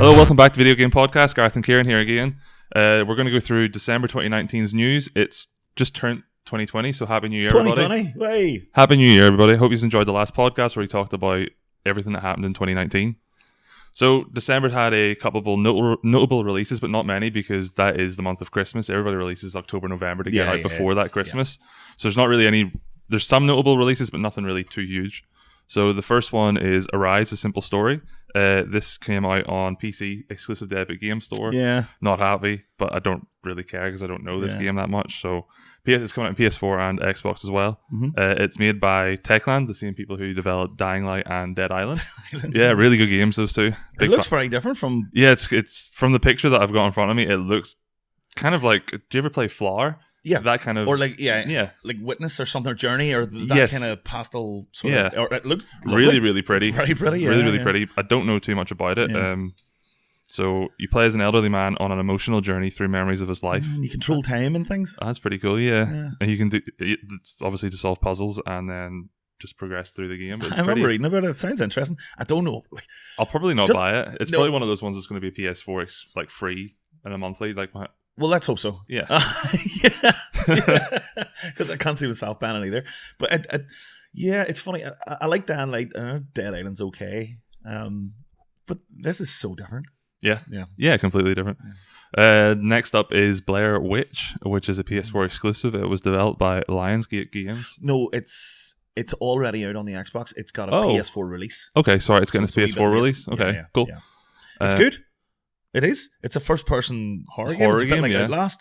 Hello, welcome back to Video Game Podcast. Gareth and Kieran here again. We're going to go through December 2019's news. It's just turned 2020, so Happy New Year, everybody. 2020, way. Happy New Year, everybody. Hope you've enjoyed the last podcast where we talked about everything that happened in 2019. So December had a couple of notable releases, but not many because that is the month of Christmas. Everybody releases October, November to get out before that Christmas. So there's not really any... There's some notable releases, but nothing really too huge. So the first one is Arise, A Simple Story. This came out on PC, exclusive to Epic Game Store. Yeah. Not happy, but I don't really care because I don't know this game that much. So it's coming out on PS4 and Xbox as well. Mm-hmm. It's made by Techland, the same people who developed Dying Light and Dead Island. Yeah, really good games, those two. It looks very different from... Yeah, it's from the picture that I've got in front of me, it looks kind of like... Do you ever play Flower? Yeah, that kind of, or like like Witness or something, or Journey, or that kind of pastel sort of. Or it looks lovely. really pretty. It's very pretty, really pretty. I don't know too much about it. Yeah. So you play as an elderly man on an emotional journey through memories of his life. You control time and things. That's pretty cool. Yeah. And you can do it's obviously to solve puzzles and then just progress through the game. I remember reading about it. It sounds interesting. I don't know. I'll probably not buy it. It's probably one of those ones that's going to be PS4 like free and a monthly like. Well, let's hope so. Yeah. Because I can't see myself banning either. But it's funny. I like Dying Light. Dead Island's okay. But this is so different. Yeah, completely different. Next up is Blair Witch, which is a PS4 exclusive. It was developed by Lionsgate Games. No, it's already out on the Xbox. It's got a PS4 release. Okay, sorry, it's getting a PS4 release. Okay, cool. Yeah. It's good. It is. It's a first-person horror game. It's a bit like Outlast.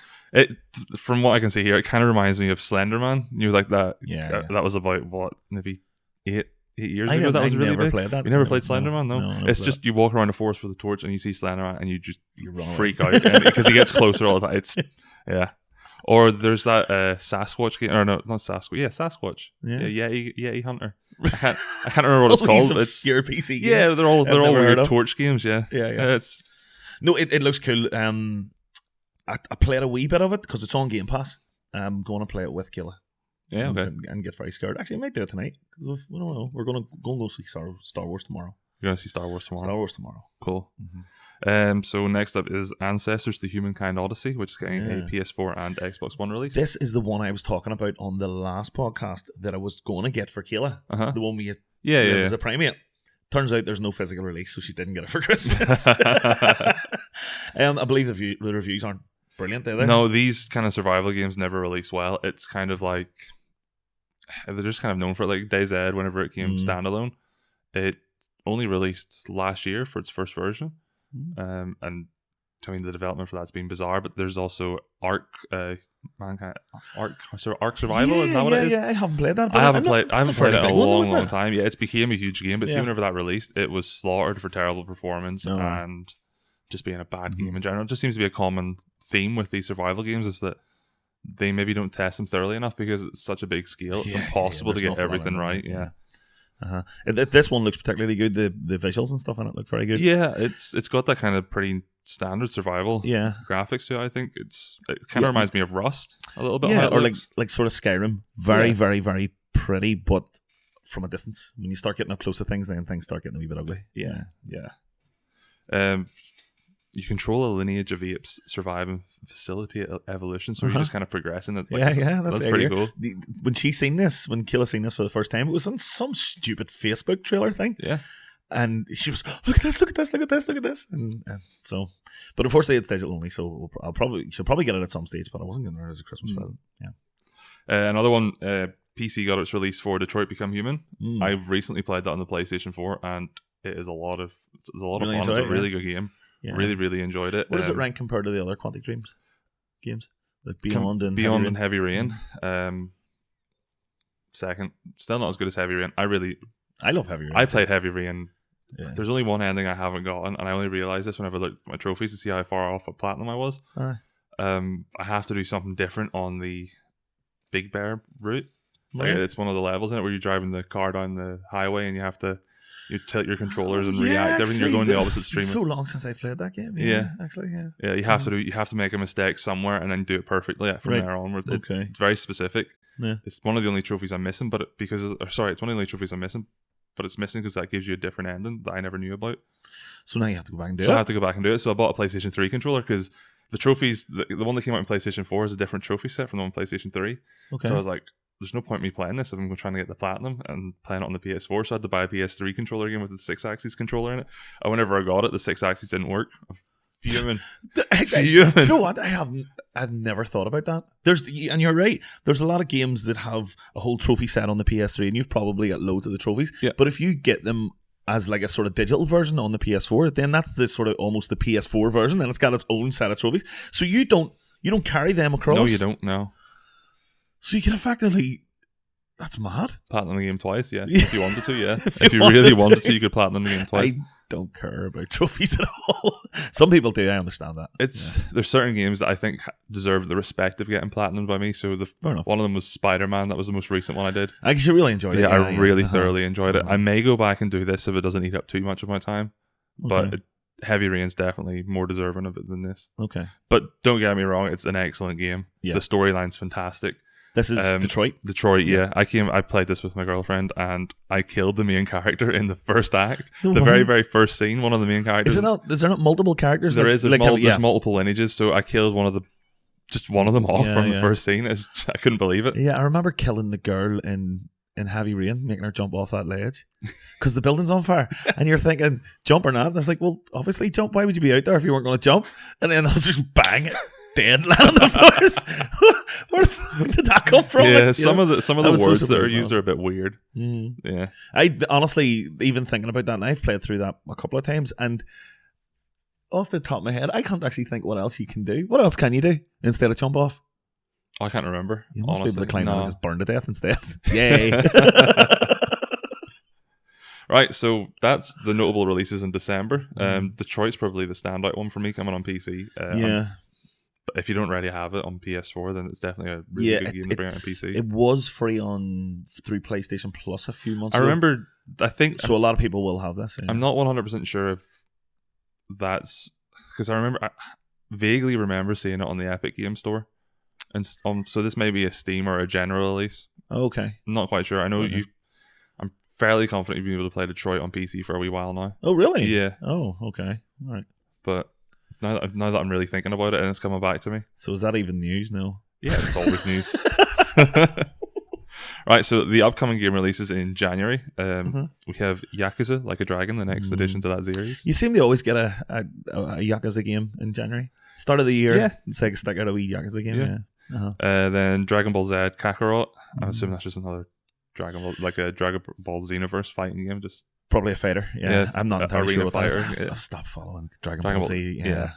From what I can see here, it kind of reminds me of Slenderman. You know, like that. Yeah. That was about maybe eight years ago. That was really big. Played that. You never played Slenderman? No. It's just you walk around the forest with a torch and you see Slenderman and you freak out because he gets closer all the time. Or there's that Sasquatch game, or no, not Sasquatch. Yeah, Sasquatch. Yeah, Yeti Hunter. I can't remember what it's called. It's obscure PC games. Yeah, they're all weird torch games. Yeah. No, it looks cool. I played a wee bit of it because it's on Game Pass. I'm going to play it with Kayla. Yeah, okay. And get very scared. Actually, I might do it tonight because we don't know. We're going to go see Star Wars tomorrow. You're going to see Star Wars tomorrow? Star Wars tomorrow. Cool. Mm-hmm. So next up is Ancestors: The Humankind Odyssey, which is getting a PS4 and Xbox One release. This is the one I was talking about on the last podcast that I was going to get for Kayla. The one we had as a primate. Turns out there's no physical release, so she didn't get it for Christmas. I believe the reviews aren't brilliant either. No, these kind of survival games never release well. It's kind of like they're just kind of known for it. Like DayZ, whenever it came standalone, it only released last year for its first version. And I mean the development for that's been bizarre. But there's also Ark Survival. Is that what it is? Yeah, I haven't played that. I haven't played it in a long time. Yeah, it's became a huge game. But see, whenever that released, it was slaughtered for terrible performance and just being a bad game in general. It just seems to be a common theme with these survival games is that they maybe don't test them thoroughly enough because it's such a big scale. It's impossible to get everything right. This one looks particularly good. The visuals and stuff in it look very good. Yeah, it's got that kind of pretty standard survival graphics to it. I think it kind of reminds me of Rust a little bit. Or like sort of Skyrim. Very, very, very pretty, but from a distance. When you start getting up close to things, then things start getting a wee bit ugly. You control a lineage of apes surviving facilitate evolution, so you're just kind of progressing it. That's pretty cool. When Kayla seen this for the first time, it was on some stupid Facebook trailer thing. Yeah. And she was, look at this. And so, but unfortunately it's digital only, so she'll probably get it at some stage, but I wasn't getting it as a Christmas present. Another one, PC got its release for Detroit Become Human. I've recently played that on the PlayStation 4, and it is a lot of fun. It's a really good game. Yeah. Really enjoyed it. What does it rank compared to the other Quantic Dreams games? Like Beyond and Heavy Rain. Second, still not as good as Heavy Rain. I love Heavy Rain. I played Heavy Rain. There's only one ending I haven't gotten, and I only realised this whenever I looked at my trophies to see how far off of platinum I was. I have to do something different on the Big Bear route. Like, it's one of the levels in it where you're driving the car down the highway and you tilt your controllers and react. Everything you're going the opposite stream. It's so long since I played that game. Yeah, you have to make a mistake somewhere and then do it perfectly from there onward. It's very specific. Yeah. It's one of the only trophies I'm missing, it's one of the only trophies I'm missing, but it's missing because that gives you a different ending that I never knew about. So now you have to go back and do it. So I have to go back and do it. So I bought a PlayStation 3 controller because the trophies, the one that came out in PlayStation 4 is a different trophy set from the one in PlayStation 3. Okay. So I was like, there's no point in me playing this if I'm trying to get the platinum and playing it on the PS4. So I had to buy a PS3 controller again with the 6-axis controller in it. And whenever I got it, the 6-axis didn't work. I'm fuming. Do you know what? I've never thought about that. And you're right. There's a lot of games that have a whole trophy set on the PS3, and you've probably got loads of the trophies. Yeah. But if you get them as like a sort of digital version on the PS4, then that's the sort of almost the PS4 version, and it's got its own set of trophies. So you don't carry them across. No, you don't. No. So you can effectively. That's mad. Platinum the game twice, yeah. If you wanted to, yeah. if you really wanted to, you could platinum the game twice. I don't care about trophies at all. Some people do, I understand that. There's certain games that I think deserve the respect of getting platinum by me. So one of them was Spider-Man. That was the most recent one I did. I actually really enjoyed it. Yeah, I really thoroughly enjoyed it. I may go back and do this if it doesn't eat up too much of my time. Okay. But Heavy Rain's definitely more deserving of it than this. Okay. But don't get me wrong, it's an excellent game. Yeah. The storyline's fantastic. This is Detroit? Detroit, yeah. I played this with my girlfriend, and I killed the main character in the first act. The very, very first scene, one of the main characters. Is there not multiple characters? There's multiple lineages, so I killed one of them off from the first scene. I couldn't believe it. Yeah, I remember killing the girl in Heavy Rain, making her jump off that ledge because the building's on fire, and you're thinking jump or not. And I was like, well, obviously jump. Why would you be out there if you weren't going to jump? And then I was just bang it. Dead land on the floor. Where the fuck did that come from? Yeah, some of the words that are used are a bit weird. Yeah, I honestly, even thinking about that, and I've played through that a couple of times, and off the top of my head, I can't actually think what else you can do. What else can you do instead of jump off? I can't remember. You must be able to climb down and just burn to death instead. Yay! Right, so that's the notable releases in December. Detroit's probably the standout one for me coming on PC. But if you don't already have it on PS4, then it's definitely a really good game to bring out on PC. It was free through PlayStation Plus a few months ago. I remember, so a lot of people will have this. Yeah. I'm not 100% sure if that's... Because I vaguely remember seeing it on the Epic Game Store. And so this may be a Steam or a general release. Oh, okay. I'm not quite sure. I know I'm fairly confident you've been able to play Detroit on PC for a wee while now. Oh, really? Yeah. Oh, okay. All right. But... Now that I'm really thinking about it and it's coming back to me. So is that even news now? Yeah, it's always news. Right, so the upcoming game releases in January. We have Yakuza Like a Dragon, the next addition to that series. You seem to always get a Yakuza game in January. Start of the year, it's like stick out a wee Yakuza game. Yeah. Then Dragon Ball Z Kakarot. I'm assuming that's just another Dragon Ball Xenoverse fighting game. Just probably a fighter. Yeah, I'm not entirely sure what that is. I've stopped following Dragon Ball Z. Yeah.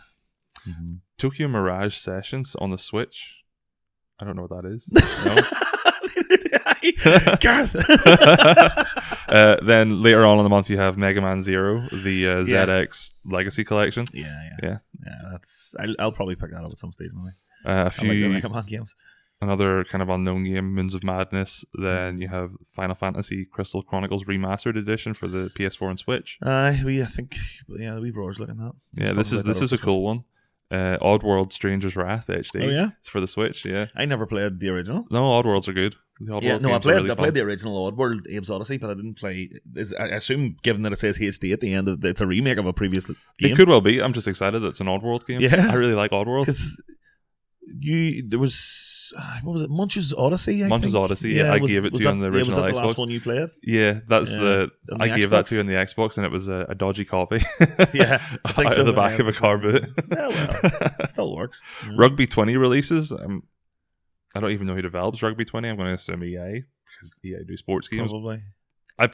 Tokyo Mirage Sessions on the Switch. I don't know what that is. No. Gareth. Then later on in the month you have Mega Man Zero, the ZX Legacy Collection. Yeah. I'll probably pick that up at some stage. Maybe. A few I like the Mega Man games. Another kind of unknown game, Moons of Madness. Then you have Final Fantasy Crystal Chronicles Remastered Edition for the PS4 and Switch. I think the wee bro's looking at that. Yeah, this is a cool one. Oddworld Stranger's Wrath HD. Oh yeah, it's for the Switch. Yeah, I never played the original. No, Oddworlds are good. I played the original Oddworld Abe's Odyssey, but I didn't play. I assume, given that it says HD at the end, it's a remake of a previous game. It could well be. I'm just excited that it's an Oddworld game. Yeah, I really like Oddworld. Because there was. What was it? Munch's Odyssey. Munch's Odyssey. Yeah, I gave it to you on the original was that Xbox. the last one you played? Yeah, that's I gave that to you on the Xbox, and it was a dodgy copy. Yeah, I think out of the back of a car boot. Yeah, well, it still works. Yeah. Rugby 20 releases. I don't even know who develops Rugby 20. I'm going to assume EA because EA do sports games. Probably. I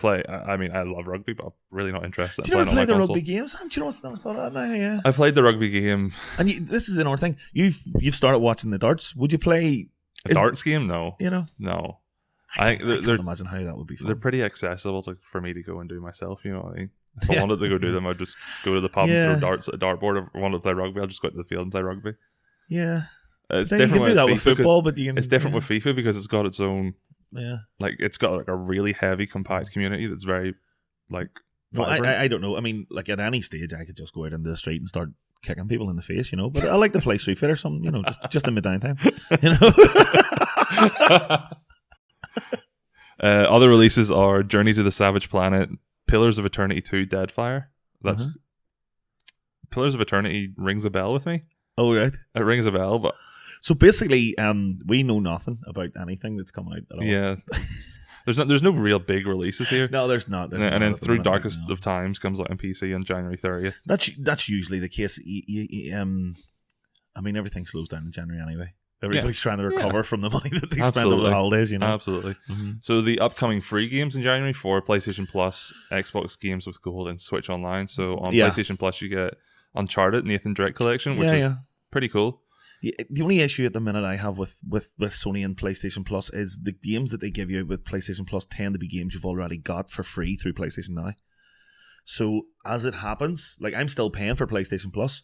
love rugby, but I'm really not interested in playing on my console. Do you ever play the rugby games? Do you know what's thought of that now? Yeah. I played the rugby game. And this is another thing. You've started watching the darts. Would you play a darts game? No. No. I can't imagine how that would be fun. They're pretty accessible for me to go and do myself, you know what I mean? If I wanted to go do them, I'd just go to the pub and throw darts at a dartboard. If I wanted to play rugby, I'll just go out to the field and play rugby. Yeah. It's different. You can do that with football, but it's different with FIFA because it's got its own. Yeah. Like it's got a really heavy compact community that's very Well, I don't know. I mean, at any stage, I could just go out into the street and start kicking people in the face, But I like to play Street Fighter or something, just in my downtime, Other releases are Journey to the Savage Planet, Pillars of Eternity 2, Deadfire. That's Pillars of Eternity rings a bell with me. Oh, right. It rings a bell, but so basically, we know nothing about anything that's coming out at all. Yeah. There's no real big releases here. No, there's not. And then Through Darkest of Times comes out on PC on January 30th. That's usually the case. I mean, everything slows down in January anyway. Everybody's trying to recover from the money that they spend over the holidays, you know. Absolutely. So the upcoming free games in January for PlayStation Plus, Xbox Games with Gold, and Switch Online. So on PlayStation Plus, you get Uncharted, Nathan Drake Collection, which is pretty cool. Yeah, the only issue at the minute I have with Sony and PlayStation Plus is the games that they give you with PlayStation Plus tend to be games you've already got for free through PlayStation Now. So as it happens, like I'm still paying for PlayStation Plus.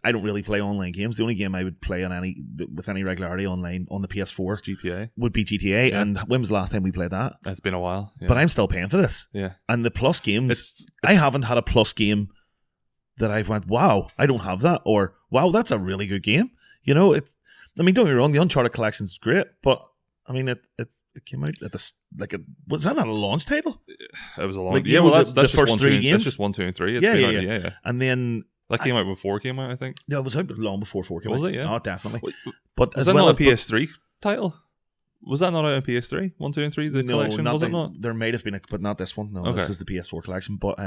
I don't really play online games. The only game I would play with any regularity online on the PS4 GTA. Would be GTA. Yeah. And when was the last time we played that? It's been a while. Yeah. But I'm still paying for this. Yeah. And the Plus games, I haven't had a Plus game that I've went, wow, I don't have that, or wow, that's a really good game. You know, don't get me wrong, the Uncharted collection's great, but I mean, it came out at was that not a launch title? It was a launch. Well, that's the just first 3 games. That's just 1, 2, and 3. Yeah. And then that came out before 4 came out, I think. No, it was out long before 4 came out. Was it? Yeah. Oh, definitely. Wait, but was that not a PS3 title? Was that not out on PS3? 1, 2, and 3. The collection was it not? There might have been, but not this one. No, this is the PS4 collection. But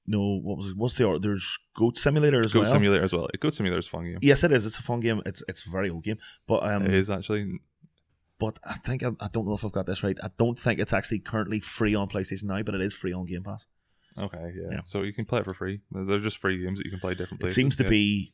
no, what's the order? There's Goat Simulator as well. Goat Simulator as well. Goat Simulator is a fun game. Yes, it is. It's a fun game. It's a very old game, but it is actually. But I think I don't know if I've got this right. I don't think it's actually currently free on PlayStation Now, but it is free on Game Pass. Okay, yeah. So you can play it for free. They're just free games that you can play different places. It seems to be.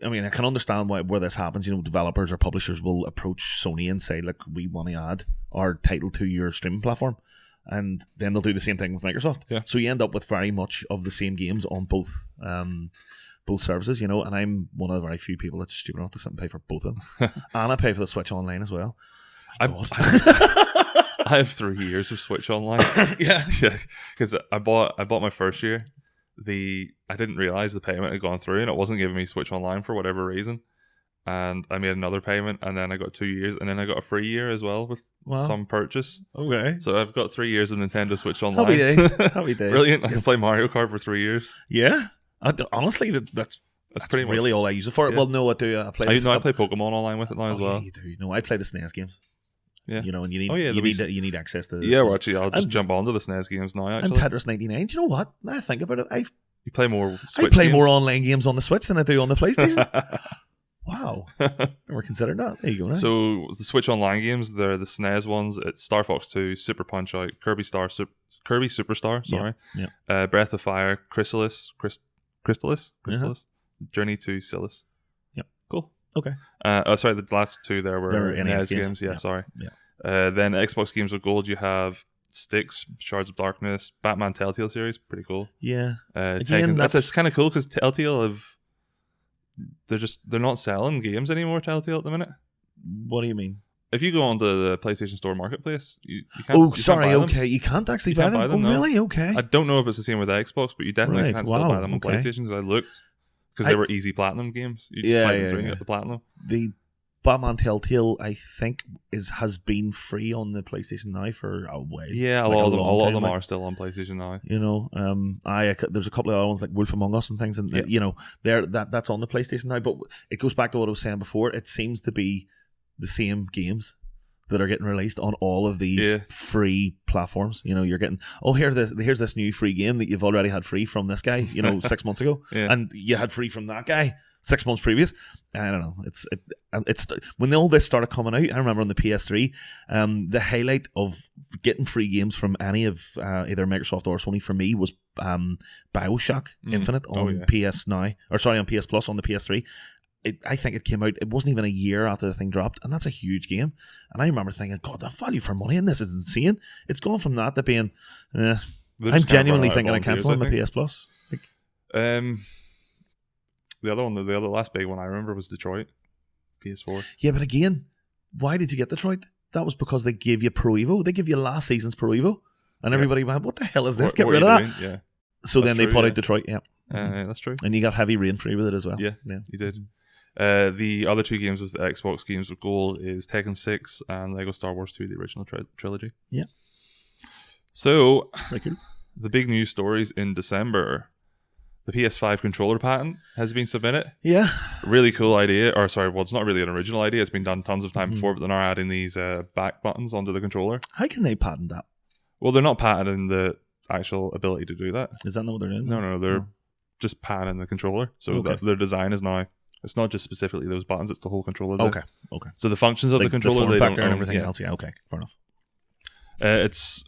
I mean, I can understand where this happens. You know, developers or publishers will approach Sony and say, "Look, we want to add our title to your streaming platform." And then they'll do the same thing with Microsoft. Yeah. So you end up with very much of the same games on both services, you know. And I'm one of the very few people that's stupid enough to sit and pay for both of them. And I pay for the Switch Online as well. I have 3 years of Switch Online. Yeah. Because I bought my first year. I didn't realize the payment had gone through, and it wasn't giving me Switch Online for whatever reason. And I made another payment, and then I got 2 years, and then I got a free year as well with some purchase. Okay. So I've got 3 years of Nintendo Switch Online. Happy days. Happy days. Brilliant. I can play Mario Kart for 3 years. Yeah. Honestly, that's pretty much really all I use it for. Yeah. Well, no, I do. I play Pokemon Online with it now as well. Yeah, you do. No, I play the SNES games. Yeah. You know, and you need access to. Yeah, well, actually, I'll just jump onto the SNES games now. Actually, and Tetris 99. Do you know what? Now I think about it, you play more. I play more online games on the Switch than I do on the PlayStation. Wow, never considered that. There you go. Right? So the Switch Online games, they're the SNES ones. It's Star Fox 2, Super Punch Out, Kirby Superstar. Sorry, yeah. Breath of Fire, Chrysalis, Journey to Silas. Yep. Cool. Okay. Sorry, the last 2 there were NES games. Yeah, sorry. Yeah. Then Xbox Games with Gold, you have Styx, Shards of Darkness, Batman Telltale series, pretty cool. Yeah. Again, that's kind of cool because Telltale they're not selling games anymore. Telltale at the minute. What do you mean? If you go onto the PlayStation Store marketplace, you can't. Okay, you can't actually buy them. No. Really? Okay. I don't know if it's the same with Xbox, but you definitely can't still buy them on PlayStation. Because I looked, because they were easy platinum games. You just play them through and get the platinum. The Batman Telltale, I think, has been free on the PlayStation Now for a while. Yeah, a lot of them are still on PlayStation Now. You know, there's a couple of other ones like Wolf Among Us and things, and you know, that's on the PlayStation Now. But it goes back to what I was saying before. It seems to be the same games that are getting released on all of these free platforms. You know, you're getting, here's this new free game that you've already had free from this guy, you know, 6 months ago, and you had free from that guy 6 months previous. I don't know. It's when all this started coming out, I remember on the PS3, the highlight of getting free games from any of either Microsoft or Sony for me was BioShock Infinite on PS Now, on PS Plus on the PS3. I think it came out, it wasn't even a year after the thing dropped, and that's a huge game. And I remember thinking, God, the value for money in this is insane. It's gone from that to being, I'm genuinely thinking I cancel on my PS Plus. The other last big one I remember was Detroit, PS4. Yeah, but again, why did you get Detroit? That was because they gave you Pro Evo. They give you last season's Pro Evo. And everybody went, what the hell is this? Get rid of that. Yeah. So then they put out Detroit, that's true. And you got Heavy Rain free with it as well. Yeah, you did. The other 2 games with the Xbox games with gold is Tekken 6 and Lego Star Wars 2, the original trilogy. Yeah. So, very cool. The big news stories in December. The PS5 controller patent has been submitted. Yeah. Really cool idea. Or sorry, well, it's not really an original idea. It's been done tons of time before, but they're now adding these back buttons onto the controller. How can they patent that? Well, they're not patenting the actual ability to do that. Is that not what they're doing? No, they're just patenting the controller. So their design is now, it's not just specifically those buttons, it's the whole controller. Okay. So the functions of the controller, the form they factor don't and own, everything else. Yeah, okay, fair enough. It's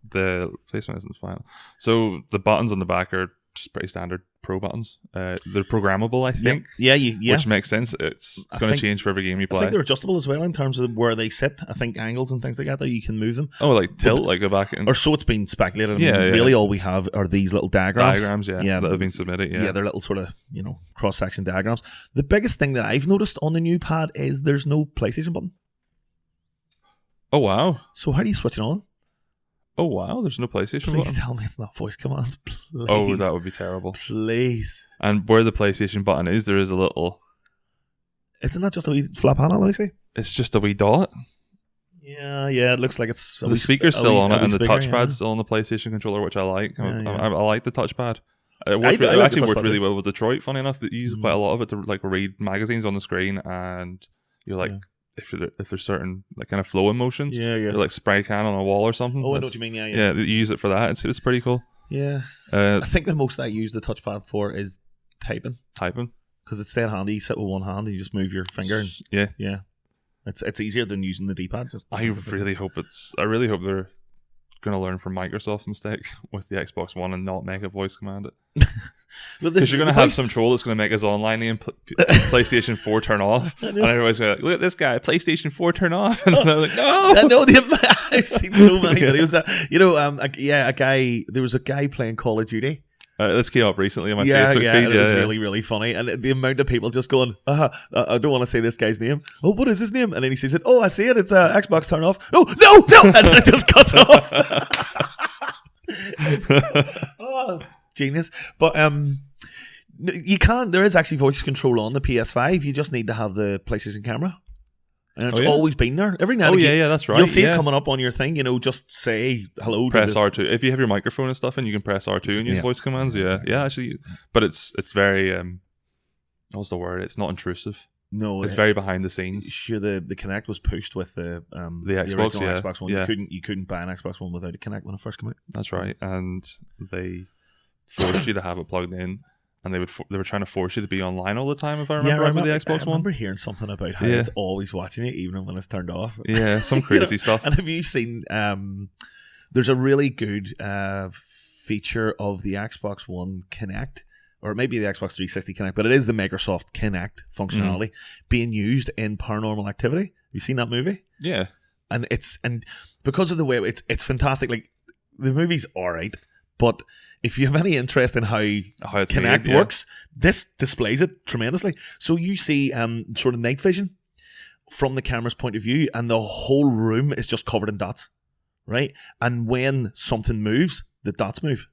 the placement isn't final. So the buttons on the back are just pretty standard Pro buttons. They're programmable, I think. Yeah. Which makes sense. It's going to change for every game you play. I think they're adjustable as well in terms of where they sit. I think angles and things like that you can move them. Oh, like tilt, like go back in. Or so it's been speculated. Really all we have are these little diagrams. That have been submitted. Yeah, they're little sort of, cross-section diagrams. The biggest thing that I've noticed on the new pad is there's no PlayStation button. Oh, wow. So how do you switch it on? Oh, wow, there's no PlayStation button. Please tell me it's not voice commands, please. Oh, that would be terrible. Please. And where the PlayStation button is, there is a little... Isn't that just a wee flat panel, let me see? It's just a wee dot. Yeah, it looks like it's... The speaker's still on it, and the touchpad's still on the PlayStation controller, which I like. I like the touchpad. It actually worked really well with Detroit, funny enough. They use quite a lot of it to like read magazines on the screen, and you're like... If there's certain like kind of flowing motions, like spray can on a wall or something. Oh, I know what you mean. Yeah, you use it for that. It's pretty cool. Yeah, I think the most I use the touchpad for is typing because it's dead handy. You sit with one hand and you just move your finger. And, yeah. It's easier than using the D-pad. I really hope they're going to learn from Microsoft's mistake with the Xbox One and not make a voice command it. Because you're going to have some troll that's going to make his online name PlayStation 4 turn off. And everybody's going to look at this guy, PlayStation 4 turn off. And they're like, no! I know, I've seen so many videos that, there was a guy playing Call of Duty. This came up recently on my Facebook feed. It was really, really funny. And the amount of people just going, I don't want to say this guy's name. Oh, what is his name? And then he says it. Oh, I see it. It's Xbox turn off. Oh, no! And then it just cuts off. Genius. But you can. There is actually voice control on the PS5. You just need to have the PlayStation camera. And it's always been there. Every now and again. That's right. You'll see it coming up on your thing, just say hello. Press R2. If you have your microphone and stuff, and you can press R2 and use voice commands. Yeah, actually. But it's very, what's the word? It's not intrusive. No. It's very behind the scenes. Sure, the Kinect was pushed with the Xbox, original Xbox One. Yeah. You couldn't buy an Xbox One without a Kinect when it first came out. That's right. And they forced you to have it plugged in. And they were trying to force you to be online all the time, if I remember, the Xbox One. I remember hearing something about how it's always watching it, even when it's turned off. Yeah, some crazy stuff. And have you seen, there's a really good feature of the Xbox One Kinect, or maybe the Xbox 360 Kinect, but it is the Microsoft Kinect functionality being used in Paranormal Activity. Have you seen that movie? Yeah. And because of the way it's fantastic. Like, the movie's all right. But if you have any interest in how Kinect works, this displays it tremendously. So you see sort of night vision from the camera's point of view, and the whole room is just covered in dots, right? And when something moves, the dots move.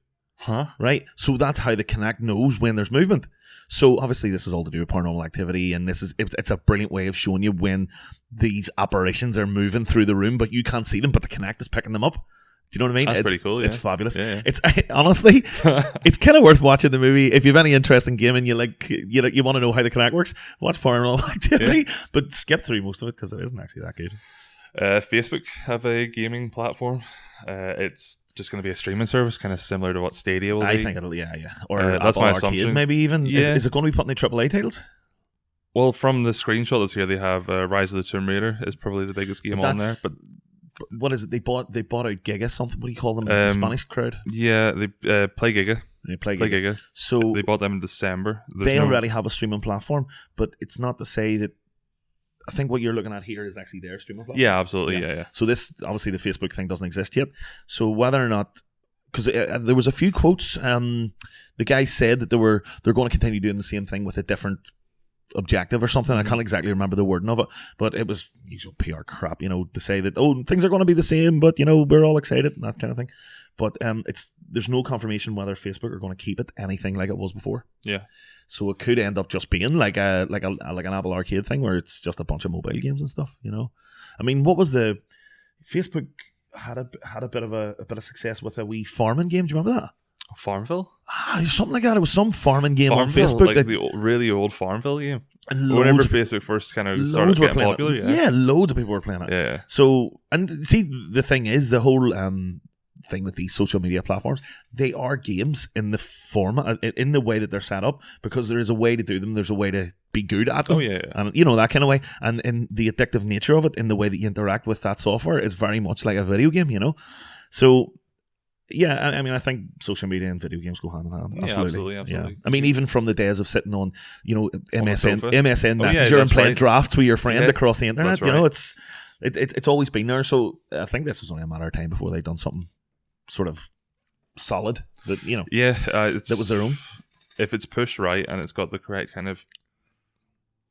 Right? So that's how the Kinect knows when there's movement. So obviously this is all to do with Paranormal Activity, and it's a brilliant way of showing you when these apparitions are moving through the room, but you can't see them, but the Kinect is picking them up. Do you know what I mean? That's pretty cool. Yeah. It's fabulous. Yeah. It's honestly, it's kind of worth watching the movie if you have any interest in gaming. You want to know how the Kinect works. Watch Paranormal Activity, but skip through most of it because it isn't actually that good. Facebook have a gaming platform. It's just going to be a streaming service, kind of similar to what Stadia will be. I think it'll, or that's my assumption. Arcade, maybe even. Yeah. Is it going to be putting the AAA titles? Well, from the screenshot that's here, they have Rise of the Tomb Raider is probably the biggest game on there, but. What is it? They bought out Giga something. What do you call them? Spanish crowd. Yeah, they Play Giga. They Play Giga. So they bought them in December. They already have a streaming platform, but it's not to say that. I think what you're looking at here is actually their streaming platform. Yeah, absolutely. Yeah. So this obviously the Facebook thing doesn't exist yet. So whether or not, because there was a few quotes. The guy said that they're going to continue doing the same thing with a different objective or something. I can't exactly remember the wording of it, but it was usual PR crap, to say that, things are going to be the same, but we're all excited and that kind of thing. But there's no confirmation whether Facebook are going to keep it anything like it was before. Yeah. So it could end up just being like an Apple Arcade thing where it's just a bunch of mobile games and stuff. I mean, what was the Facebook had a bit of success with a wee farming game? Do you remember that? Farmville? Something like that. It was some farming game Farmville, on Facebook, like the really old Farmville game. Whenever Facebook first kind of started getting popular, loads of people were playing it. Yeah. So, and see, the thing is, the whole thing with these social media platforms, they are games in the format, in the way that they're set up, because there is a way to do them. There's a way to be good at them. Oh yeah. And that kind of way. And in the addictive nature of it, in the way that you interact with that software, is very much like a video game. So. Yeah, I mean, I think social media and video games go hand in hand. Absolutely. Yeah. I mean, even from the days of sitting on, MSN Messenger and playing drafts with your friend across the internet, it's always been there. So I think this was only a matter of time before they'd done something sort of solid that, that was their own. If it's pushed right and it's got the correct kind of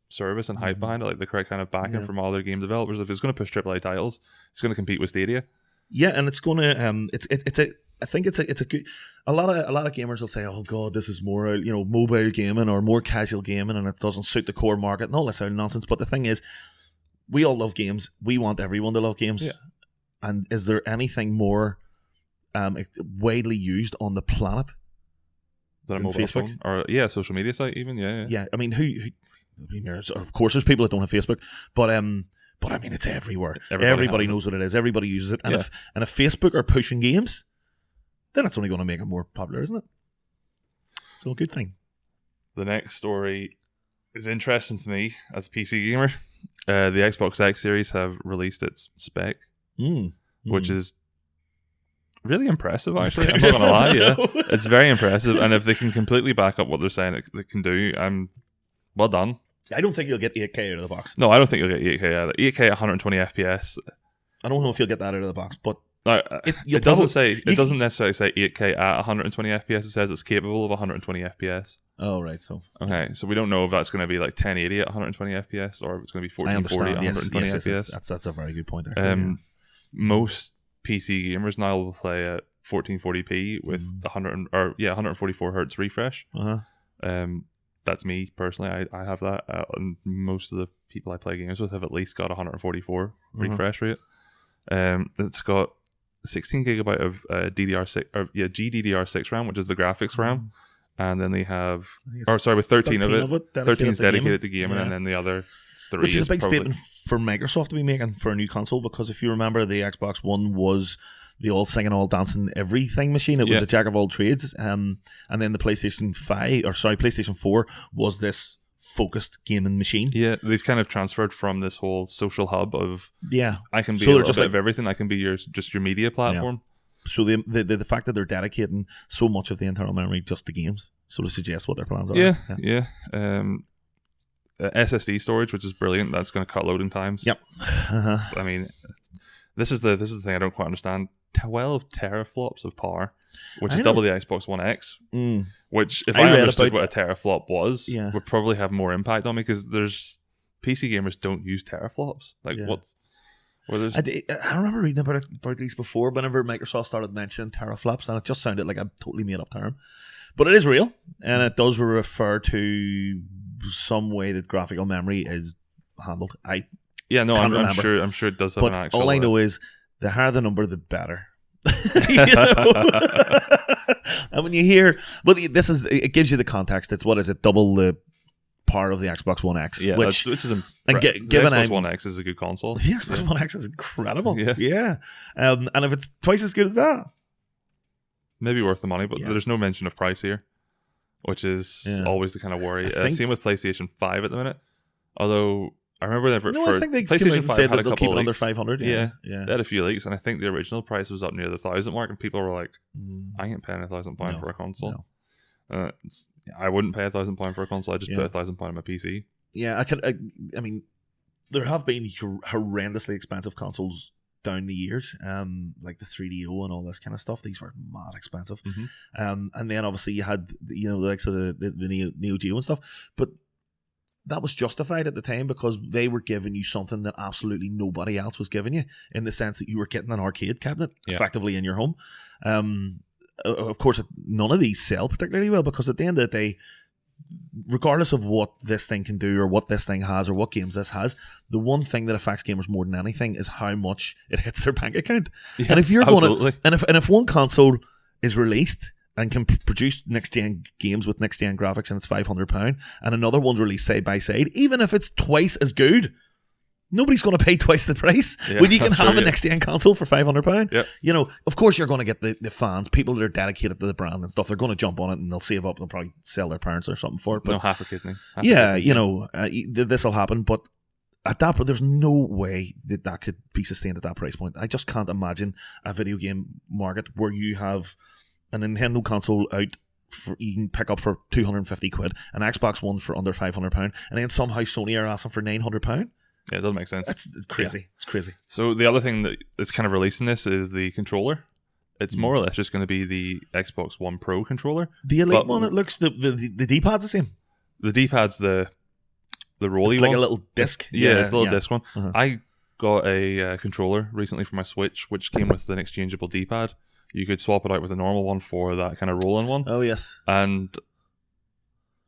service and hype behind it, like the correct kind of backing from all their game developers, if it's going to push AAA titles, it's going to compete with Stadia. Yeah, and it's going to I think it's a good. A lot of gamers will say, "Oh God, this is more mobile gaming or more casual gaming, and it doesn't suit the core market." And all this sort of nonsense. But the thing is, we all love games. We want everyone to love games. Yeah. And is there anything more widely used on the planet than Facebook or social media site even? Yeah. I mean, of course, there's people that don't have Facebook, but I mean, it's everywhere. Everybody knows what it is. Everybody uses it. And if Facebook are pushing games, then it's only going to make it more popular, isn't it? So a good thing. The next story is interesting to me as a PC gamer. The Xbox X series have released its spec, which is really impressive, actually. I'm not going to lie. Yeah. It's very impressive. And if they can completely back up what they're saying they can do, I'm well done. I don't think you'll get 8K out of the box. No, I don't think you'll get 8K either. 8K at 120 FPS. I don't know if you'll get that out of the box, but it doesn't necessarily say 8K at 120 FPS. It says it's capable of 120 FPS. Oh, right. So we don't know if that's going to be like 1080 at 120 FPS or if it's going to be 1440 at 120 FPS. That's a very good point. Actually, most PC gamers now will play at 1440p with 144 hertz refresh. That's me personally. I have that, and most of the people I play games with have at least got 144 refresh rate. It's got 16 gigabyte of DDR6 or GDDR6 RAM, which is the graphics RAM, and then they have with 13 of it. 13 is dedicated to gaming, and then the other 3 which is a big statement for Microsoft to be making for a new console, because if you remember, the Xbox One was the all singing, all dancing, everything machine. It was a jack of all trades, and then the PlayStation 4 was this focused gaming machine. Yeah, they've kind of transferred from this whole social hub of I can be so a little bit of everything. I can be your media platform. Yeah. So the fact that they're dedicating so much of the internal memory just to games sort of suggests what their plans are. Yeah. SSD storage, which is brilliant. That's going to cut loading times. Yep. I mean, this is the thing I don't quite understand. 12 teraflops of power, which is double the Xbox One X. Which, if I understood what a teraflop was, would probably have more impact on me, because there's PC gamers don't use teraflops. Like I remember reading about these before. Whenever Microsoft started mentioning teraflops, and it just sounded like a totally made up term, but it is real, and it does refer to some way that graphical memory is handled. I'm sure it does have an actual. All I know is the higher the number, the better. And when you hear, it gives you the context. It's double the power of the Xbox One X, which is given the Xbox One X is a good console. The Xbox One X is incredible. Yeah. And if it's twice as good as that, maybe worth the money. But there's no mention of price here, which is always the kind of worry. Same with PlayStation 5 at the minute. Although I remember I think they PlayStation 5 said that they'll keep it under 500. Yeah. They had a few leaks, and I think the original price was up near the 1,000 mark, and people were like, "I ain't paying £1,000 for a console." No. I wouldn't pay £1,000 for a console. I just put £1,000 on my PC. Yeah, I mean, there have been horrendously expensive consoles down the years, like the 3DO and all this kind of stuff. These were mad expensive. And then obviously you had the likes of the Neo Geo and stuff, but that was justified at the time because they were giving you something that absolutely nobody else was giving you, in the sense that you were getting an arcade cabinet effectively in your home. Of course, none of these sell particularly well because at the end of the day, regardless of what this thing can do or what this thing has or what games this has, the one thing that affects gamers more than anything is how much it hits their bank account. Yeah, and if you're going to, and if one console is released and can produce next gen games with next gen graphics and it's £500, and another one's released side by side, even if it's twice as good, nobody's going to pay twice the price when you can have a next gen console for £500. Yep. You know, of course you're going to get the fans, people that are dedicated to the brand and stuff. They're going to jump on it and they'll save up. They'll probably sell their parents or something for it. But half a kidney. You know, this will happen. But at that point, there's no way that could be sustained at that price point. I just can't imagine a video game market where you have a Nintendo console out you can pick up for £250, an Xbox One for under £500, and then somehow Sony are asking for £900. Yeah, it doesn't make sense. It's crazy. Yeah. It's crazy. So the other thing that is kind of releasing this is the controller. It's more or less just going to be the Xbox One Pro controller. The Elite one, it looks, the D-pad's the same. The D-pad's the rolly it's like one. A little disc. Yeah, it's a little disc one. Uh-huh. I got a controller recently for my Switch, which came with an exchangeable D-pad. You could swap it out with a normal one for that kind of rolling one. Oh, yes. And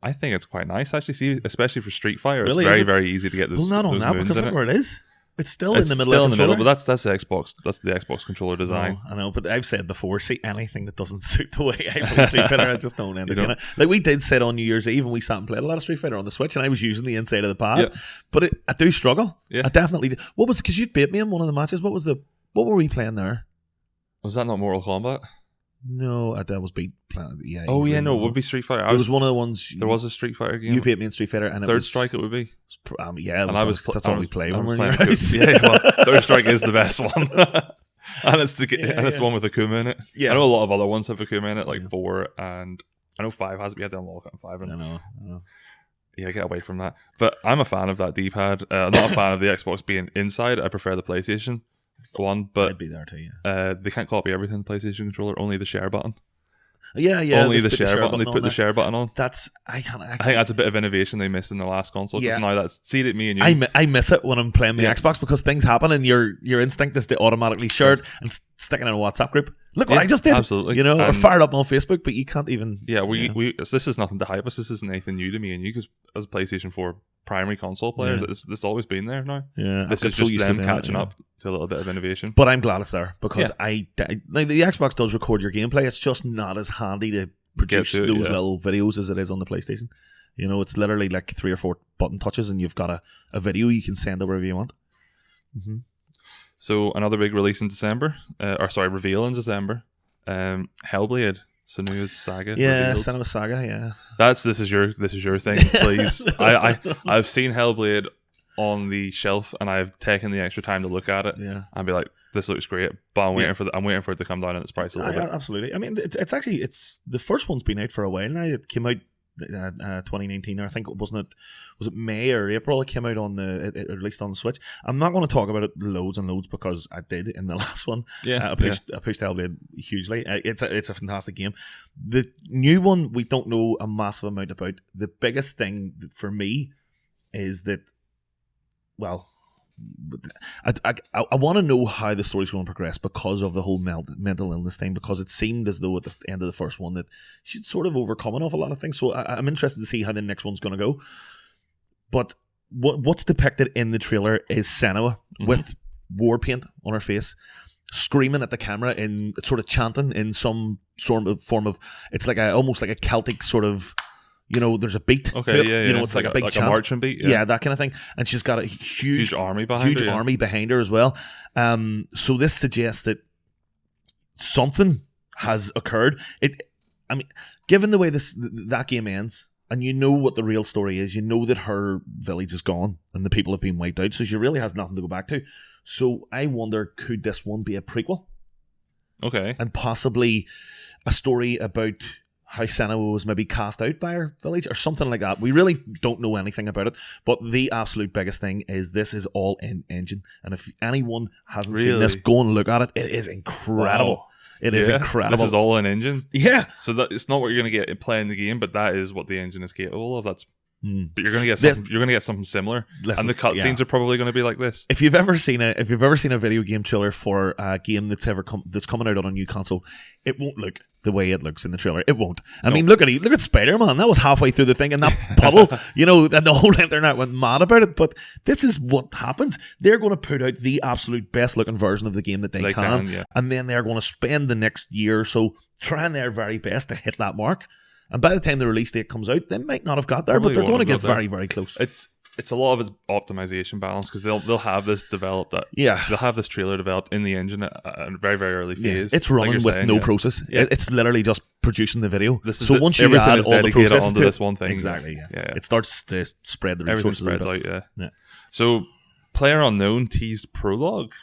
I think it's quite nice, actually. See, especially for Street Fighter, really? It's very easy to get those. Well, not on that, because look where it is. It's still in the middle. Still of in the middle, but that's the Xbox. That's the Xbox controller design. I know, but I've said before, see anything that doesn't suit the way I play Street Fighter, I just don't entertain it. Like we did sit on New Year's Eve and we sat and played a lot of Street Fighter on the Switch, and I was using the inside of the pad, but I do struggle. Yeah. I definitely do. What was, because you'd beat me in one of the matches? What were we playing there? Was that not Mortal Kombat? No, that was beat Planet. Yeah. Oh yeah, no, it would be Street Fighter. It was one of the ones. There was a Street Fighter game. You beat me in Street Fighter, and Third Strike. It would be. Yeah, that's all we play when we're in your house. Yeah, well, Third Strike is the best one, and it's the one with Akuma in it. Yeah, I know a lot of other ones have Akuma in it, like 4, and I know 5 has. We had to unlock it in 5. And I know. Yeah, get away from that. But I'm a fan of that D-pad. I'm not a fan of the Xbox being inside. I prefer the PlayStation one, but I'd be there too. Yeah. They can't copy everything. PlayStation controller, only the share button. Yeah. Only the share button. They put the share button on. I think that's a bit of innovation they missed in the last console. Yeah. Now that's seated me and you. I miss it when I'm playing the Xbox because things happen and your instinct is to automatically share it and stick it in a WhatsApp group. Look what I just did. Absolutely. You know, or fired up on Facebook, but you can't even. Yeah, this is nothing to hype us. This isn't anything new to me and you, because as PlayStation 4 primary console players, it's always been there now. Yeah, this is just them catching up to a little bit of innovation. But I'm glad it's there because like the Xbox does record your gameplay. It's just not as handy to produce those little videos as it is on the PlayStation. You know, it's literally like 3 or 4 button touches and you've got a video you can send wherever you want. Mm-hmm. So another big release in December, reveal in December, Hellblade. Senua's Saga. Yeah, Senua's Saga. Yeah, this is your thing, please. I've seen Hellblade on the shelf and I've taken the extra time to look at it. Yeah, and be like, this looks great, but I'm waiting for it to come down in its price a little bit. Absolutely. I mean, it's the first one's been out for a while now. It came out 2019, or I think was it May or April? It came out it released on the Switch. I'm not going to talk about it loads and loads because I did in the last one. I pushed Hellblade hugely. It's a fantastic game. The new one we don't know a massive amount about. The biggest thing for me is that, well, I want to know how the story's going to progress because of the whole mental illness thing, because it seemed as though at the end of the first one that she'd sort of overcome an awful lot of things. So I'm interested to see how the next one's going to go. But what's depicted in the trailer is Senua with war paint on her face, screaming at the camera and sort of chanting in some sort of form of, it's like almost like a Celtic sort of, you know, there's a beat. Okay, yeah. You know, it's like a big like chant. A marching beat. Yeah, that kind of thing. And she's got a huge army behind her as well. So this suggests that something has occurred. I mean, given the way that game ends, and you know what the real story is, you know that her village is gone and the people have been wiped out, so she really has nothing to go back to. So I wonder, could this one be a prequel? Okay. And possibly a story about how Senua was maybe cast out by her village or something like that. We really don't know anything about it, but the absolute biggest thing is this is all in engine. And if anyone hasn't seen this, go and look at it. It is incredible. Wow. It is incredible. This is all in engine. Yeah. So that it's not what you're going to get playing the game, but that is what the engine is capable of. That's But you're gonna get something similar, and the cutscenes are probably going to be like this. If you've ever seen a video game trailer for a game that's coming out on a new console, it won't look the way it looks in the trailer. It won't. I mean, look at Spider-Man. That was halfway through the thing, and that puddle, and the whole internet went mad about it. But this is what happens. They're going to put out the absolute best looking version of the game that they can, and then they're going to spend the next year or so trying their very best to hit that mark. And by the time the release date comes out, they might not have got there, but they're going to get very, very close. It's a lot of its optimization balance, because they'll have this developed they'll have this trailer developed in the engine at a very, very early phase. It's running with no process. It's literally just producing the video. Once you add all the processes onto this one thing, exactly, it starts to spread the resources. Everything spreads out. So, PlayerUnknown teased Prologue.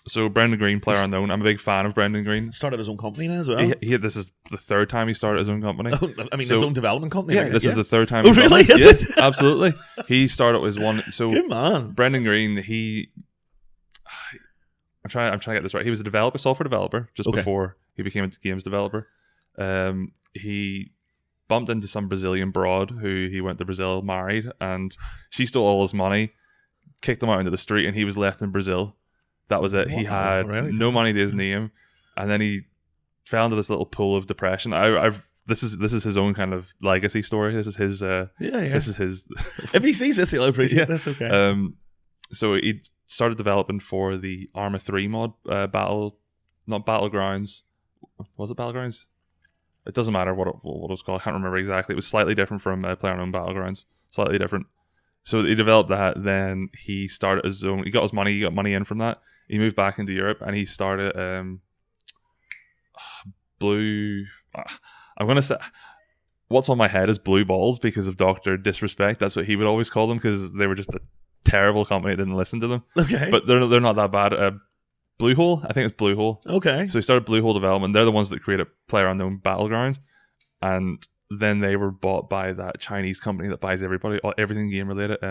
So Brendan Green, PlayerUnknown. I'm a big fan of Brendan Green. Started his own company now as well. This is the third time he started his own company. His own development company. Yeah, this is the third time. Oh, really? Is it? Absolutely. He started his one. So good man. Brendan Green. I'm trying to get this right. He was a software developer, just before he became a games developer. He bumped into some Brazilian broad who he went to Brazil, married, and she stole all his money, kicked him out into the street, and he was left in Brazil. That was it. He had no money to his name, and then he fell into this little pool of depression. This is his own kind of legacy story. This is his. This is his. If he sees this, he'll appreciate this. Okay. So he started developing for the Arma 3 mod, not Battlegrounds. Was it Battlegrounds? It doesn't matter what it was called. I can't remember exactly. It was slightly different from PlayerUnknown Battlegrounds. Slightly different. So he developed that. Then he started his own. He got his money. He got money in from that. He moved back into Europe, and he started Blue. I'm gonna say what's on my head is Blue Balls, because of Dr. Disrespect. That's what he would always call them, because they were just a terrible company that didn't listen to them. Okay, but they're not that bad. Blue Hole, I think it's Blue Hole. Okay, so he started Blue Hole Development. They're the ones that created PlayerUnknown Battleground, and then they were bought by that Chinese company that buys everything game related.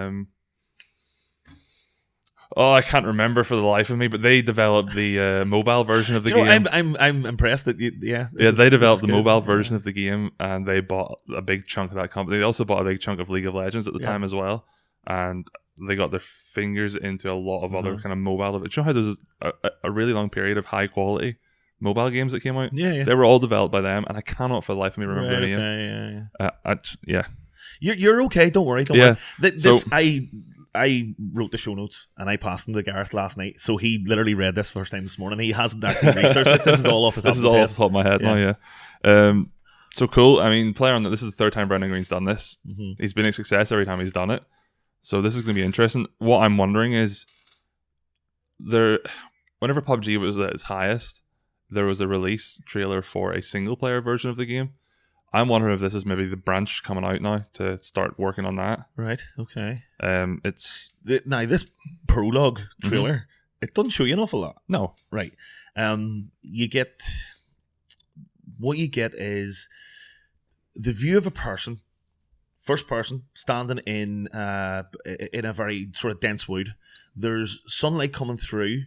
I can't remember for the life of me, but they developed the mobile version of the game. I'm impressed that they developed the mobile version of the game, and they bought a big chunk of that company. They also bought a big chunk of League of Legends at the time as well, and they got their fingers into a lot of other kind of mobile. Do you know how there's a really long period of high quality mobile games that came out? Yeah. They were all developed by them, and I cannot for the life of me remember any. You're okay. Don't worry. I wrote the show notes and I passed them to Gareth last night, so he literally read this first time this morning. He hasn't actually researched this. This is all off the top of his head. Off the top of my head now. So cool. I mean, this is the third time Brendan Green's done this. He's been a success every time he's done it. So this is going to be interesting. What I'm wondering is, whenever PUBG was at its highest, there was a release trailer for a single player version of the game. I'm wondering if this is maybe the branch coming out now to start working on that. Right. Okay. It's this prologue trailer. It doesn't show you an awful lot. No. Right. What you get is the view of a person, first person, standing in a very sort of dense wood. There's sunlight coming through,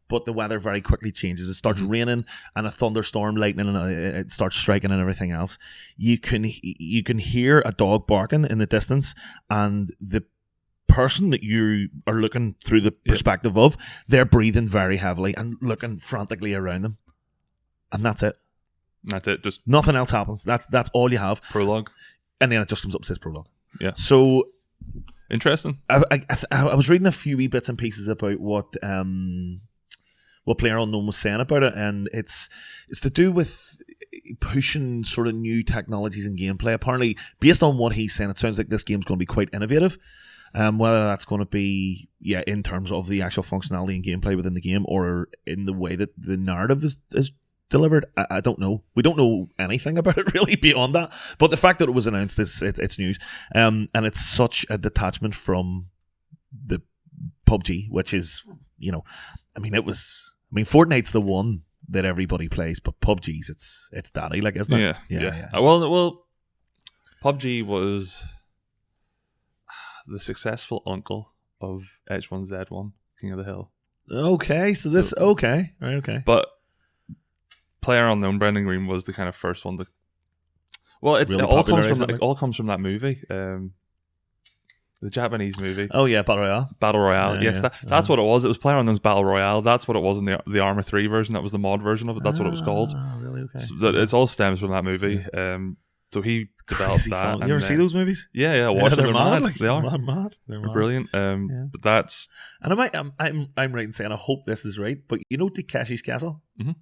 but the weather very quickly changes. It starts raining, and a thunderstorm, lightning, and it starts striking and everything else. You can hear a dog barking in the distance, and the person that you are looking through the perspective of, they're breathing very heavily and looking frantically around them, and that's it. That's it. Just nothing else happens. That's all you have. Prologue, and then it just comes up and says prologue. Yeah. So interesting. I was reading a few wee bits and pieces about what PlayerUnknown was saying about it, and it's to do with pushing sort of new technologies in gameplay. Apparently, based on what he's saying, it sounds like this game's going to be quite innovative. Whether that's going to be in terms of the actual functionality and gameplay within the game, or in the way that the narrative is delivered, I don't know. We don't know anything about it really beyond that. But the fact that it was announced, it's news, and it's such a detachment from the PUBG, which is, Fortnite's the one that everybody plays, but PUBG's it's daddy, like, isn't it? Yeah. Well, PUBG was the successful uncle of H1Z1, King of the Hill. Okay, okay. Right, okay. But PlayerUnknown, Brendan Green was the kind of first one to... Well, it really all comes popularised from it all comes from that movie, the Japanese movie. Oh yeah, Battle Royale. Battle Royale. Yes, that's what it was. It was PlayerUnknown's Battle Royale. That's what it was in the Arma 3 version. That was the mod version of it. That's what it was called. Really? Okay. So it all stems from that movie. So he developed that. You ever see those movies? Yeah. Watch them. They're mad. Like, they are mad. They're brilliant. But that's. And I'm right in saying I hope this is right. But you know Takeshi's Castle. Mm-hmm.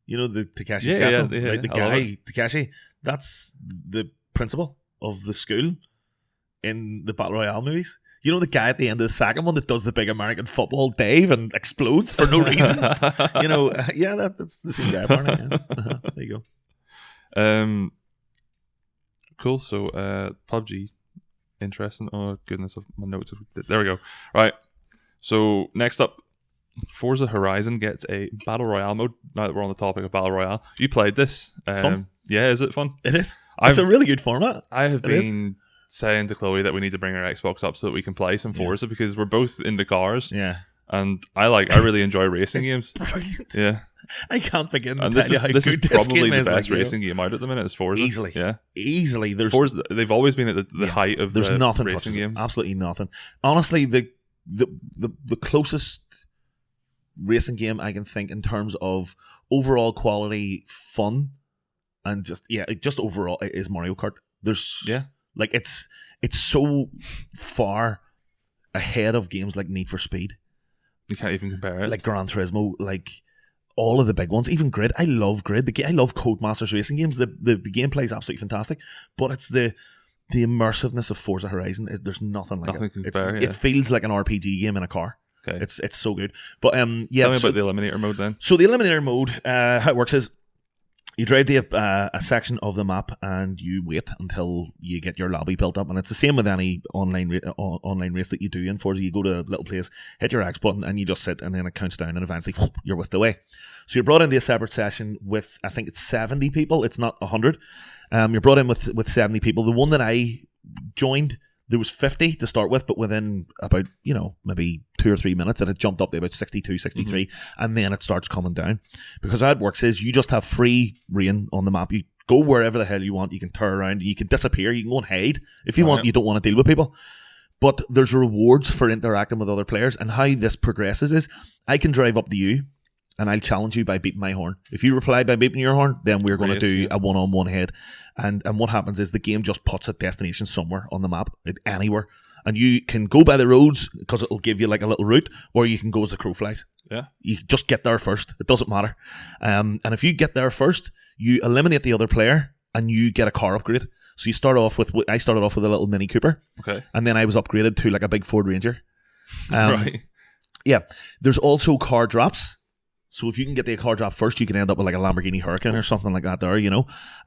You know the Takeshi's Castle, right? The guy Takeshi. That's the principal of the school in the Battle Royale movies. You know the guy at the end of the second one that does the big American football dive and explodes for no reason? That's the same guy apparently. Yeah. There you go. Cool. So PUBG. Interesting. Oh goodness, my notes. There we go. Right. So next up, Forza Horizon gets a Battle Royale mode. Now that we're on the topic of Battle Royale. You played this. It's fun. Yeah, is it fun? It is. It's a really good format. I have been saying to Chloe that we need to bring our Xbox up so that we can play some Forza because we're both into cars. Yeah. And I really enjoy racing games. Brilliant. Yeah. I can't begin to tell tell you how this good is this probably game the is. best racing game out at the minute is Forza. Easily. Yeah. Easily. Forza, they've always been at the height of there's nothing racing games. Absolutely nothing. Honestly, the closest racing game I can think in terms of overall quality, fun, and just overall is Mario Kart. It's so far ahead of games like Need for Speed. You can't even compare it. Like Gran Turismo, like all of the big ones, even Grid. I love Grid. I love Codemasters racing games. The gameplay is absolutely fantastic, but it's the immersiveness of Forza Horizon. There's nothing like it. It feels like an RPG game in a car. Okay. It's so good. But tell me about the Eliminator mode then. So the Eliminator mode, how it works is you drive to a section of the map and you wait until you get your lobby built up, and it's the same with any online race that you do in Forza. You go to a little place, hit your X button, and you just sit, and then it counts down, and eventually you're whisked away. So you're brought into a separate session with, I think it's 70 people. It's not 100. You're brought in with 70 people. The one that I joined, there was 50 to start with, but within about, maybe 2 or 3 minutes, it had jumped up to about 62, 63, and then it starts coming down. Because how it works is you just have free reign on the map. You go wherever the hell you want. You can turn around. You can disappear. You can go and hide. If you want, you don't want to deal with people. But there's rewards for interacting with other players. And how this progresses is I can drive up to you, and I'll challenge you by beating my horn. If you reply by beating your horn, then we're going to do a one-on-one head. And what happens is the game just puts a destination somewhere on the map, anywhere. And you can go by the roads because it'll give you like a little route, or you can go as the crow flies. Yeah. You just get there first. It doesn't matter. And if you get there first, you eliminate the other player and you get a car upgrade. So I started off with a little Mini Cooper. Okay. And then I was upgraded to like a big Ford Ranger. Right. Yeah. There's also car drops. So if you can get the car drop first, you can end up with like a Lamborghini Huracan or something like that there,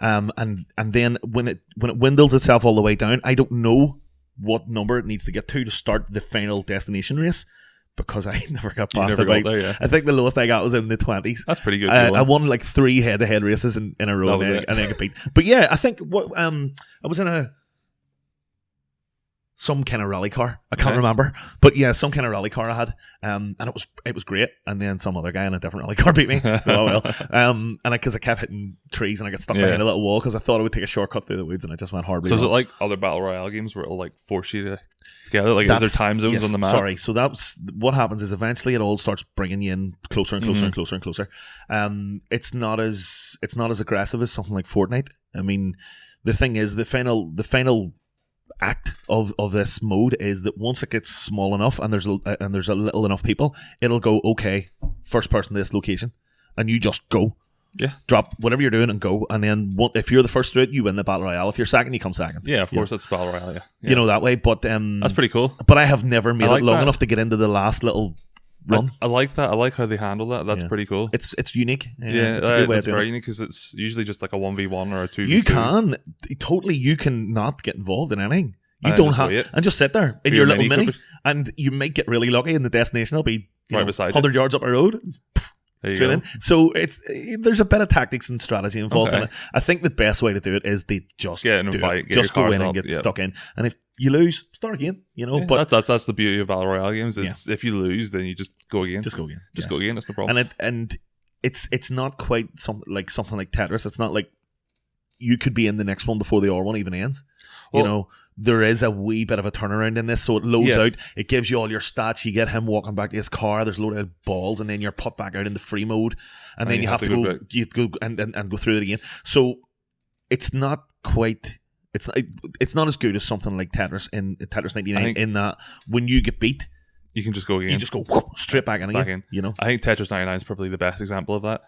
And then when it dwindles itself all the way down, I don't know what number it needs to get to start the final destination race, because I never got past it. I think the lowest I got was in the 20s. That's pretty good. I won like 3 head-to-head races in a row, and then I got beat. But yeah, I think I was in some kind of rally car. I can't remember, but yeah, some kind of rally car I had, and it was great. And then some other guy in a different rally car beat me. So and because I kept hitting trees and I got stuck behind a little wall because I thought I would take a shortcut through the woods, and I just went horribly. So is it like other battle royale games where it'll like force you to together? Like is there time zones on the map? Sorry. So that's what happens is eventually it all starts bringing you in closer and closer and closer and closer. It's not as aggressive as something like Fortnite. I mean, the thing is the final act of this mode is that once it gets small enough and there's a little enough people, it'll go, okay, first person to this location, and you just go. Yeah. Drop whatever you're doing and go, and then if you're the first through it, you win the battle royale. If you're second, you come second. Yeah, of course, that's battle royale. Yeah. You know, that way. But that's pretty cool. But I have never made it long enough to get into the last little run. I like that. I like how they handle that. That's pretty cool. It's unique. It's a good way. It's very unique because it's usually just like a 1v1 or a 2v2. You can not get involved in anything. You don't have and just sit there in your little mini, and you might get really lucky, and the destination will be beside 100 yards up the road. Straight in. So there's a bit of tactics and strategy involved in it. I think the best way to do it is they just just go in and get stuck in, and if you lose, start again. But that's the beauty of battle royale games. If you lose, then you just go again. Just go again. Go again. That's no problem. And it's not quite something like Tetris. It's not like you could be in the next one before the other one even ends. Well, you know, there is a wee bit of a turnaround in this, so it loads out. It gives you all your stats. You get him walking back to his car. There's a load of balls, and then you're put back out into free mode, and then you have to go and go through it again. So it's not quite. It's not as good as something like Tetris in Tetris 99 in that when you get beat, you can just go again. You just go straight back in again. You know, I think Tetris 99 is probably the best example of that.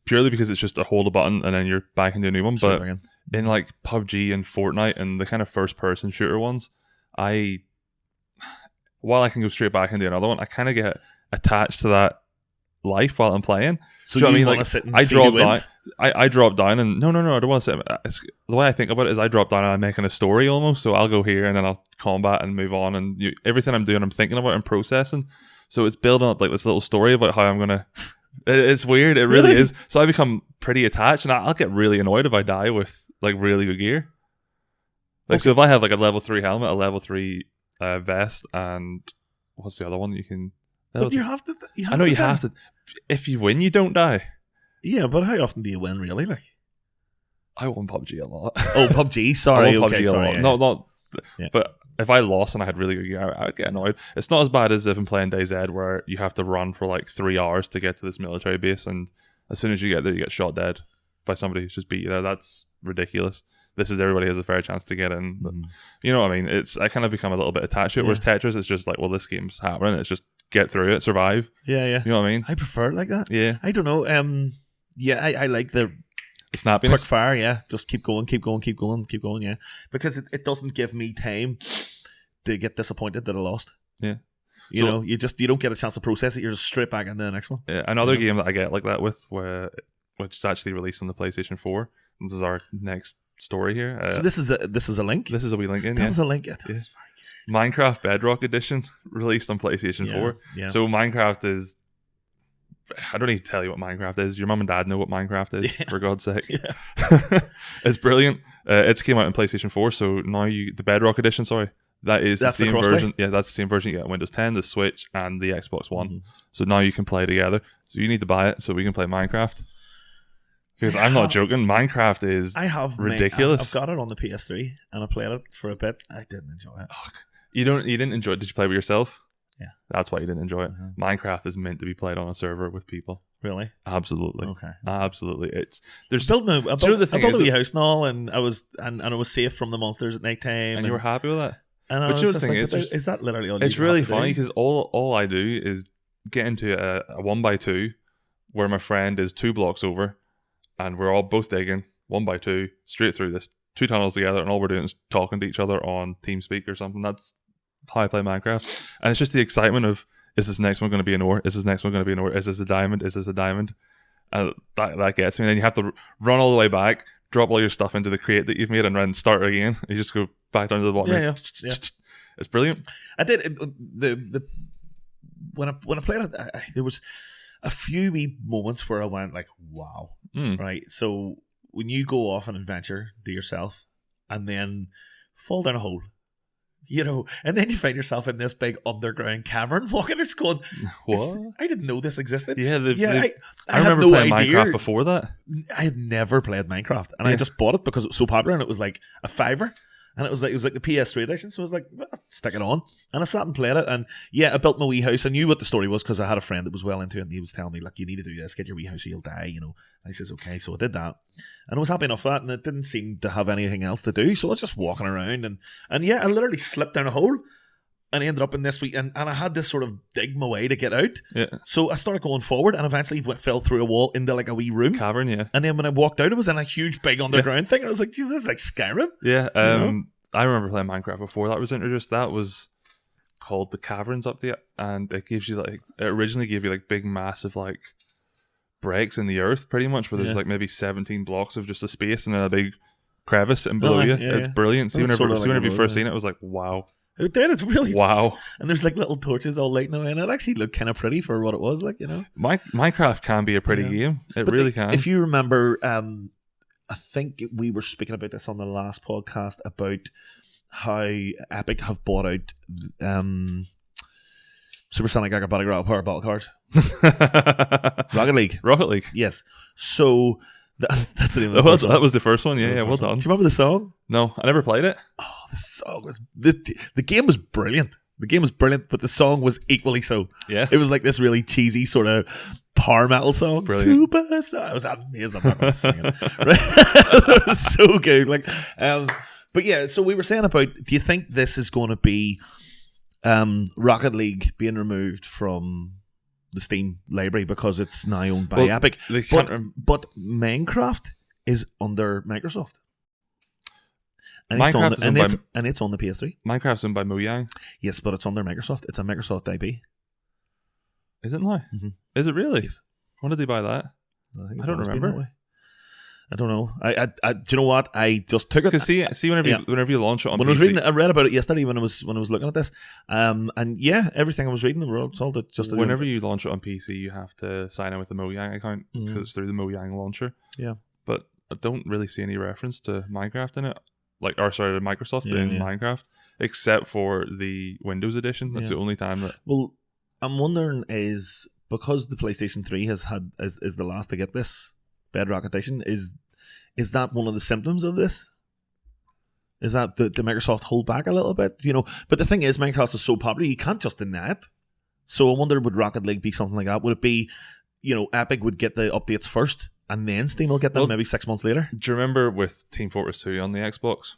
Purely because it's just a hold a button and then you're back into a new one. But in like PUBG and Fortnite and the kind of first person shooter ones, while I can go straight back into another one, I kind of get attached to that life while I'm playing. So you want to sit and see who wins? I drop down and no, I don't want to sit. The way I think about it is I drop down and I'm making a story almost. So I'll go here and then I'll combat and move on. And everything I'm doing, I'm thinking about and processing. So it's building up like this little story about how I'm going to... It's weird. It really is. So I become pretty attached and I'll get really annoyed if I die with like really good gear. Like, so if I have like a level 3 helmet, a level 3 vest, and what's the other one you can... But you have to. I know you have to. If you win, you don't die. Yeah, but how often do you win, really? Like, I won PUBG a lot. Oh, PUBG. Sorry, I won PUBG a lot. Yeah. Not. Yeah. But if I lost and I had really good gear, I'd get annoyed. It's not as bad as if I'm playing DayZ, where you have to run for like 3 hours to get to this military base, and as soon as you get there, you get shot dead by somebody who's just beat you there. That's ridiculous. This is everybody has a fair chance to get in. But, you know what I mean? I kind of become a little bit attached to it. Whereas Tetris, it's just like, well, this game's happening. It's just get through it, survive. Yeah. You know what I mean? I prefer it like that. Yeah. I don't know. I like the snappiness. Quick fire, yeah. Just keep going, yeah. Because it doesn't give me time to get disappointed that I lost. Yeah. You know, you don't get a chance to process it. You're just straight back into the next one. Yeah. Another game that I get like that with, which is actually released on the PlayStation 4. This is our next story here. So this is a link? This is a wee link in, That was a link. Yeah. Minecraft Bedrock Edition released on PlayStation 4. Yeah. So Minecraft is... I don't need to tell you what Minecraft is. Your mum and dad know what Minecraft is, for God's sake. Yeah. It's brilliant. It's came out on PlayStation 4, so now the Bedrock Edition, that's the same version. Yeah, that's the same version you get on Windows 10, the Switch, and the Xbox One. Mm-hmm. So now you can play together. So you need to buy it so we can play Minecraft. Because I'm not joking, Minecraft is ridiculous. I've got it on the PS3 and I played it for a bit. I didn't enjoy it. You didn't enjoy it? Did you play with yourself? Yeah. That's why you didn't enjoy it. Minecraft is meant to be played on a server with people. Really? Absolutely. Okay. Absolutely. I built a wee house and all, and I was safe from the monsters at night time. And you were happy with that? And but the thing is that literally all? It's really funny because all I do is get into a 1x2 where my friend is 2 blocks over, and we're all both digging 1x2 straight through this 2 tunnels together, and all we're doing is talking to each other on TeamSpeak or something. That's how I play Minecraft, and it's just the excitement of, is this next one going to be an ore? Is this next one going to be an ore? Is this a diamond? Is this a diamond? That gets me. And then you have to run all the way back, drop all your stuff into the crate that you've made, and then start again. You just go back down to the bottom. Yeah. It's brilliant. I did when I played it. There was a few wee moments where I went like, wow. Right. So when you go off an adventure to yourself and then fall down a hole, you know, and then you find yourself in this big underground cavern walking, it's going, what? I didn't know this existed. Yeah, I remember playing Minecraft before that. I had never played Minecraft, and I just bought it because it was so popular, and it was like a $5, and it was like the PS3 edition, so I was like, well, stick it on, and I sat and played it, and I built my wee house. I knew what the story was because I had a friend that was well into it, and he was telling me, like, you need to do this, get your wee house or you'll die, you know. And I says, okay, so I did that, and I was happy enough for that, and it didn't seem to have anything else to do, so I was just walking around, and I literally slipped down a hole, and I ended up in this week, and I had this sort of dig my way to get out. Yeah. So I started going forward, and eventually fell through a wall into like a wee room. Cavern, yeah. And then when I walked out, it was in a huge big underground thing, and I was like, Jesus, like Skyrim. Yeah. I remember playing Minecraft before that was introduced. That was called the Caverns update, and it gives you it originally gave you like big massive like breaks in the earth pretty much, where there's like maybe 17 blocks of just a space and then a big crevice in below you. It's brilliant. See, whenever you first seen it, it was like, wow. It did. It's really wow. And there's like little torches all lighting away, and it actually looked kind of pretty for what it was, like, you know. Minecraft can be a pretty game. It really can. If you remember, I think we were speaking about this on the last podcast about how Epic have bought out Supersonic Acrobatic Power Battle Cards. Rocket League. Rocket League. Yes. So That's the name of the first one. That was the first one. Yeah, well done. Do you remember the song? No, I never played it. Oh, the song was the game was brilliant. The game was brilliant, but the song was equally so. Yeah, it was like this really cheesy sort of power metal song. Brilliant. Superstar. It was amazing. I was singing. Right? It was so good. Like, but yeah. So we were saying about. Do you think this is going to be Rocket League being removed from the Steam library because it's now owned by Epic? But Minecraft is under Microsoft. And it's on the PS3. Minecraft's owned by Mojang. Yes, but it's under Microsoft. It's a Microsoft IP. Is it now? Mm-hmm. Is it really? Yes. When did they buy that? I don't remember. I don't know. I do you know what? I just took it. Because see, whenever you launch it on when PC, I was reading, I read about it yesterday when I was looking at this, and yeah, everything I was reading, it just whenever you launch it on PC, you have to sign in with the Mojang account because it's through the Mojang launcher. Yeah, but I don't really see any reference to Minecraft in it. Microsoft in Minecraft, except for the Windows edition. That's the only time that. Well, I'm wondering is because the PlayStation 3 is the last to get this Bedrock edition. Is that one of the symptoms of this? Is that the Microsoft hold back a little bit? But the thing is, Minecraft is so popular, you can't just deny it. So I wonder, would Rocket League be something like that? Would it be, Epic would get the updates first, and then Steam will get them maybe 6 months later? Do you remember with Team Fortress 2 on the Xbox?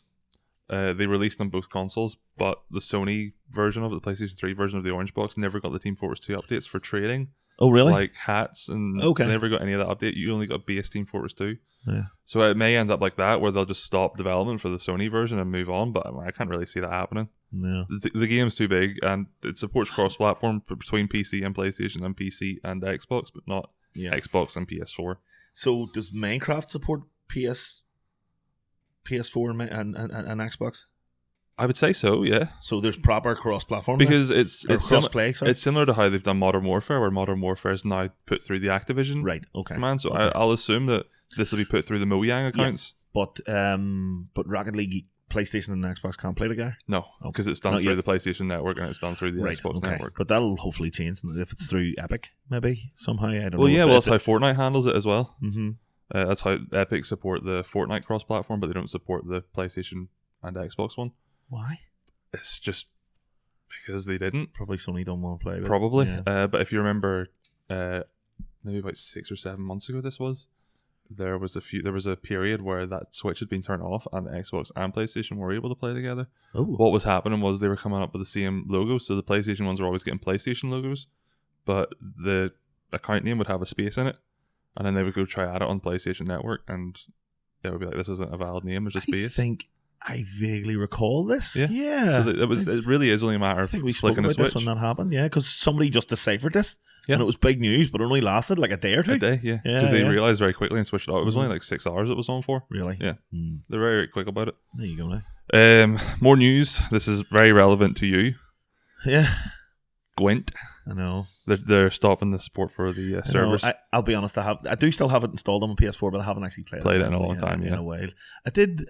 They released on both consoles, but the Sony version of it, the PlayStation 3 version of the Orange Box, never got the Team Fortress 2 updates for trading. Oh, really? Like hats, and never got any of that update. You only got base Team Fortress 2. Yeah. So it may end up like that, where they'll just stop development for the Sony version and move on, but I can't really see that happening. No. The game's too big, and it supports cross-platform between PC and PlayStation and PC and Xbox, but not Xbox and PS4. So does Minecraft support PS4 and Xbox? I would say so, yeah. So there's proper cross-platform because it's cross-play. It's similar to how they've done Modern Warfare, where Modern Warfare is now put through the Activision command. So I'll assume that this will be put through the Mojang accounts. Yeah. But Rocket League, PlayStation and Xbox can't play together? No, because it's done through the PlayStation Network and it's done through the Xbox Network. But that'll hopefully change if it's through Epic, maybe, somehow. I don't know. Well, yeah, that's how Fortnite handles it as well. Mm-hmm. That's how Epic support the Fortnite cross-platform, but they don't support the PlayStation and Xbox one. Why? It's just because they didn't. Probably Sony don't want to play with it. Probably. Yeah. But if you remember, maybe about 6 or 7 months ago there was a period where that switch had been turned off and the Xbox and PlayStation were able to play together. Oh. What was happening was they were coming up with the same logos, so the PlayStation ones were always getting PlayStation logos, but the account name would have a space in it, and then they would go try add it on PlayStation Network, and it would be like, this isn't a valid name, there's a space. I think I vaguely recall this. Yeah. So it really is only a matter of flicking a switch. This when that happened, because somebody just deciphered this, and it was big news, but it only lasted like a day or two. A day, yeah. Because they realised very quickly and switched it out. It was only like 6 hours it was on for. Really? Yeah. They're very, very quick about it. There you go now. More news. This is very relevant to you. Yeah. Gwent. I know. They're stopping the support for the servers. I'll be honest, I do still have it installed on my PS4, but I haven't actually played it in a long time, in a while. I played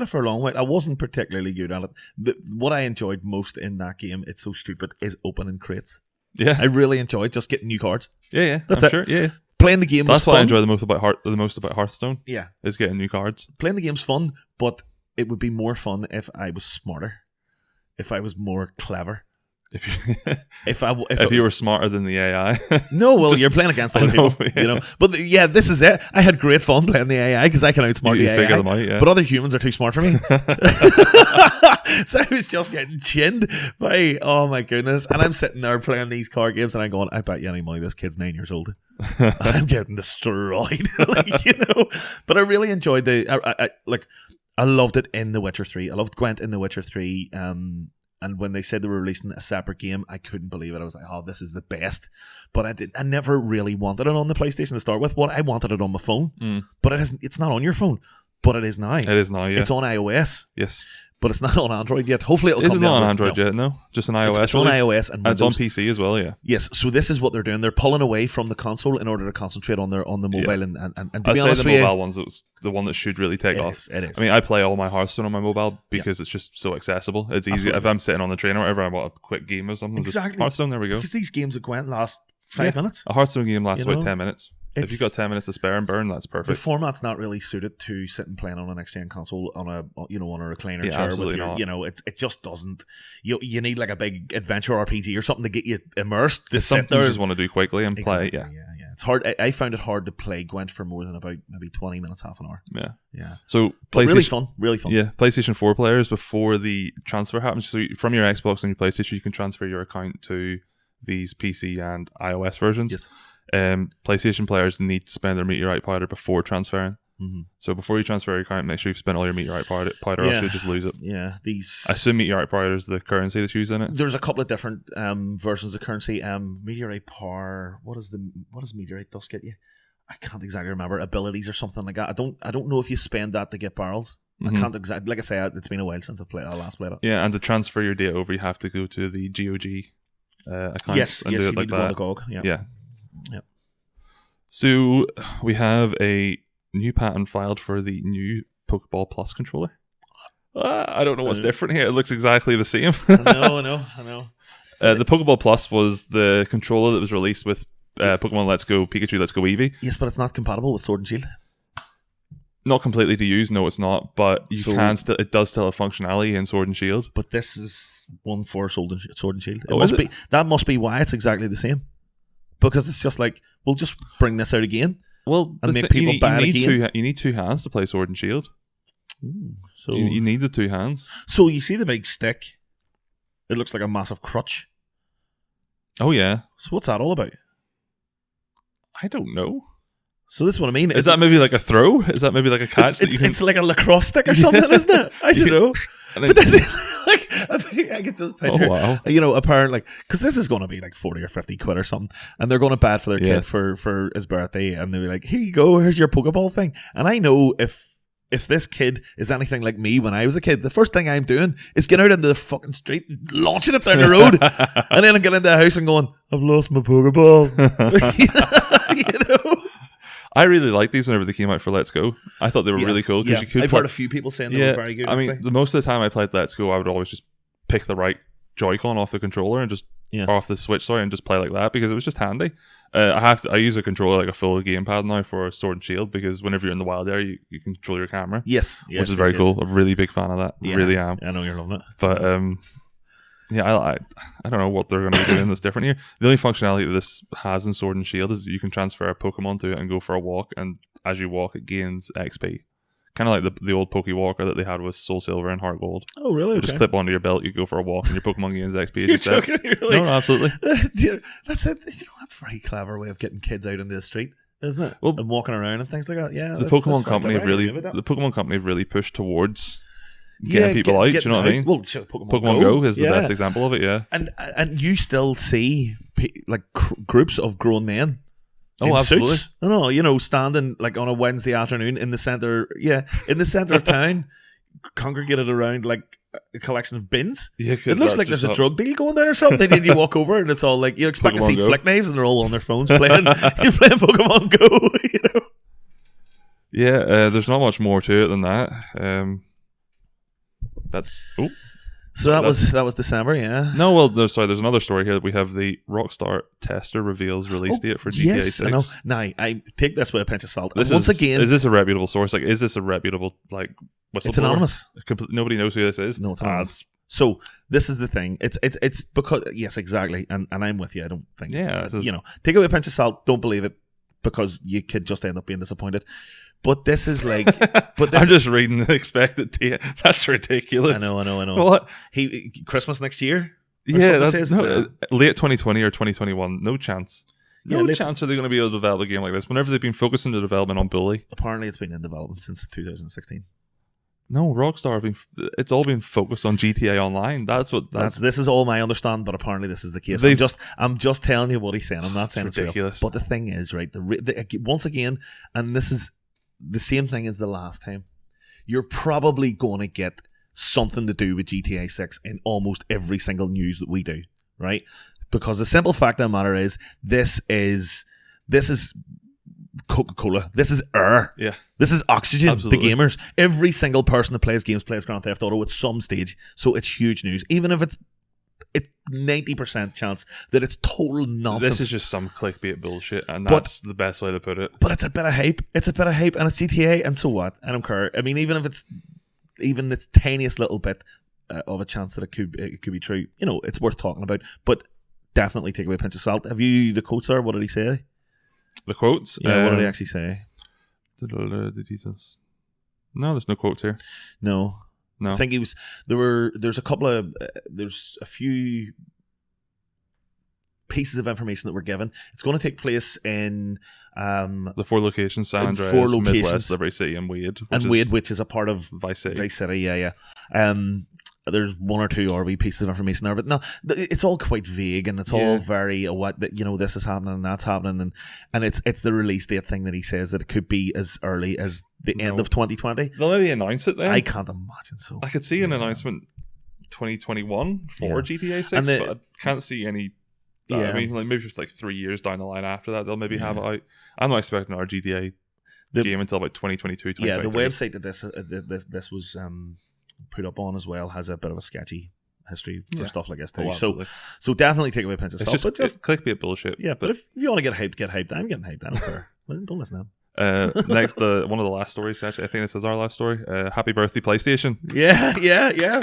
it for a long while. I wasn't particularly good at it. What I enjoyed most in that game, it's so stupid, is opening crates. Yeah. I really enjoyed just getting new cards. Yeah. That's it. Sure. Yeah. Playing the game was fun. That's what I enjoy the most about Hearthstone. Yeah. Is getting new cards. Playing the game's fun, but it would be more fun if I was smarter. If I was more clever. If you were smarter than the AI. No, well, you're playing against other people, yeah. But this is it. I had great fun playing the AI because I can outsmart the AI. Figure them out, yeah. But other humans are too smart for me. So I was just getting chinned by, oh my goodness. And I'm sitting there playing these card games and I'm going, I bet you any money this kid's 9 years old. I'm getting destroyed. But I really enjoyed I loved it in The Witcher 3. I loved Gwent in The Witcher 3. And when they said they were releasing a separate game, I couldn't believe it. I was like, oh, this is the best. But I never really wanted it on the PlayStation to start with. I wanted it on my phone. But it's not on your phone. But it is now. It is now, yeah. It's on iOS. Yes. But it's not on Android yet. Hopefully it'll come down. Is it not on Android yet? No. Just an iOS. It's on iOS and it's on PC as well, yeah. Yes. So this is what they're doing. They're pulling away from the console in order to concentrate on the mobile. And to be honest with you, the mobile one's the one that should really take off. It is. I mean, I play all my Hearthstone on my mobile because it's just so accessible. It's easy. Absolutely. If I'm sitting on the train or whatever, I want a quick game or something. Exactly. Hearthstone, there we go. Because these games at Gwent last 5 minutes. A Hearthstone game lasts about 10 minutes. If you've got 10 minutes to spare and burn, that's perfect. The format's not really suited to sit and playing on an next-gen console on a recliner chair. Absolutely not. It just doesn't. You need like a big adventure RPG or something to get you immersed. It's something you just want to do quickly and play. Yeah. It's hard. I found it hard to play Gwent for more than about maybe 20 minutes, half an hour. Yeah. So really fun. Yeah, PlayStation 4 players, before the transfer happens, so from your Xbox and your PlayStation, you can transfer your account to these PC and iOS versions. Yes. PlayStation players need to spend their meteorite powder before transferring. Mm-hmm. So before you transfer your account, make sure you've spent all your meteorite powder, or else you'll just lose it. Yeah, I assume meteorite powder is the currency that's used in it. There's a couple of different versions of currency. Meteorite power. What does meteorite dust get you? I can't exactly remember. Abilities or something like that. I don't know if you spend that to get barrels. Mm-hmm. I can't exactly. Like I say, it's been a while since I last played it. Yeah, and to transfer your data over, you have to go to the GOG account. Yes, and do it like that. GOG. Yeah. So we have a new patent filed for the new Pokeball Plus controller. I don't know what's different here. It looks exactly the same. I know. The Pokeball Plus was the controller that was released with Pokemon Let's Go, Pikachu Let's Go Eevee. Yes, but it's not compatible with Sword and Shield. Not completely to use, no, it's not. But it does still have functionality in Sword and Shield. But this is one for Sword and Shield. That must be why it's exactly the same. Because it's just like, we'll just bring this out again. Well, and make people buy it again. You need two hands to play Sword and Shield. So you need the two hands. So you see the big stick? It looks like a massive crutch. Oh yeah. So what's that all about? I don't know. So this is what I mean. Is that maybe like a throw? Is that maybe like a catch? It's like a lacrosse stick or something, isn't it? I don't know. But this is like, I get to picture. Oh, wow. Apparently, because this is going to be like 40 or 50 quid or something, and they're going to buy it for their kid for his birthday, and they're like, "Here you go, here's your Pokeball thing." And I know if this kid is anything like me when I was a kid, the first thing I'm doing is getting out into the fucking street, launching it down the road, and then I get into the house and going, "I've lost my Pokeball." I really liked these whenever they came out for Let's Go. I thought they were really cool because you could. I've heard a few people saying they were very good. I mean, the most of the time I played Let's Go, I would always just pick the right Joy-Con off the controller and just off the Switch, and just play like that because it was just handy. I use a controller like a full gamepad now for Sword and Shield because whenever you're in the wild area, you can control your camera. Yes, which is very cool. I'm a really big fan of that. Yeah, really am. I know you're loving it. But I don't know what they're going to be doing that's different here. The only functionality that this has in Sword and Shield is you can transfer a Pokemon to it and go for a walk, and as you walk, it gains XP. Kind of like the old Pokewalker that they had with Soul Silver and Heart Gold. Oh, really? Just clip onto your belt, you go for a walk, and your Pokemon gains XP as you step. Really? No, absolutely. That's it. That's a very clever way of getting kids out into the street, isn't it? Well, and walking around and things like that. Yeah, the Pokemon Company have really pushed towards getting people out. Do you know what I mean? Well, Pokemon Go is the best example of it. Yeah, and you still see like groups of grown men. Oh, absolutely. Suits, standing like on a Wednesday afternoon in the center of town, congregated around like a collection of bins. Yeah, it looks like there's a drug deal going there or something. Then you walk over and it's all like you expect Pokemon to see flick knives and they're all on their phones playing. You're playing Pokemon Go. Yeah, there's not much more to it than that. So that was December, yeah. No, well, there's another story here. We have the Rockstar tester reveals release date for GTA 6. I know. Now, I take this with a pinch of salt. Is this a reputable source? Like, is this a reputable whistleblower? It's anonymous. Nobody knows who this is. No, it's anonymous. So this is the thing. It's because yes, exactly, and I'm with you. I don't think take it with a pinch of salt. Don't believe it because you could just end up being disappointed. But this is like, I'm just reading the expected date. That's ridiculous. I know. What? Christmas next year? Yeah, late 2020 or 2021. No chance. No chance are they going to be able to develop a game like this whenever they've been focusing the development on Bully. Apparently, it's been in development since 2016. No, Rockstar it's all been focused on GTA Online. This is all my understanding, but apparently this is the case. I'm just telling you what he's saying. I'm not saying it's ridiculous. But the thing is, right? Once again, and this is the same thing as the last time. You're probably going to get something to do with GTA 6 in almost every single news that we do, right? Because the simple fact of the matter is, this is Coca-Cola. This is air. Yeah. This is oxygen. Absolutely. The gamers. Every single person that plays games plays Grand Theft Auto at some stage. So it's huge news. Even if it's it's 90% chance that it's total nonsense. This is just some clickbait bullshit, and that's the best way to put it. But it's a bit of hype. It's a bit of hype, and it's GTA, and so what? I don't care. I mean, even if it's even this tiniest little bit of a chance that it could be true, you know, it's worth talking about. But definitely take away a pinch of salt. Have you the quotes there? What did he say? The quotes? Yeah, what did he actually say? The details. No, there's no quotes here. No. I think he was. There's a few pieces of information that were given. It's going to take place in the 4 locations: San Andreas, Midwest, Liberty City, and Wade. Which is a part of Vice City. Yeah. There's 1 or 2 RV pieces of information there, but no, it's all quite vague, and it's all very this is happening and that's happening, and it's the release date thing that he says that it could be as early as the end of 2020. They'll maybe announce it then. I can't imagine so. I could see an announcement 2021 for GTA 6, but I can't see any. I mean, like maybe just like 3 years down the line after that, they'll maybe have it out. I'm not expecting our GTA game until about 2022. Yeah, the website that this was put up on as well has a bit of a sketchy history for stuff like this too. So definitely take away a pinch of salt. It's just clickbait bullshit. Yeah, but if you want to get hyped, I'm getting hyped. I don't care. Don't listen to him. Next, one of the last stories, actually, I think this is our last story. Happy birthday, PlayStation. Yeah.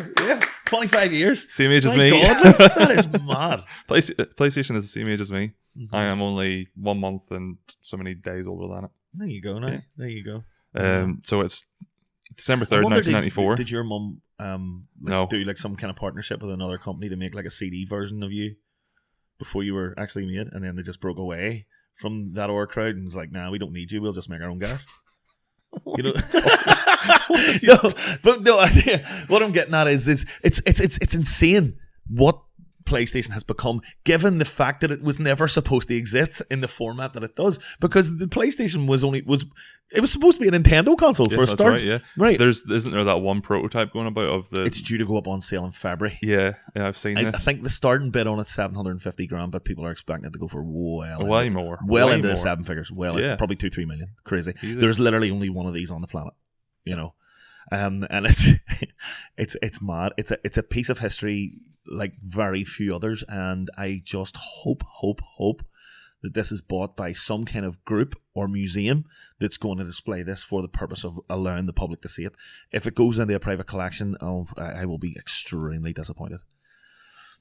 25 years. Same age as me. God, that is mad. PlayStation is the same age as me. Mm-hmm. I am only 1 month and so many days older than it. There you go, now. There you go. So it's December 3rd, 1994. Did your mum do like some kind of partnership with another company to make like a CD version of you before you were actually made, and then they just broke away from that our crowd and was like, nah, we don't need you, we'll just make our own Gareth. You know, what I'm getting at is it's insane what PlayStation has become, given the fact that it was never supposed to exist in the format that it does, because the PlayStation was supposed to be a Nintendo console for a start. Right. Isn't there that one prototype going about of the? It's due to go up on sale in February. Yeah, I've seen this. I think the starting bid on it's $750,000, but people are expecting it to go for way more, into the 7 figures. Probably 2-3 million. Crazy. Easy. There's literally only one of these on the planet. You know. And it's mad. It's a piece of history like very few others, and I just hope that this is bought by some kind of group or museum that's going to display this for the purpose of allowing the public to see it. If it goes into a private collection, I will be extremely disappointed,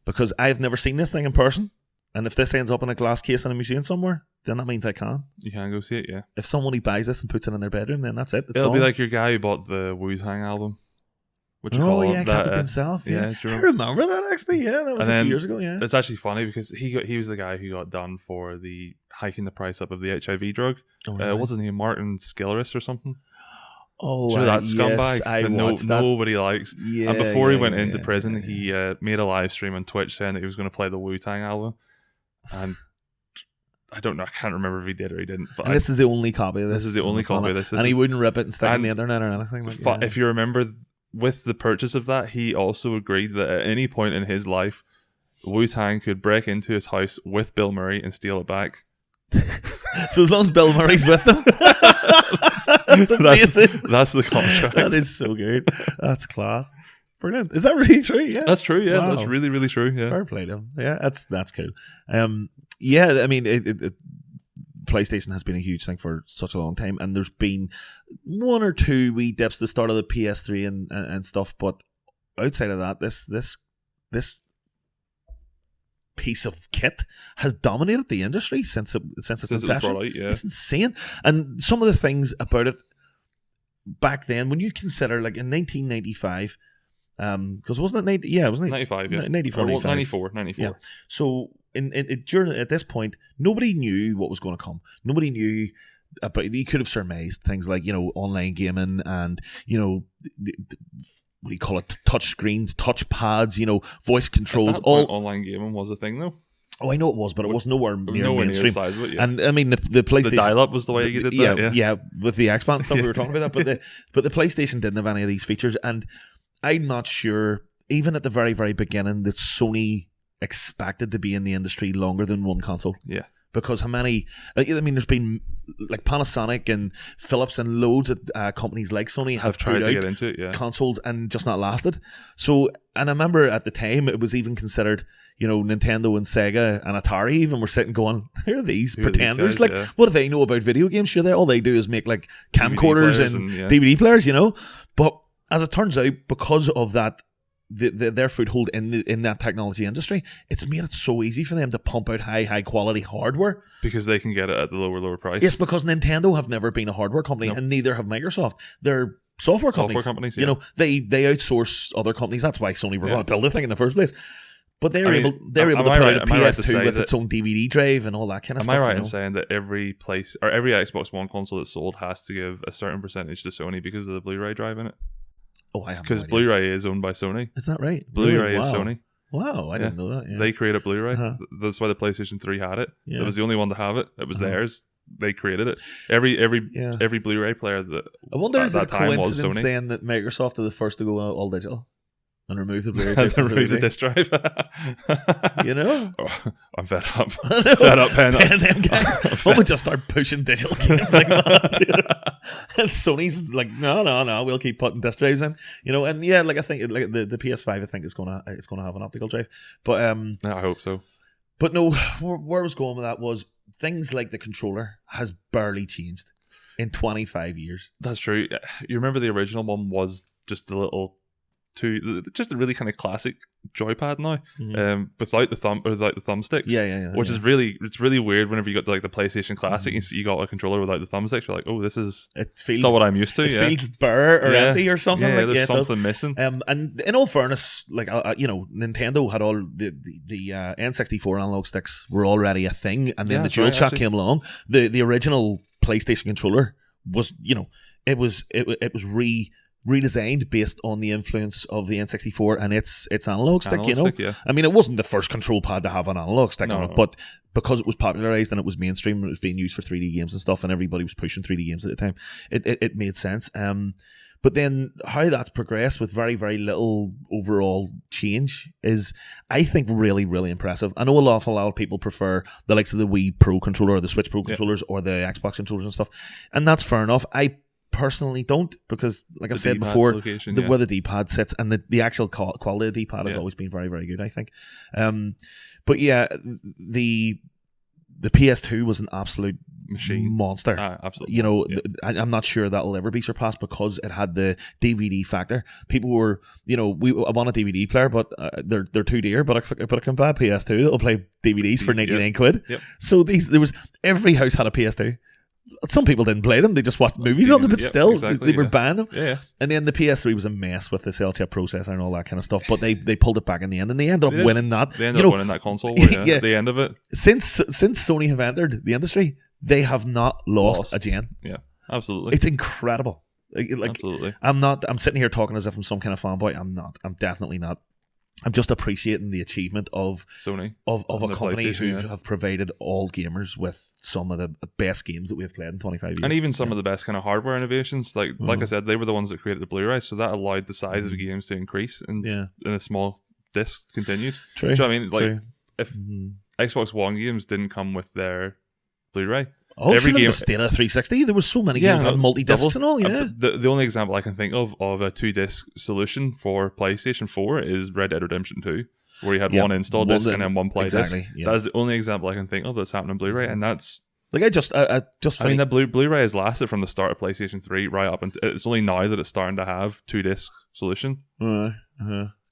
because I've never seen this thing in person. And if this ends up in a glass case in a museum somewhere, then that means I can. You can go see it, yeah. If somebody buys this and puts it in their bedroom, then that's it. It'll be like your guy who bought the Wu-Tang album. Kept it himself. Yeah. I remember that actually. Yeah, that was a few years ago. Yeah, it's actually funny because he was the guy who got done for the hiking the price up of the HIV drug. Oh, really? What's his name? Martin Skilleris or something. Oh, that scumbag that nobody likes. Yeah, and before he went into prison, he made a live stream on Twitch saying that he was going to play the Wu-Tang album. And I don't know. I can't remember if he did or he didn't. But this is the only copy of this. This is the only copy of this. And he wouldn't rip it and stick it on the internet or anything. If you remember, with the purchase of that, he also agreed that at any point in his life, Wu-Tang could break into his house with Bill Murray and steal it back. So as long as Bill Murray's with them. That's amazing. That's the contract. That is so good. That's class. Brilliant. Is that really true? Yeah. That's true, yeah. Wow. That's really, really true. Yeah. Fair play to him. Yeah, that's cool. Yeah, I mean, PlayStation has been a huge thing for such a long time, and there's been 1 or 2 wee dips the start of the PS3 and stuff, but outside of that, this piece of kit has dominated the industry since its inception. It's insane. And some of the things about it back then, when you consider, like in 1995, because wasn't it 90? Yeah, it was 95. Yeah, 94. Yeah. So during at this point, nobody knew what was going to come. Nobody knew about. You could have surmised things like, you know, online gaming and, you know, what do you call it? Touch screens, touch pads, you know, voice controls. All online gaming was a thing, though. Oh, I know it was, but it was nowhere near mainstream. Near the size of it, yeah. And I mean, the PlayStation, the dial-up was the way you did that. Yeah, with the Xbox stuff we were talking about that. But the PlayStation didn't have any of these features, and I'm not sure, even at the very, very beginning, that Sony expected to be in the industry longer than one console. Yeah. because how many? I mean, there's been like Panasonic and Philips and loads of companies like Sony have tried to out get into it, consoles and just not lasted. So, and I remember at the time it was even considered, Nintendo and Sega and Atari even were sitting going, who are these pretenders? These guys, what do they know about video games? Sure, all they do is make like camcorders and DVD players, But as it turns out, because of that, their foothold in that technology industry, it's made it so easy for them to pump out high quality hardware because they can get it at the lower price. Yes, because Nintendo have never been a hardware company, and neither have Microsoft. They're software companies. Yeah. They outsource other companies. That's why Sony were going to build the thing in the first place. But they're able to put out a PS2 with its own DVD drive and all that kind of stuff. Am I right in saying that every Xbox One console that's sold has to give a certain percentage to Sony because of the Blu-ray drive in it? Oh, I have because Blu-ray is owned by Sony. Is that right? Blu-ray is Sony. Wow, I didn't know that. Yeah. They created Blu-ray. That's why the PlayStation 3 had it. It was the only one to have it. It was theirs. They created it. Every Blu-ray player that I wonder is it a coincidence Sony. Then that Microsoft are the first to go all digital and remove the Blu-ray drive. Remove the disc drive. I'm fed up. Fed up paying them guys. Why don't we just start pushing digital games like that? And Sony's like, no, we'll keep putting disc drives in. And I think the PS5 I think is gonna have an optical drive. But I hope so. But no, where I was going with that was things like the controller has barely changed in 25 years. That's true. You remember the original one was just the little just a really kind of classic joypad now, without the thumbsticks. Which is really weird. Whenever you got the PlayStation Classic, you got a controller without the thumbsticks. You're like, oh, this is not what I'm used to. It feels bare or empty or something. There's something missing. And in all fairness, Nintendo had all the N64 analog sticks were already a thing, and then the DualShock came along. The original PlayStation controller was it was redesigned based on the influence of the N64 and its analog stick. I mean, it wasn't the first control pad to have an analog stick on it, but because it was popularized and it was mainstream and it was being used for 3D games and stuff, and everybody was pushing 3D games at the time, it made sense. But then how that's progressed with very, very little overall change is, I think, really, really impressive. I know an awful lot of people prefer the likes of the Wii Pro controller or the Switch Pro controllers or the Xbox controllers and stuff, and that's fair enough. I personally don't, because like I've said before, where the D-pad sits and the actual quality of the D-pad has always been very, very good, I think. But yeah, the PS2 was an absolute machine monster. Absolutely. I'm not sure that'll ever be surpassed because it had the DVD factor. People were, I want a DVD player, but they're too dear. But I can buy a PS2 that'll play DVDs for 99 quid. Yep. So every house had a PS2. Some people didn't play them; they just watched movies on them. But still, they were buying them. Yeah. And then the PS3 was a mess with the cell chip processor and all that kind of stuff. But they pulled it back in the end, and they ended up winning that. They ended up winning that console. At the end of it, since Sony have entered the industry, they have not lost a gen. Yeah, absolutely. It's incredible. Absolutely. I'm sitting here talking as if I'm some kind of fanboy. I'm not. I'm definitely not. I'm just appreciating the achievement of Sony, of a company who have provided all gamers with some of the best games that we've played in 25 years. And even some of the best kind of hardware innovations. Like I said, they were the ones that created the Blu-ray, so that allowed the size of the games to increase and a small disc continued. True. So, I mean, if Xbox One games didn't come with their Blu-ray, every game, the State of 360, there was so many games that had multi-discs and all. The only example I can think of a 2-disc solution for PlayStation 4 is Red Dead Redemption 2, where you had one install disc and then one play disc. That's the only example I can think of that's happening in Blu-ray, and that's like I mean, the Blu-ray has lasted from the start of PlayStation 3 right up until it's only now that it's starting to have 2-disc solution. Because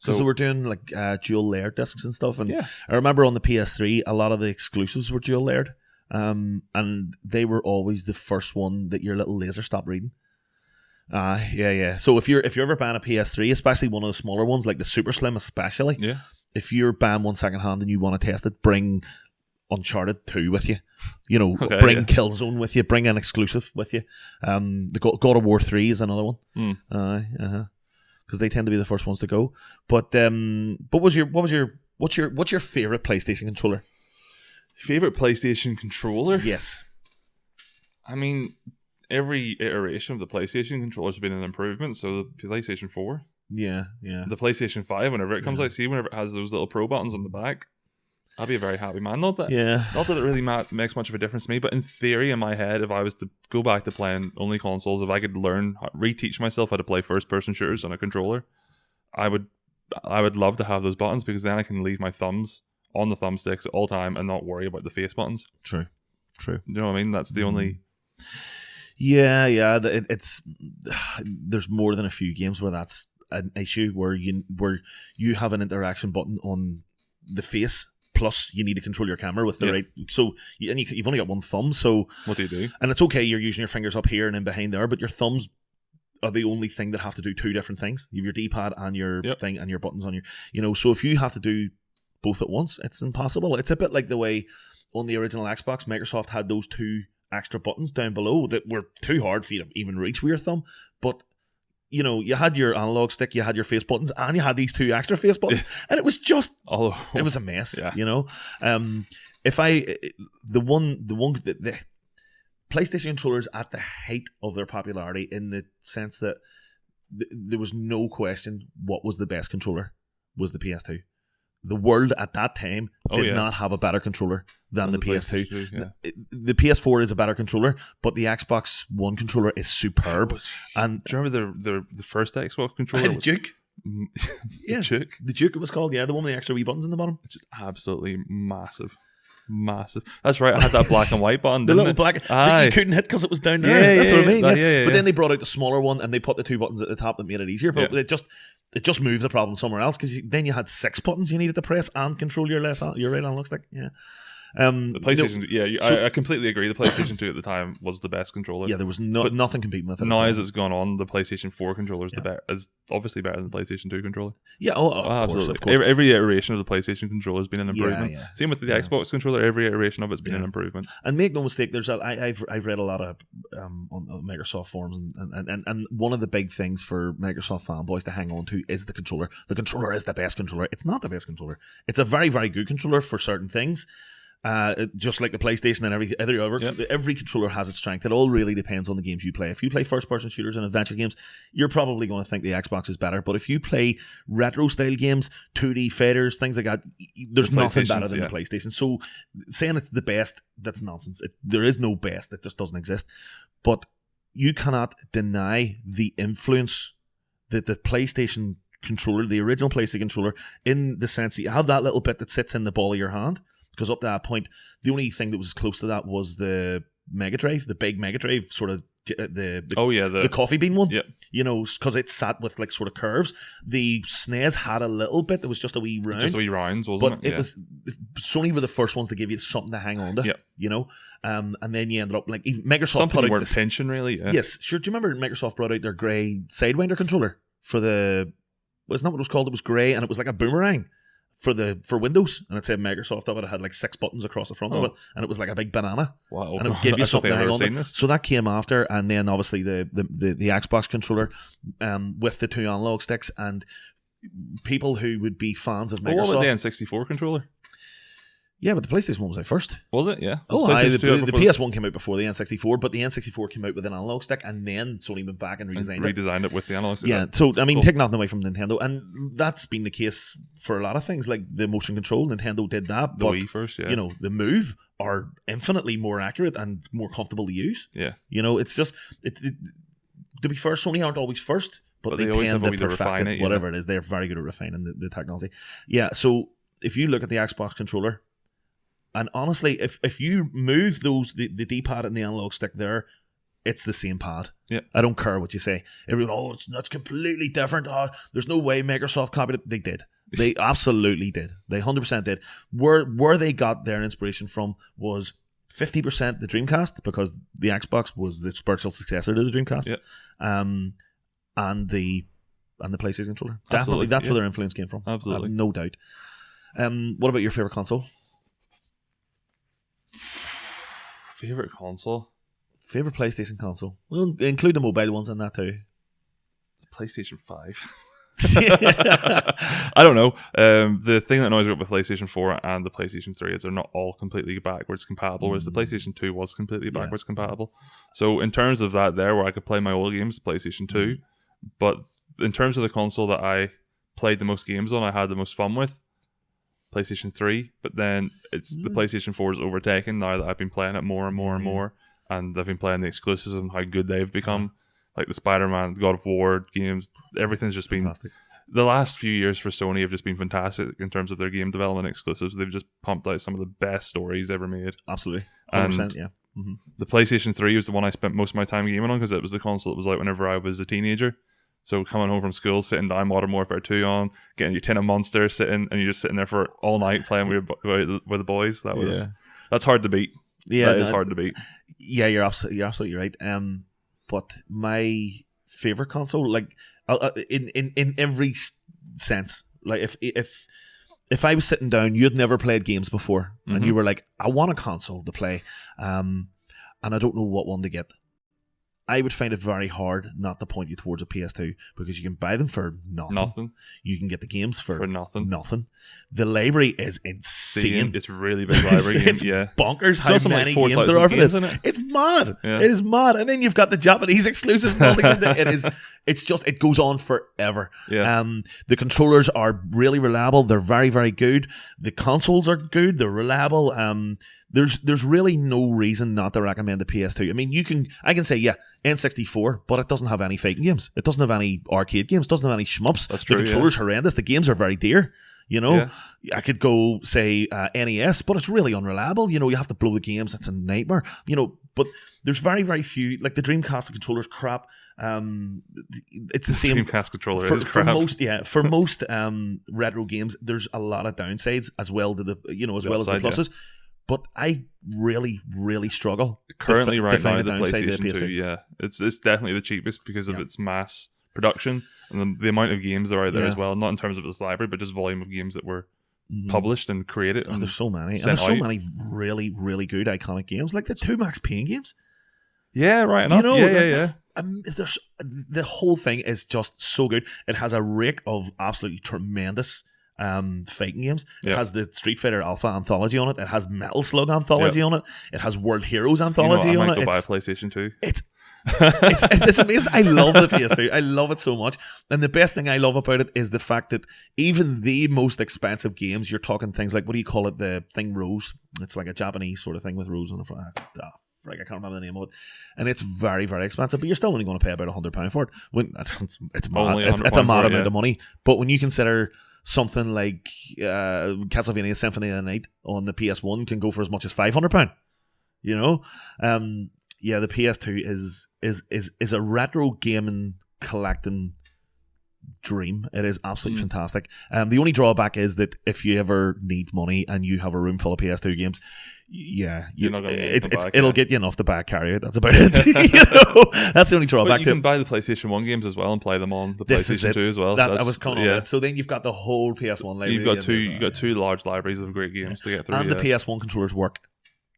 they were doing like dual layered discs and stuff, and I remember on the PS3 a lot of the exclusives were dual layered. And they were always the first one that your little laser stopped reading. So if you're ever buying a PS3, especially one of the smaller ones like the Super Slim, especially, if you're buying one second hand and you want to test it, bring Uncharted 2 with you. Bring Killzone with you. Bring an exclusive with you. The God of War 3 is another one. Because they tend to be the first ones to go. But what's your favorite PlayStation controller? Favorite PlayStation controller? Yes. I mean, every iteration of the PlayStation controller has been an improvement. So the PlayStation 4. Yeah. The PlayStation 5, whenever it comes out, whenever it has those little pro buttons on the back. I'll be a very happy man. Not that it really makes much of a difference to me, but in theory, in my head, if I was to go back to playing only consoles, if I could reteach myself how to play first-person shooters on a controller, I would love to have those buttons, because then I can leave my thumbs on the thumbsticks at all time and not worry about the face buttons. True. You know what I mean? That's the only... Yeah. It's there's more than a few games where that's an issue, where you have an interaction button on the face, plus you need to control your camera with the right. So you've only got one thumb. So what do you do? And it's okay, you're using your fingers up here and then behind there, but your thumbs are the only thing that have to do two different things. You have your D-pad and your thing and your buttons on your. So if you have to do both at once, it's impossible. It's a bit like the way on the original Xbox, Microsoft had those two extra buttons down below that were too hard for you to even reach with your thumb. But you had your analog stick, you had your face buttons, and you had these two extra face buttons, and it was just it was a mess. The PlayStation controllers at the height of their popularity, in the sense that there was no question what was the best controller was the PS2. The world at that time did not have a better controller than the PS2. The PS4 is a better controller, but the Xbox One controller is superb. And do you remember the first Xbox controller? The Duke. The Duke. The Duke, it was called. Yeah, the one with the extra wee buttons in the bottom. It's just absolutely massive. That's right. I had that black and white button. The little black that you couldn't hit because it was down there. That's what I mean. But then they brought out the smaller one and they put the two buttons at the top that made it easier. But it just moved the problem somewhere else, because then you had 6 buttons you needed to press and control your right analog stick. Yeah. The PlayStation, I completely agree. The PlayStation 2 at the time was the best controller. Yeah, there was nothing competing with it. Now, as it's gone on, the PlayStation 4 controller is obviously better than the PlayStation 2 controller. Yeah, of course. Every iteration of the PlayStation controller has been an improvement. Same with the Xbox controller. Every iteration of it's been an improvement. And make no mistake, I've read a lot of on Microsoft forums, and one of the big things for Microsoft fanboys to hang on to is the controller. The controller is the best controller. It's not the best controller. It's a very, very good controller for certain things. Just like the PlayStation and every controller has its strength. It all really depends on the games you play. If you play first-person shooters and adventure games, you're probably going to think the Xbox is better. But if you play retro-style games, 2D fighters, things like that, there's nothing better than the PlayStation. So saying it's the best, that's nonsense. There is no best. It just doesn't exist. But you cannot deny the influence that the PlayStation controller, the original PlayStation controller, in the sense that you have that little bit that sits in the ball of your hand. Because up to that point, the only thing that was close to that was the Mega Drive, the big Mega Drive, sort of the coffee bean one. Yeah. Because it sat with like sort of curves. The SNES had a little bit that was just a wee round. Just a wee rounds, wasn't it? But it was Sony were the first ones to give you something to hang on to. Yeah. And then you ended up like even Microsoft something you weren't attention really. Yeah. Yes, sure. Do you remember Microsoft brought out their grey Sidewinder controller for the? Wasn't that what it was called? It was grey and it was like a boomerang. For Windows, and it said Microsoft of it. It had like 6 buttons across the front of it, and it was like a big banana. Wow! And it would give you something to hang on to. So that came after, and then obviously the Xbox controller, with the 2 analog sticks, and people who would be fans of Microsoft. What about the N64 controller? Yeah, but the PlayStation 1 was out first. Was it? Yeah. The PS1 came out before the N64, but the N64 came out with an analog stick, and then Sony went back and redesigned it with the analog stick. Yeah, so I mean, take nothing away from Nintendo, and that's been the case for a lot of things, like the motion control. Nintendo did that, the Wii first, yeah. The Move are infinitely more accurate and more comfortable to use. Yeah. It's just to be fair, Sony aren't always first, but they always tend have a way to refine it. Whatever it is, they're very good at refining the technology. Yeah, so if you look at the Xbox controller. And honestly, if you move the D-pad and the analog stick there, it's the same pad. Yeah. I don't care what you say. Everyone, that's completely different. There's no way Microsoft copied it. They did. They absolutely did. They 100% did. Where they got their inspiration from was 50% the Dreamcast, because the Xbox was the spiritual successor to the Dreamcast. Yeah. And the PlayStation controller. Definitely, that's where their influence came from. Absolutely. No doubt. What about your favorite console? Favorite console? Favorite PlayStation console? We'll include the mobile ones in that too. PlayStation 5. I don't know. The thing that annoys me with PlayStation 4 and the PlayStation 3 is they're not all completely backwards compatible, whereas the PlayStation 2 was completely backwards compatible. So in terms of that there, where I could play my old games, PlayStation 2, but in terms of the console that I played the most games on, I had the most fun with, PlayStation 3, but then it's the PlayStation 4 is overtaken now that I've been playing it more and more and more, and I've been playing the exclusives and how good they've become. Like the Spider-Man, God of War games, everything's just been fantastic. The last few years for Sony have just been fantastic in terms of their game development exclusives. They've just pumped out some of the best stories ever made. Absolutely. 100%, yeah. Mm-hmm. The PlayStation 3 was the one I spent most of my time gaming on because it was the console that was out whenever I was a teenager. So coming home from school, sitting down, Modern Warfare 2 on, getting your tin of Monster, sitting, and you're just sitting there for all night playing with the boys. That's hard to beat. Yeah, that is hard to beat. Yeah, you're absolutely right. But my favorite console, like in every sense, like if I was sitting down, you'd never played games before, and you were like, I want a console to play, and I don't know what one to get. I would find it very hard not to point you towards a PS2 because you can buy them for nothing. You can get the games for nothing. The library is insane. It's really big library. It's bonkers how many games there are for this. It's mad. Yeah. It is mad. And then you've got the Japanese exclusives and all the it goes on forever. Yeah. The controllers are really reliable. They're very, very good. The consoles are good. They're reliable. There's really no reason not to recommend the PS2. I mean, I can say, N64, but it doesn't have any fighting games. It doesn't have any arcade games. It doesn't have any shmups. That's true, the controller's horrendous. The games are very dear. I could go say NES, but it's really unreliable. You have to blow the games. It's a nightmare. But there's very, very few. Like the Dreamcast, the controller's crap. It's the same. Dreamcast controller is crap. For most retro games, there's a lot of downsides as well to the as well as the pluses. Yeah. But I really, really struggle. Currently, right now, the PlayStation 2, it's definitely the cheapest because of its mass production and the amount of games that are out there as well. Not in terms of its library, but just volume of games that were published and created. Oh, there's so many. And there's so many really, really good iconic games, like the 2 Max Payne games. Yeah, right enough. The whole thing is just so good. It has a rake of absolutely tremendous fighting games. It has the Street Fighter Alpha anthology on it. It has Metal Slug anthology on it. It has World Heroes anthology on it. I might go buy a PlayStation 2. It's amazing. I love the PS2. I love it so much. And the best thing I love about it is the fact that even the most expensive games, you're talking things like, what do you call it? The thing Rose. It's like a Japanese sort of thing with Rose on the front. I can't remember the name of it, and it's very, very expensive. But you're still only going to pay about £100 for it. It's a mad amount of money. But when you consider something like Castlevania Symphony of the Night on the PS1 can go for as much as £500. The PS2 is a retro gaming collecting dream. It is absolutely fantastic. The only drawback is that if you ever need money and you have a room full of PS2 games, you're not going to it'll get you enough to buy a carry-out. That's about it. That's the only drawback. But you can buy the PlayStation 1 games as well and play them on the PlayStation 2 as well. I was coming on that. So then you've got the whole PS1 library. You've got two large libraries of great games to get through. And the PS1 controllers work.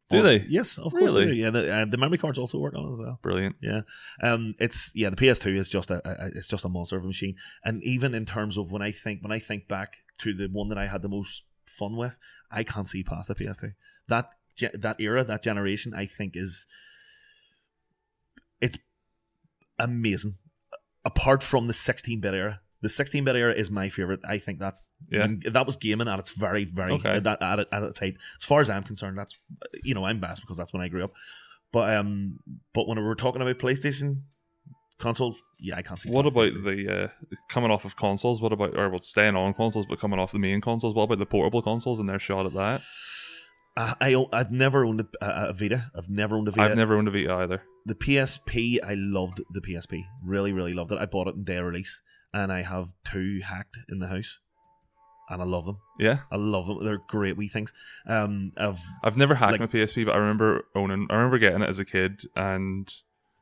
Do they? Yes, of course they do. Yeah, the memory cards also work on it as well. Brilliant. Yeah, the PS2 is just a monster of a machine. And even in terms of when I think back to the one that I had the most fun with, I can't see past the PS2. That era, that generation, I think it's amazing. Apart from the 16-bit era. The 16-bit era is my favorite. I think that was gaming at its very, very at its height. As far as I'm concerned, that's I'm biased because that's when I grew up. But when we were talking about PlayStation consoles, I can't see. What about the coming off of consoles? Staying on consoles but coming off the main consoles? What about the portable consoles and their shot at that? I've never owned a Vita. I've never owned a Vita. I've never owned a Vita either. The PSP, I loved the PSP. Really, really loved it. I bought it in day of release. And I have 2 hacked in the house, and I love them. Yeah, I love them. They're great wee things. I've never hacked my PSP, but I remember getting it as a kid and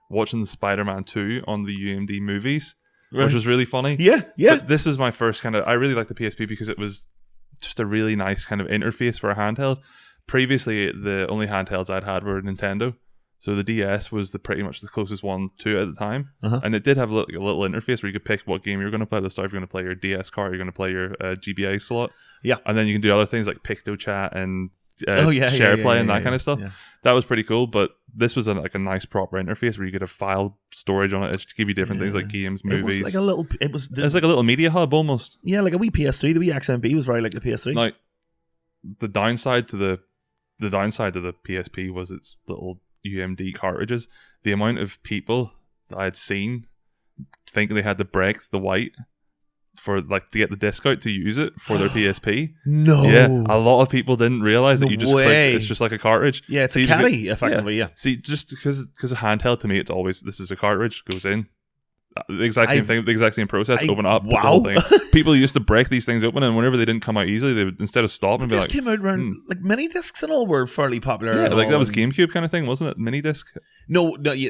watching the Spider-Man 2 on the UMD movies, which was really funny. Yeah. But this was my first I really liked the PSP because it was just a really nice kind of interface for a handheld. Previously, the only handhelds I'd had were Nintendo. So the DS was pretty much the closest one to it at the time. And it did have a little interface where you could pick what game you're going to play. At the start, if you're going to play your DS card, you're going to play your GBA slot. Yeah. And then you can do other things like Picto Chat and share play and that kind of stuff. Yeah. That was pretty cool, but this was a nice proper interface where you could have file storage on it. It give you different things like games, movies. It was like a little media hub almost. Yeah, like a wee PS3. The wee XMB was very like the PS3. Now, the downside to the PSP was its little UMD cartridges. The amount of people that I had seen thinking they had to break the white for like to get the disc out to use it for their PSP. No. Yeah, a lot of people didn't realize that you just click, it's just like a cartridge. Yeah, it's a caddy, effectively, yeah. See, just because of handheld, to me, it's always, this is a cartridge, goes in. The exact same thing, the exact same process, open up, put the whole thing. People used to break these things open, and whenever they didn't come out easily, they would, instead of stop and be like... This came out around, like, mini discs and all were fairly popular. Yeah, like that was GameCube kind of thing, wasn't it? Mini disc? No, yeah,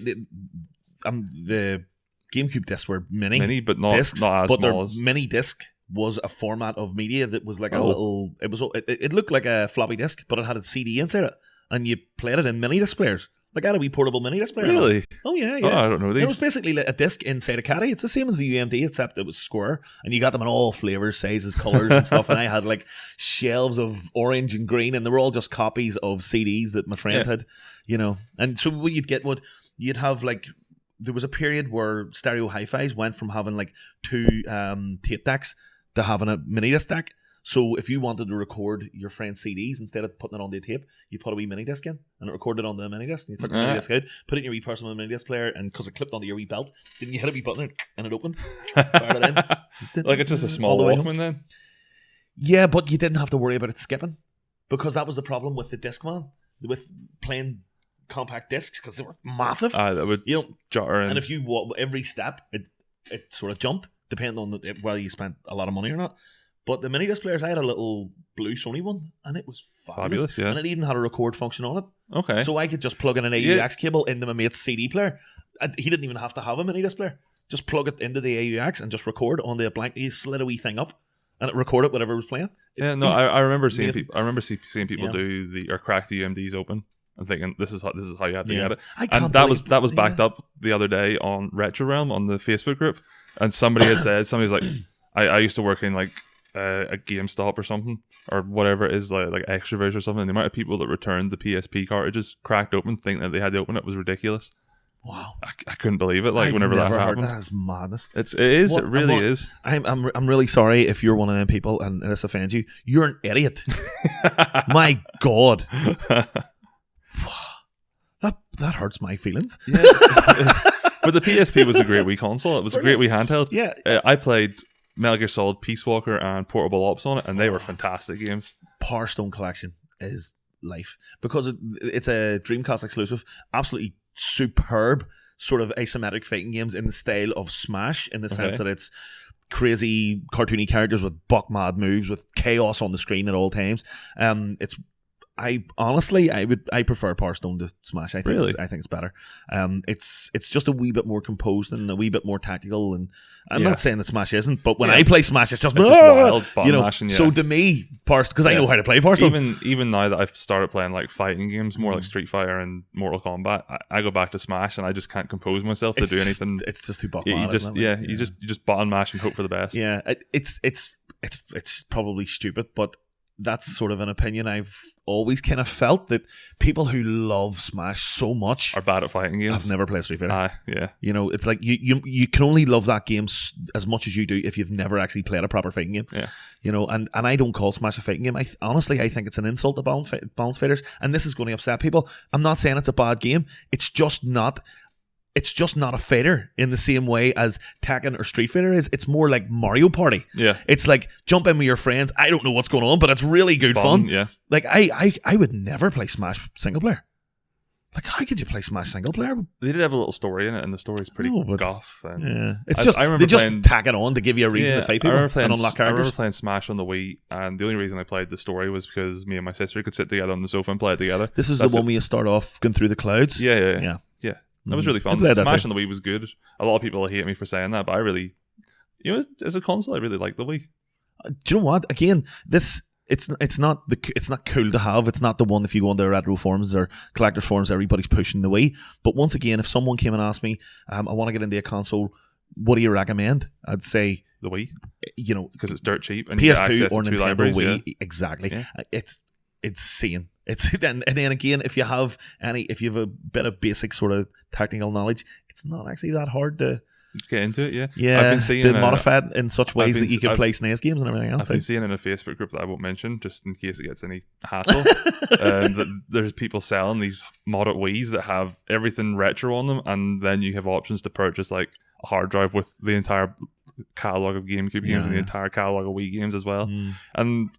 the GameCube discs were mini but not discs, not as but small their as... mini disc was a format of media that was like a little... It looked like a floppy disk, but it had a CD inside it, and you played it in mini disc players. Like, I had a wee portable mini disc player. Really? Oh, yeah. Oh, I don't know these. It was basically like a disc inside a caddy. It's the same as the UMD, except it was square. And you got them in all flavors, sizes, colors, and stuff. And I had like shelves of orange and green, and they were all just copies of CDs that my friend had, you know. And so what you'd have like, there was a period where stereo hi-fis went from having like 2 tape decks to having a mini disc deck. So if you wanted to record your friend's CDs, instead of putting it on the tape, you put a wee mini disc in, and it recorded on the mini disc. And you took the mini disc out, put it in your wee personal mini disc player, and because it clipped onto your wee belt, didn't you hit a wee button and it opened? Fired it in. Like it's just a small Walkman then? Yeah, but you didn't have to worry about it skipping, because that was the problem with the Discman, with playing compact discs, because they were massive. That would jar in. And if you every step, it sort of jumped, depending on whether you spent a lot of money or not. But the mini disc players, I had a little blue Sony one, and it was fabulous. Yeah. And it even had a record function on it. Okay. So I could just plug in an AUX cable into my mate's CD player. He didn't even have to have a mini disc player. Just plug it into the AUX and just record on the blank. You slid a wee thing up, and it recorded whatever was playing. Yeah, no, I remember seeing people. I remember seeing people do or crack the UMDs open and thinking this is how you have to get it. And that was backed up the other day on Retro Realm on the Facebook group, and somebody was like, I used to work in like a GameStop or something, or whatever it is, like Extraverse or something. And the amount of people that returned the PSP cartridges cracked open, thinking that they had to open it, was ridiculous. Wow, I couldn't believe it. Like, whenever that happened, that is madness. It really is. I'm really sorry if you're one of them people and this offends you. You're an idiot. My God, that hurts my feelings. Yeah. But the PSP was a great wee console. It was a great wee handheld. Yeah, I played Metal Gear Solid, Peace Walker, and Portable Ops on it, and they were fantastic games. Power Stone Collection is life, because it's a Dreamcast exclusive. Absolutely superb sort of asymmetric fighting games in the style of Smash, in the sense that it's crazy cartoony characters with buck mad moves with chaos on the screen at all times. I prefer Power Stone to Smash. I think it's better. It's just a wee bit more composed and a wee bit more tactical. And I'm not saying that Smash isn't, but when I play Smash, it's just wild, mashing, So to me, because I know how to play Power Stone. Even now that I've started playing like fighting games, more like Street Fighter and Mortal Kombat, I go back to Smash and I just can't compose myself to do anything. It's just too buck mad. You just button mash and hope for the best. Yeah, it's probably stupid, but that's sort of an opinion I've always kind of felt, that people who love Smash so much are bad at fighting games. I've never played Street Fighter. Yeah. You know, it's like you can only love that game as much as you do if you've never actually played a proper fighting game. Yeah. You know, and I don't call Smash a fighting game. I think it's an insult to balance fighters, and this is going to upset people. I'm not saying it's a bad game. It's just not a fighter in the same way as Tekken or Street Fighter is. It's more like Mario Party. Yeah. It's like jump in with your friends. I don't know what's going on, but it's really good fun. Yeah. Like I would never play Smash single player. Like, how could you play Smash single player? They did have a little story in it, and the story's pretty goth. And it's just they just tack it on to give you a reason to fight people and unlock characters. I remember playing Smash on the Wii, and the only reason I played the story was because me and my sister could sit together on the sofa and play it together. This is the one where you start off going through the clouds. Yeah. That was really fun. Smash on the Wii was good. A lot of people hate me for saying that, but I really, as a console, I really like the Wii. Do you know what? Again, it's not cool to have. It's not the one, if you go on the retro forums or collector forums, everybody's pushing the Wii. But once again, if someone came and asked me, I want to get into a console, what do you recommend? I'd say the Wii. You know, because it's dirt cheap and PS2 or Nintendo Wii. Yeah. Exactly. Yeah. It's insane. And then again, if you have a bit of basic sort of technical knowledge, it's not actually that hard to get into it. Yeah, yeah. I've been seeing they modify it in such ways that you can play SNES games and everything else. I've been seeing in a Facebook group that I won't mention, just in case it gets any hassle. That there's people selling these modded Wii's that have everything retro on them, and then you have options to purchase like a hard drive with the entire catalog of GameCube games and the entire catalog of Wii games as well. And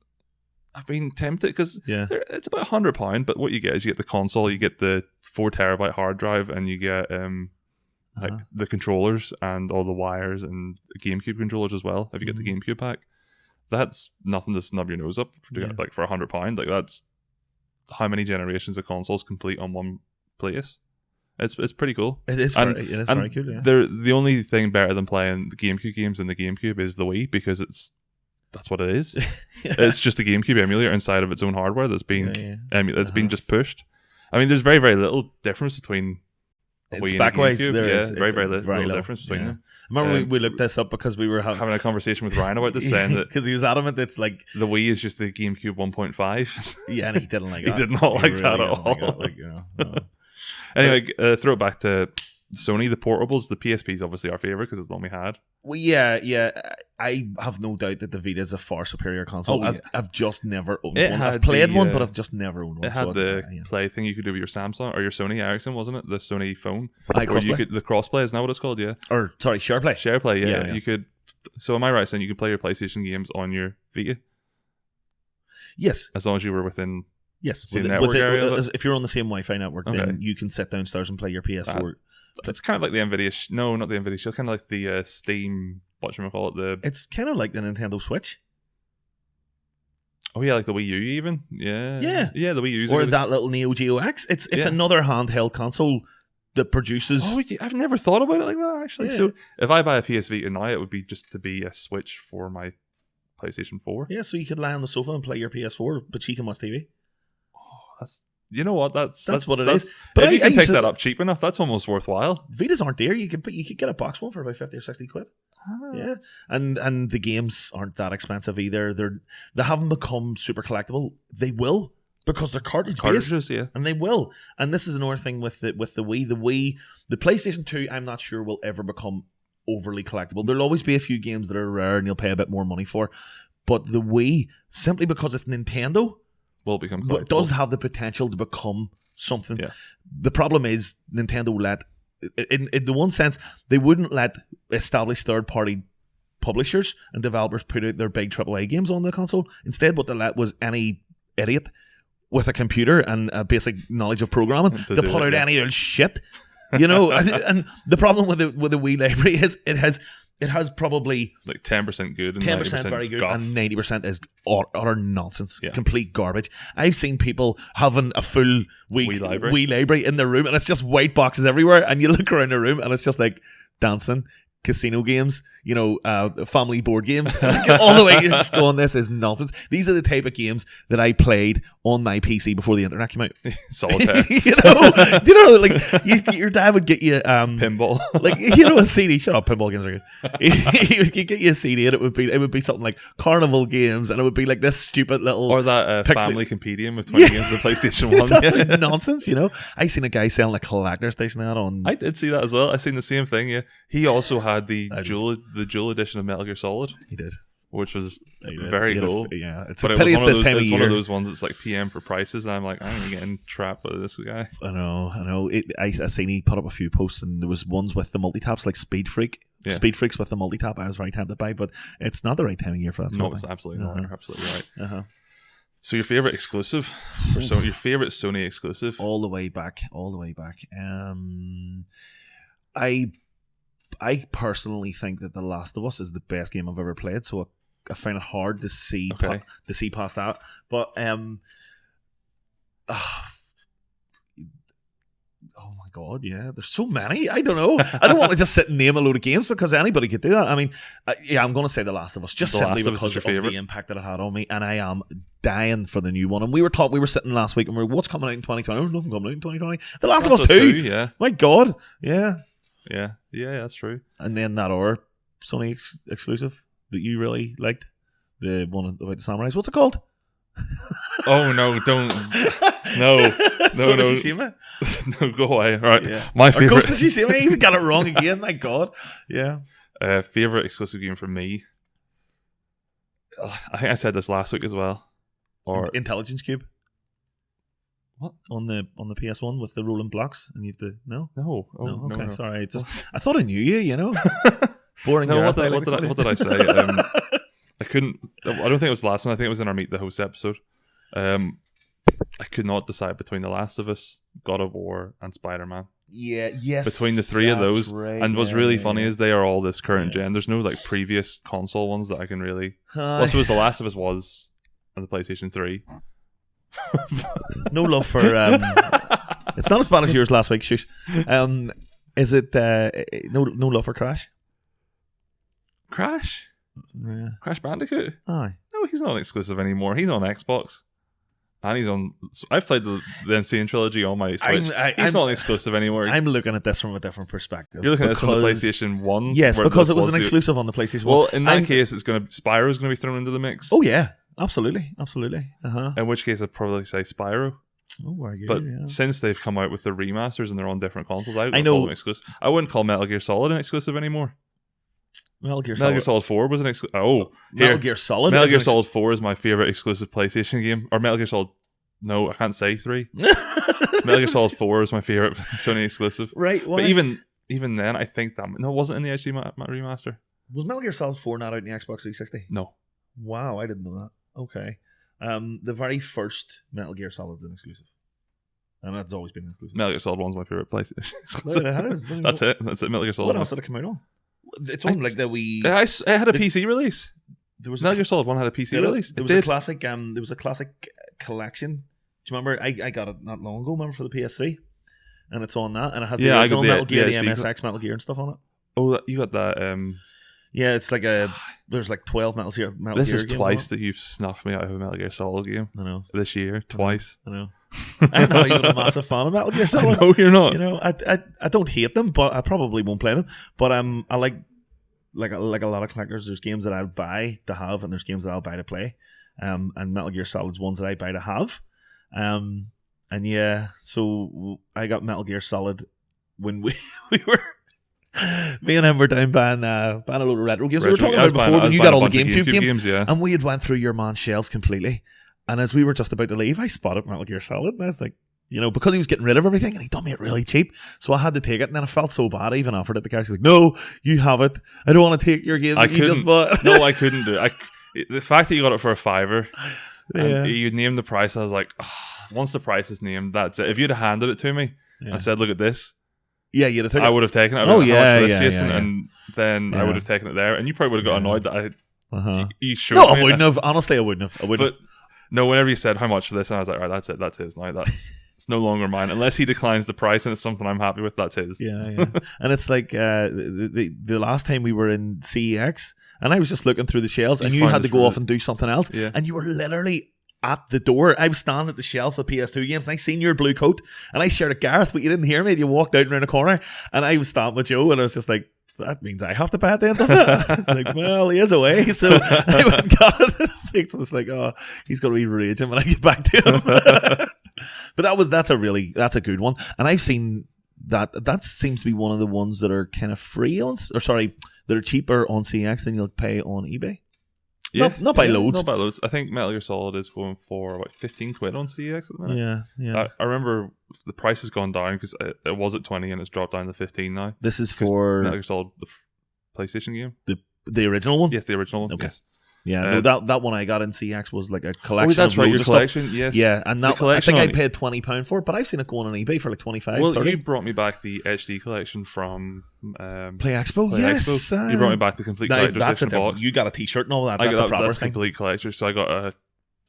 I've been tempted because it's about £100, but what you get is you get the console, you get the 4 terabyte hard drive, and you get like the controllers and all the wires and GameCube controllers as well. If you get the GameCube pack, that's nothing to snub your nose up like for £100. Like that's how many generations of consoles complete on one place. It's pretty cool. It is very cool. Yeah. The only thing better than playing the GameCube games in the GameCube is the Wii, because that's what it is. It's just a GameCube emulator inside of its own hardware that's been been just pushed. I mean, there's very, very little difference between Wii and GameCube. There is very, very little difference between them. I remember we looked this up because we were having a conversation with Ryan about this, saying that because he was adamant it's like the Wii is just the GameCube 1.5. Yeah, and he didn't like that. He did not like that at all. Anyway, throw it back to Sony, the portables. The PSP is obviously our favorite because it's the one we had. Well, yeah. I have no doubt that the Vita is a far superior console. I've just never owned one. I've played one, but I've just never owned one. It had the play thing you could do with your Samsung or your Sony Ericsson, wasn't it? The Sony phone. The crossplay, isn't that what it's called? Yeah. Or sorry, SharePlay. SharePlay, yeah. You could. So am I right saying you could play your PlayStation games on your Vita? Yes. As long as you were within. Yes, area. If you're on the same Wi-Fi network, then you can sit downstairs and play your PS4. It's kind of like the Nvidia. No, not the Nvidia. It's kind of like the Steam. Whatchamacallit? It's kind of like the Nintendo Switch. Oh yeah, like the Wii U even. Yeah. The Wii U. Or that little Neo Geo X. It's another handheld console that produces. Oh, I've never thought about it like that actually. Yeah. So if I buy a PS Vita now, it would be just to be a Switch for my PlayStation 4. Yeah, so you could lie on the sofa and play your PS4, but she can watch TV. That's, you know what, that's what it is. But if you can pick that up cheap enough, that's almost worthwhile. Vitas aren't dear. You could get a box one for about 50 or 60 quid. Yeah, and the games aren't that expensive either. They haven't become super collectible. They will, because they're cartridges, and they will. And this is another thing with the Wii. The PlayStation 2, I'm not sure will ever become overly collectible. There'll always be a few games that are rare and you'll pay a bit more money for. But the Wii, simply because it's Nintendo, will become collectible. It does have the potential to become something. Yeah. The problem is Nintendo in the one sense, they wouldn't let established third-party publishers and developers put out their big AAA games on the console. Instead, what they let was any idiot with a computer and a basic knowledge of programming to put out any old shit. You know, and the problem with the Wii library is it has probably like 10% good and 10% very good guff. And 90% is utter nonsense, complete garbage. I've seen people having a full Wii library in their room, and it's just white boxes everywhere, and you look around the room and it's just like dancing, casino games, family board games, all the way you're just going, this is nonsense. These are the type of games that I played on my PC before the internet came out. Solitaire. Like your dad would get you pinball, like a CD. Shut up, pinball games are good. He would get you a CD, and it would be something like Carnival Games, and it would be like this stupid little or that family compendium with 20 games of the PlayStation 1. That's like nonsense, I seen a guy selling a collector's edition that on. I did see that as well. I seen the same thing. Yeah, he also had the dual edition of Metal Gear Solid. He did, which was very cool. It's a pity it's this time of year. One of those ones that's like PM for prices, and I'm like, I'm getting trapped by this guy. I know. I seen he put up a few posts, and there was ones with the multi-taps like Speed Freaks with the multi-tap. I was very tempted by, but it's not the right time of year for that. No, it's absolutely not. You're absolutely right. So your favorite exclusive your favorite Sony exclusive, all the way back. I personally think that The Last of Us is the best game I've ever played, so I find it hard to see past that. But oh my god, yeah, there's so many. I don't know. I don't want to just sit and name a load of games because anybody could do that. I mean, I'm going to say The Last of Us just simply because of the impact that it had on me, and I am dying for the new one. And we were sitting last week and we were, what's coming out in 2020? There's nothing coming out in 2020. The Last of Us 2. Yeah. My god, yeah. Yeah, that's true. And then that other Sony exclusive that you really liked, the one about the samurais. What's it called? Oh no, don't! No. No, go away. All right. Yeah. My favorite. Ghost of Tsushima. You got it wrong again. My God. Yeah. Favorite exclusive game for me. I think I said this last week as well. Or Intelligence Cube. What? On the PS1 with the rolling blocks, and you have to no. Okay, no. sorry. I thought I knew you. Boring. No, what did I say? I couldn't. I don't think it was the last one. I think it was in our Meet the Host episode. I could not decide between The Last of Us, God of War, and Spider-Man. Yeah, yes. Between the three of those, right. And what's really funny is they are all this current gen. There's no like previous console ones that I can really. I suppose The Last of Us was on the PlayStation 3. No love for. It's not as bad as yours last week. Shush. Is it no love for Crash? Crash? Yeah. Crash Bandicoot? Aye. No, he's not exclusive anymore. He's on Xbox. And he's on. I've played the Insane Trilogy on my Switch. He's not exclusive anymore. I'm looking at this from a different perspective. You're looking at this from the PlayStation 1? Yes, because it was an exclusive on the PlayStation 1. Well, in that case, Spyro's going to be thrown into the mix. Oh, yeah. Absolutely. Uh-huh. In which case, I'd probably say Spyro. Oh, very good. But since they've come out with the remasters and they're on different consoles, I know. Call them exclusive. I wouldn't call Metal Gear Solid an exclusive anymore. Metal Gear Solid 4 was an exclusive. Metal Gear Solid. Metal Gear Solid 4 is my favorite exclusive PlayStation game. Or Metal Gear Solid. No, I can't say 3. Metal Gear Solid 4 is my favorite Sony exclusive. Right. Why? But even then, I think that it wasn't in the HD remaster. Was Metal Gear Solid 4 not out in the Xbox 360? No. Wow, I didn't know that. Okay. The very first Metal Gear Solid's an exclusive. And that's always been an exclusive. Metal Gear Solid 1's my favorite PlayStation. That's it. Metal Gear Solid. What else did it come out on? It's on like the Wii. It had a PC release. Metal Gear Solid 1 had a PC release. There was a classic. There was a classic collection. Do you remember? I got it not long ago. Remember for the PS3, and it's on that, and it has the original Metal Gear, the MSX Metal Gear and stuff on it. Oh, you got that. Yeah, it's like there's like 12 Metal Gear. This is twice that you've snuffed me out of a Metal Gear Solid game. I know. This year, twice. I know. I'm not even a massive fan of Metal Gear Solid. No, you're not. I don't hate them, but I probably won't play them. But I like a lot of collectors. There's games that I'll buy to have, and there's games that I'll buy to play. And Metal Gear Solid's ones that I buy to have. And yeah, so I got Metal Gear Solid when we were. Me and him were down buying a load of retro games. We were talking about before when you got all the GameCube games, yeah. And we had went through your man's shelves completely. And as we were just about to leave, I spotted Metal Gear Solid, and I was like, because he was getting rid of everything, and he done me it really cheap, so I had to take it. And then I felt so bad. I even offered it to the guy. He's like, "No, you have it. I don't want to take your game that you just bought." No, I couldn't do it. The fact that you got it for $5, yeah. You named the price. I was like, once the price is named, that's it. If you'd have handed it to me and said, "Look at this," yeah, you'd have taken it. I would have taken it. Yeah. And then I would have taken it there, and you probably would have got annoyed that you showed No, me I wouldn't have. Honestly, I wouldn't have. But no, whenever you said how much for this, and I was like, all right, that's it. That's his now. It's no longer mine. Unless he declines the price and it's something I'm happy with, that's his. Yeah. And it's like the last time we were in CEX, and I was just looking through the shelves, and you had to go off and do something else, and you were literally at the door. I was standing at the shelf of PS2 games, and I seen your blue coat, and I shared a Gareth, but you didn't hear me. You walked out around the corner, and I was standing with Joe, and I was just like, that means I have to pay it then, doesn't it? I was like, well, he is away. So I went and got it. So it's like, he's going to be raging when I get back to him. But that's a good one. And I've seen that seems to be one of the ones that are kind of free that are cheaper on CX than you'll pay on eBay. Yeah, not by loads. Not by loads. I think Metal Gear Solid is going for about 15 quid on CX at the minute. Yeah. I remember the price has gone down because it was at 20 and it's dropped down to 15 now. This is for Metal Gear Solid, the PlayStation game. The original one? Yes, the original one. Okay. Yes. Yeah, that one I got in CX was like a collection. Oh, that's of right, your stuff. collection. Yes. Yeah, and I think I paid £20 for it, but I've seen it going on eBay for like 25. Well, 30. you brought me back the HD collection from Play Expo. Yes, Expo. You brought me back the complete collector's that's edition box. You got a T-shirt and all that. That's a proper that's thing. Complete collector. So I got a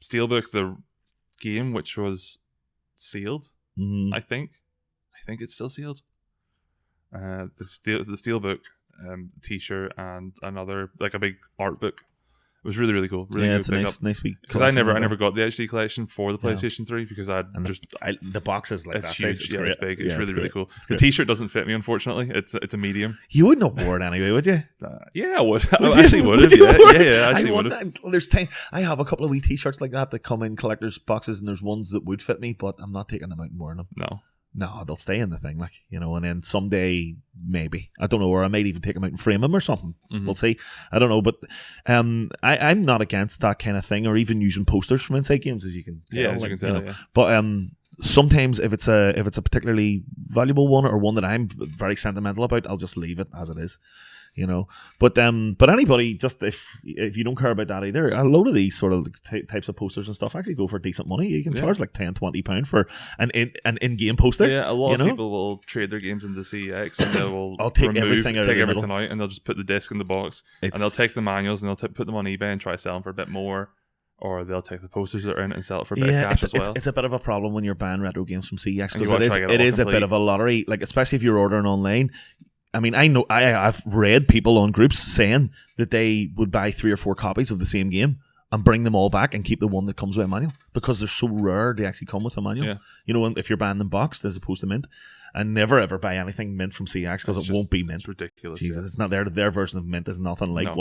steelbook, the game, which was sealed. Mm-hmm. I think it's still sealed. The steelbook, T-shirt, and another like a big art book. It was really, really cool. Really yeah, good it's a nice week. Because I never got the HD collection for the PlayStation 3 because the box is like it's that huge. size. It's it's big. It's really, really cool. The T-shirt doesn't fit me, unfortunately. It's a medium. You wouldn't have worn it anyway, would you? Yeah, I would. I actually would have. Yeah, I actually would have. I have a couple of wee T-shirts like that come in collector's boxes, and there's ones that would fit me, but I'm not taking them out and wearing them. No, they'll stay in the thing, like, you know, and then someday, maybe, I don't know, or I might even take them out and frame them or something. Mm-hmm. We'll see. I don't know, but I'm not against that kind of thing, or even using posters from inside games, as you can tell. But sometimes if it's a particularly valuable one, or one that I'm very sentimental about, I'll just leave it as it is. You know, but anybody, just if you don't care about that either, a load of these sort of types of posters and stuff actually go for decent money. You can charge like £10-20 for an in-game poster. Yeah, a lot of people will trade their games into CEX and they will take everything out, and they'll just put the disc in the box, and they'll take the manuals and they'll put them on eBay and try to sell them for a bit more. Or they'll take the posters that are in it and sell it for a bit of cash as well. It's a bit of a problem when you're buying retro games from CEX, because it is a bit of a lottery. Like, especially if you're ordering online. I mean, I've read people on groups saying that they would buy 3 or 4 copies of the same game and bring them all back and keep the one that comes with a manual, because they're so rare they actually come with a manual. Yeah. You know, if you're buying them boxed as opposed to mint. And never ever buy anything mint from CX, because it won't be mint. It's ridiculous. Jesus, it's not their version of mint is nothing like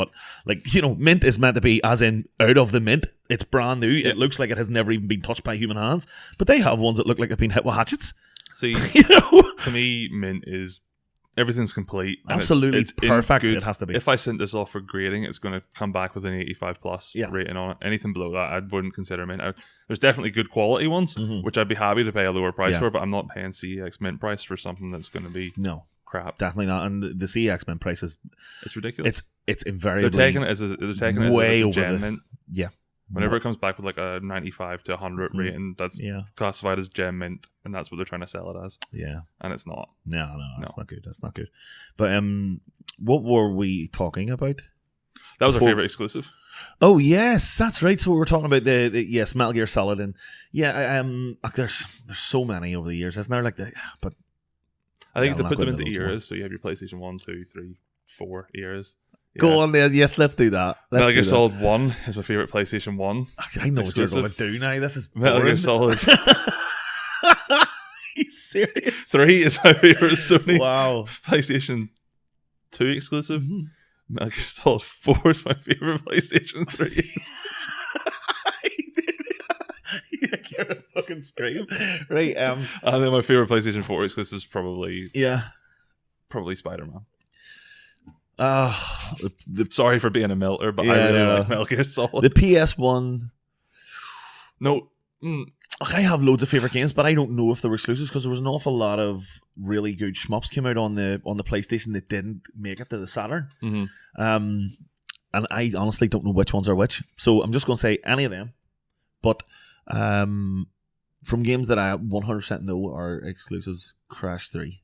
mint is meant to be, as in out of the mint. It's brand new. Yeah. It looks like it has never even been touched by human hands. But they have ones that look like they've been hit with hatchets. See, to me, mint is everything's complete. Absolutely, it's perfect. It has to be. If I sent this off for grading, it's going to come back with an 85 plus rating on it. Anything below that, I wouldn't consider mint. There's definitely good quality ones, which I'd be happy to pay a lower price for, but I'm not paying CEX mint price for something that's going to be crap. Definitely not. And the CEX mint price it's ridiculous. It's invariably they're taking it as a gem mint. Yeah. Whenever it comes back with like a 95 to 100 rating, that's classified as gem mint, and that's what they're trying to sell it as. Yeah. And it's not. No, that's not good. That's not good. But what were we talking about? That was our favorite exclusive. Oh yes, that's right. So we were talking about the Metal Gear Solid, and there's so many over the years, isn't there? But I think they put them into eras. So you have your PlayStation 1, 2, 3, 4 eras. Yeah. Go on there. Yes, let's do that. Metal Gear Solid 1 is my favorite PlayStation 1. I know exclusive. What you're going to do now. This is Metal Gear Solid. Are you serious? 3 is my favorite Sony. Wow. PlayStation 2 exclusive. Mm-hmm. Metal Gear Solid 4 is my favorite PlayStation 3. Yeah, Kieran fucking scream. Right. And then my favorite PlayStation 4 exclusive is probably Spider-Man. Sorry for being a melter, but I really like Metal Gear Solid. The PS1. No. I have loads of favorite games, but I don't know if they were exclusives, because there was an awful lot of really good shmups came out on the PlayStation that didn't make it to the Saturn. Mm-hmm. And I honestly don't know which ones are which, so I'm just going to say any of them. But from games that I 100% know are exclusives, Crash 3.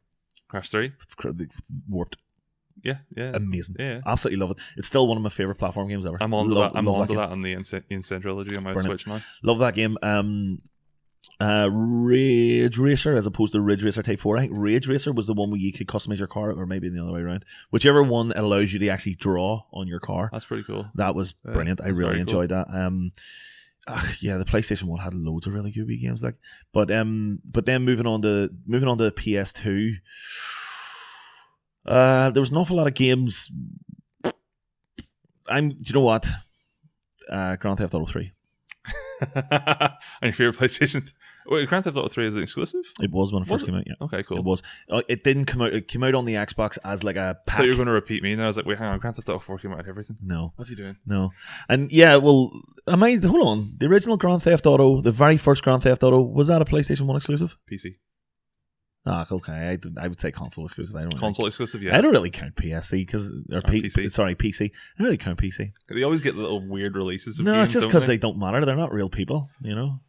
Crash 3? Warped. Yeah. Amazing. Yeah. Absolutely love it. It's still one of my favorite platform games ever. I'm on to that on the Insane Trilogy on my Switch now. Love that game. Ridge Racer as opposed to Ridge Racer Type 4. I think Ridge Racer was the one where you could customize your car, or maybe the other way around. Whichever one allows you to actually draw on your car. That's pretty cool. That was brilliant. I really enjoyed that. The PlayStation 1 had loads of really good Wii games, but then moving on to PS2. There was an awful lot of games. You know what? Grand Theft Auto 3. And your favorite PlayStation? Wait, Grand Theft Auto 3 is an exclusive? It was when it first came out. Yeah. Okay, cool. It was. It didn't come out. It came out on the Xbox as like a pack. I thought you were going to repeat me, and I was like, wait, hang on. Grand Theft Auto 4 came out and everything. No. What's he doing? No. And hold on. The original Grand Theft Auto, the very first Grand Theft Auto, was that a PlayStation 1 exclusive? PC. Okay. I would say console exclusive. Exclusive, yeah. I don't really count PC PC. Sorry, PC. I don't really count PC. They always get little weird releases of games. No, it's just because they don't matter. They're not real people, you know.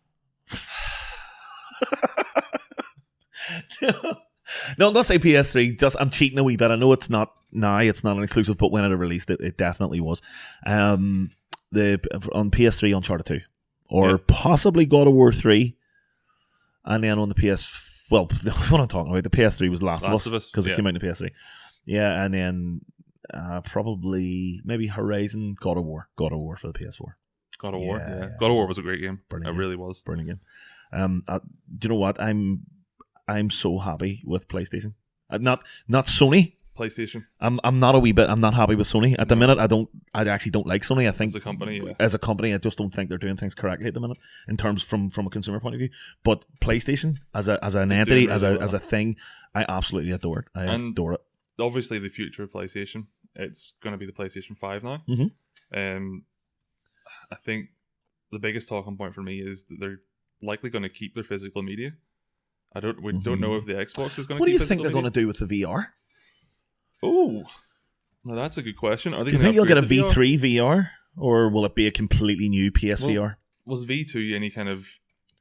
No, I'm gonna say PS3. I'm cheating a wee bit. I know it's not now. It's not an exclusive, but when it released, it definitely was. On PS3, Uncharted 2, or possibly God of War 3, and then on the PS. Well, what I'm talking about, the PS3 was Last of Us because it came out in the PS3. Yeah, and then Probably maybe Horizon, God of War for the PS4. God of War, yeah. God of War was a great game. Brilliant It really was. Brilliant game. Do you know what? I'm so happy with PlayStation. Not Sony. PlayStation. I'm not happy with Sony at the minute. I actually don't like Sony. I think as a company, I just don't think they're doing things correctly at the minute in terms from a consumer point of view. But PlayStation as an entity, as a thing, I absolutely adore it. Adore it. Obviously, the future of PlayStation, it's going to be the PlayStation 5 now. I think the biggest talking point for me is that they're likely going to keep their physical media. We don't know if the Xbox is going to. What do you think they're going to do with the VR? Oh, well, that's a good question. Do you think you'll get a V3 VR, or will it be a completely new PSVR? Was V2 any kind of?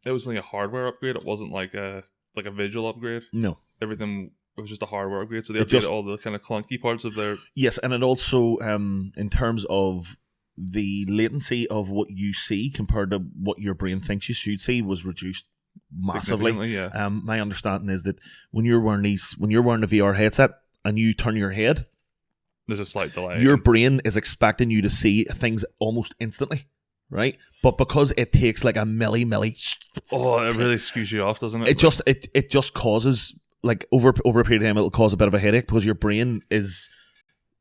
It was like a hardware upgrade. It wasn't like a visual upgrade. No, everything. It was just a hardware upgrade. So they upgraded all the kind of clunky parts of their. Yes, and it also, in terms of the latency of what you see compared to what your brain thinks you should see, was reduced massively. Yeah. My understanding is that when you're wearing the VR headset and you turn your head, there's a slight delay. Your brain is expecting you to see things almost instantly, right? But because it takes like a milli, it really skews you off, doesn't it? It just causes, like, over a period of time, it'll cause a bit of a headache because your brain is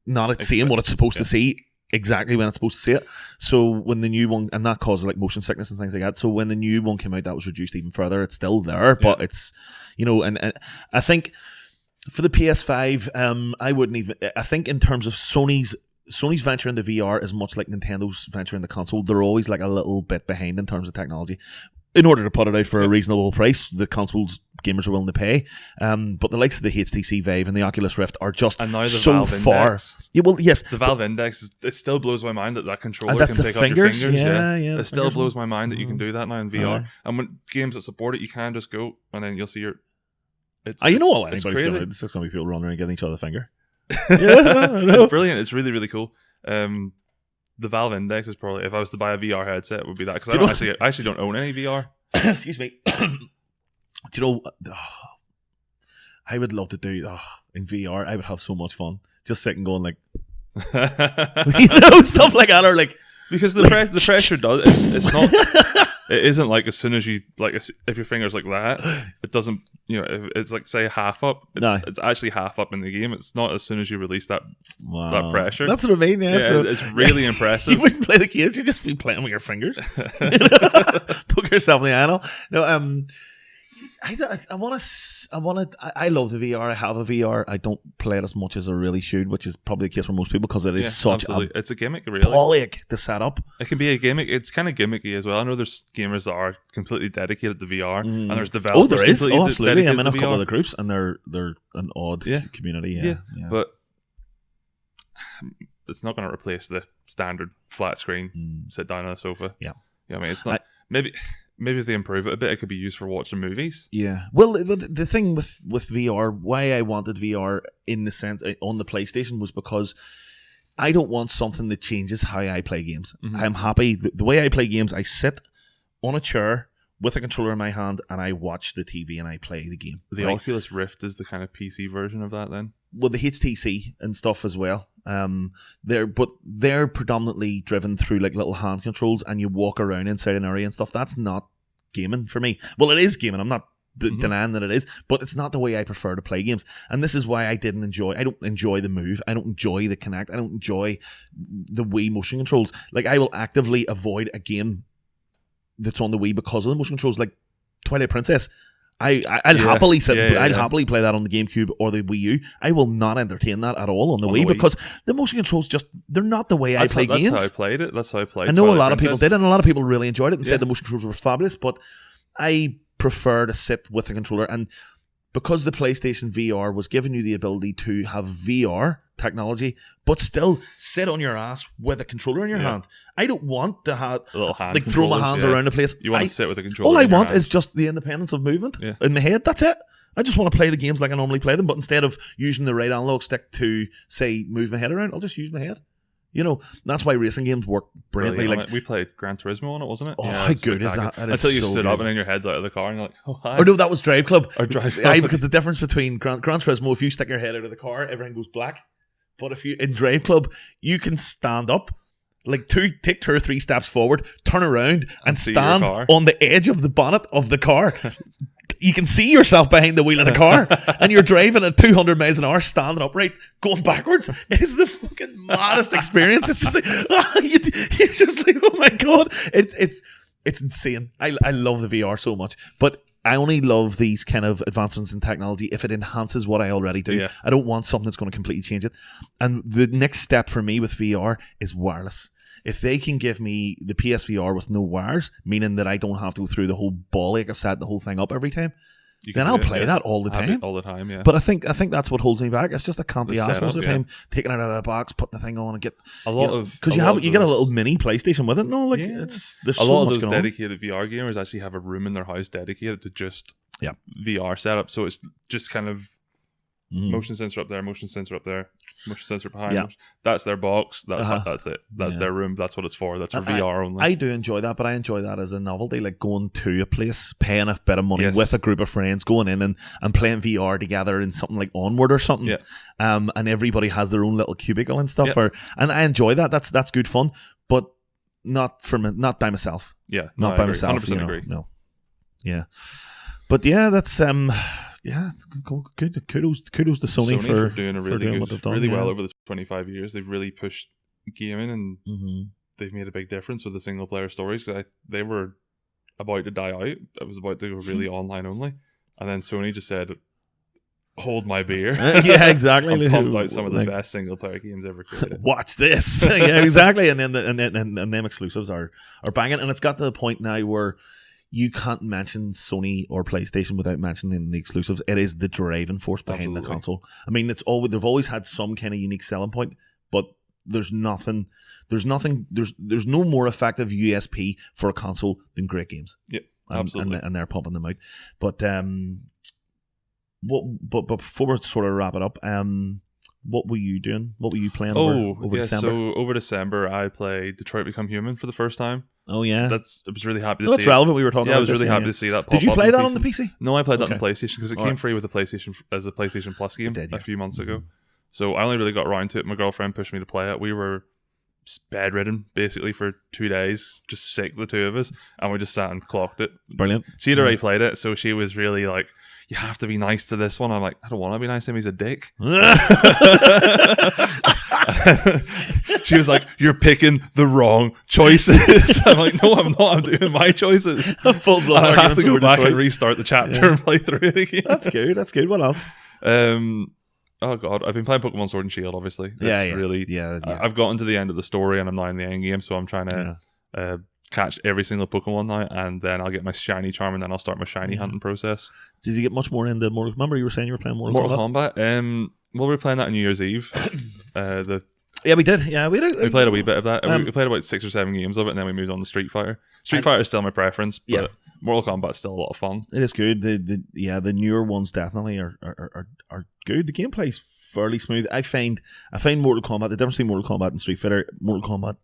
not seeing what it's supposed to see exactly when it's supposed to see it. So when the new one, and that causes like motion sickness and things like that. So when the new one came out, that was reduced even further. It's still there, but it's, and I think for the PS5, I think in terms of Sony's venture into VR is much like Nintendo's venture into console. They're always like a little bit behind in terms of technology. In order to put it out for a reasonable price, the consoles gamers are willing to pay. But the likes of the HTC Vive and the Oculus Rift are just so Valve far. Index. Yeah, well, yes. The Valve Index, it still blows my mind that controller can pick up your fingers. Yeah, it still blows my mind that you can do that now in VR. And when games that support it, you can just go and then you'll see your... you know what anybody's going to do. It's just going to be people running around giving each other a finger. It's brilliant. It's really, really cool. The Valve Index is probably, if I was to buy a VR headset, it would be that, because I actually don't own any VR. Excuse me. Do you know? I would love to do in VR. I would have so much fun just sitting going like, stuff like that, or like, because the pressure does. It's not. It isn't like as soon as you if your finger's like that, it doesn't. It's like, say, half up. It's actually half up in the game. It's not as soon as you release that pressure. That's what I mean. Yeah, so, it's really impressive. You wouldn't play the games. You'd just be playing with your fingers. Poke yourself in the anal. No, I love the VR. I have a VR. I don't play it as much as I really should, which is probably the case for most people because it is such it's a gimmick, really. Pollock to set up. It can be a gimmick. It's kind of gimmicky as well. I know there's gamers that are completely dedicated to VR, and there's developers. Oh, there is. Absolutely. I'm in a couple of the groups, and they're an odd community. Yeah. But it's not going to replace the standard flat screen, sit down on a sofa. Yeah. I mean, it's not. Maybe if they improve it a bit, it could be used for watching movies. Yeah. Well, the thing with VR, why I wanted VR in the sense on the PlayStation was because I don't want something that changes how I play games. Mm-hmm. I'm happy. The way I play games, I sit on a chair with a controller in my hand and I watch the TV and I play the game. The Oculus Rift is the kind of PC version of that then? Well, the HTC and stuff as well. They're predominantly driven through like little hand controls, and you walk around inside an area and stuff. That's not gaming for me. Well, it is gaming. I'm not denying that it is, but it's not the way I prefer to play games. And this is why I don't enjoy the Move. I don't enjoy the Kinect. I don't enjoy the Wii motion controls. Like, I will actively avoid a game that's on the Wii because of the motion controls, like Twilight Princess. I'll happily happily play that on the GameCube or the Wii U. I will not entertain that at all on the Wii because the motion controls they're not the way I play games. That's how I played it. That's how I played. I know a lot of people did, and a lot of people really enjoyed it and said the motion controls were fabulous. But I prefer to sit with a controller, and because the PlayStation VR was giving you the ability to have VR technology, but still sit on your ass with a controller in your hand. I don't want to have throw my hands around the place. You want to sit with a controller. All I want is just the independence of movement in my head. That's it. I just want to play the games like I normally play them, but instead of using the right analog stick to, say, move my head around, I'll just use my head. That's why racing games work brilliantly. Like, we played Gran Turismo on it, wasn't it? Oh, how good is that? Until you stood up and then your head's out of the car and you're like, oh, hi. Or no, that was Drive Club. Or Drive Club. Because the difference between Gran Turismo, if you stick your head out of the car, everything goes black. But if you in Drive Club, you can stand up, like take 2 or 3 steps forward, turn around, and stand on the edge of the bonnet of the car. You can see yourself behind the wheel of the car, and you're driving at 200 miles an hour, standing upright, going backwards. It is the fucking maddest experience. It's just like you're just like, oh my god, it's insane. I love the VR so much, but I only love these kind of advancements in technology if it enhances what I already do. Yeah. I don't want something that's going to completely change it. And the next step for me with VR is wireless. If they can give me the PSVR with no wires, meaning that I don't have to go through the whole ball ache of setting the whole thing up every time, then I'll play that all the time. All the time, yeah. But I think that's what holds me back. It's just I can't be asked most of the time taking it out of the box, putting the thing on, and get a lot of because you get a little mini PlayStation with it. No, like there's a lot of those dedicated VR gamers actually have a room in their house dedicated to just VR setup. So it's just kind of motion sensor up there, motion sensor up there, motion sensor behind. Yeah. That's their box. That's it. That's their room. That's what it's for. That's for VR only. I do enjoy that, but I enjoy that as a novelty, like going to a place, paying a bit of money with a group of friends, going in and playing VR together in something like Onward or something. Yeah. And everybody has their own little cubicle and stuff. Yeah. And I enjoy that. That's good fun, but not by myself. Yeah, not by myself. 100% agree. No. Yeah, but yeah, that's good. Kudos to Sony for doing what they've done really well over the 25 years. They've really pushed gaming, and they've made a big difference with the single player stories. They were about to die out. It was about to go really online only, and then Sony just said, "Hold my beer." Yeah, exactly. And pumped out some of the best single player games ever created. Watch this. Yeah, exactly. And then them exclusives are banging, and it's got to the point now where you can't mention Sony or PlayStation without mentioning the exclusives. It is the driving force behind the console. I mean, they've always had some kind of unique selling point, but there's no more effective USP for a console than great games. Yeah, absolutely. And they're pumping them out. But before we sort of wrap it up, what were you doing? What were you playing over December? So over December, I played Detroit Become Human for the first time. Oh yeah, I was really happy to see. That's relevant. We were talking. Yeah, I was really happy to see that. Did you play that on the PC? No, I played that on the PlayStation because it came free with the PlayStation as a PlayStation Plus game a few months ago. So I only really got around to it. My girlfriend pushed me to play it. We were bedridden basically for 2 days, just sick, the two of us, and we just sat and clocked it. Brilliant. She had already played it, so she was really like, "You have to be nice to this one." I'm like, "I don't want to be nice to him. He's a dick." She was like, "You're picking the wrong choices." I'm like, "No, I'm not. I'm doing my choices." Full-blown I have to go back and restart the chapter and play through it again. That's good. What else? Oh god, I've been playing Pokemon Sword and Shield. Obviously, yeah. I've gotten to the end of the story and I'm now in the end game, so I'm trying to catch every single Pokemon now, and then I'll get my shiny charm, and then I'll start my shiny hunting process. Did you get much more into Mortal Kombat? Remember you were saying you were playing Mortal Kombat? Well, we were playing that on New Year's Eve. Yeah, we did. Yeah, we played a wee bit of that. We played about 6 or 7 games of it, and then we moved on to Street Fighter. Street Fighter is still my preference, but Mortal Kombat's still a lot of fun. It is good. The newer ones definitely are good. The gameplay's fairly smooth. I find Mortal Kombat, the difference between Mortal Kombat and Street Fighter, Mortal Kombat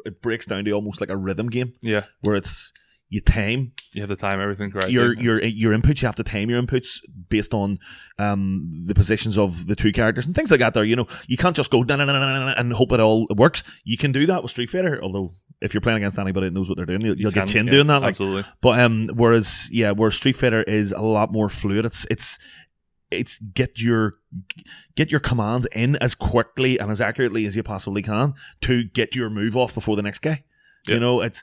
it breaks down to almost like a rhythm game. Yeah, where it's you have to time everything correctly. Your inputs, you have to time your inputs based on the positions of the two characters and things like that. There, you can't just go and hope it all works. You can do that with Street Fighter, although if you're playing against anybody that knows what they're doing, you'll get chin doing that. Absolutely. But whereas Street Fighter is a lot more fluid. It's get your commands in as quickly and as accurately as you possibly can to get your move off before the next guy. Yep.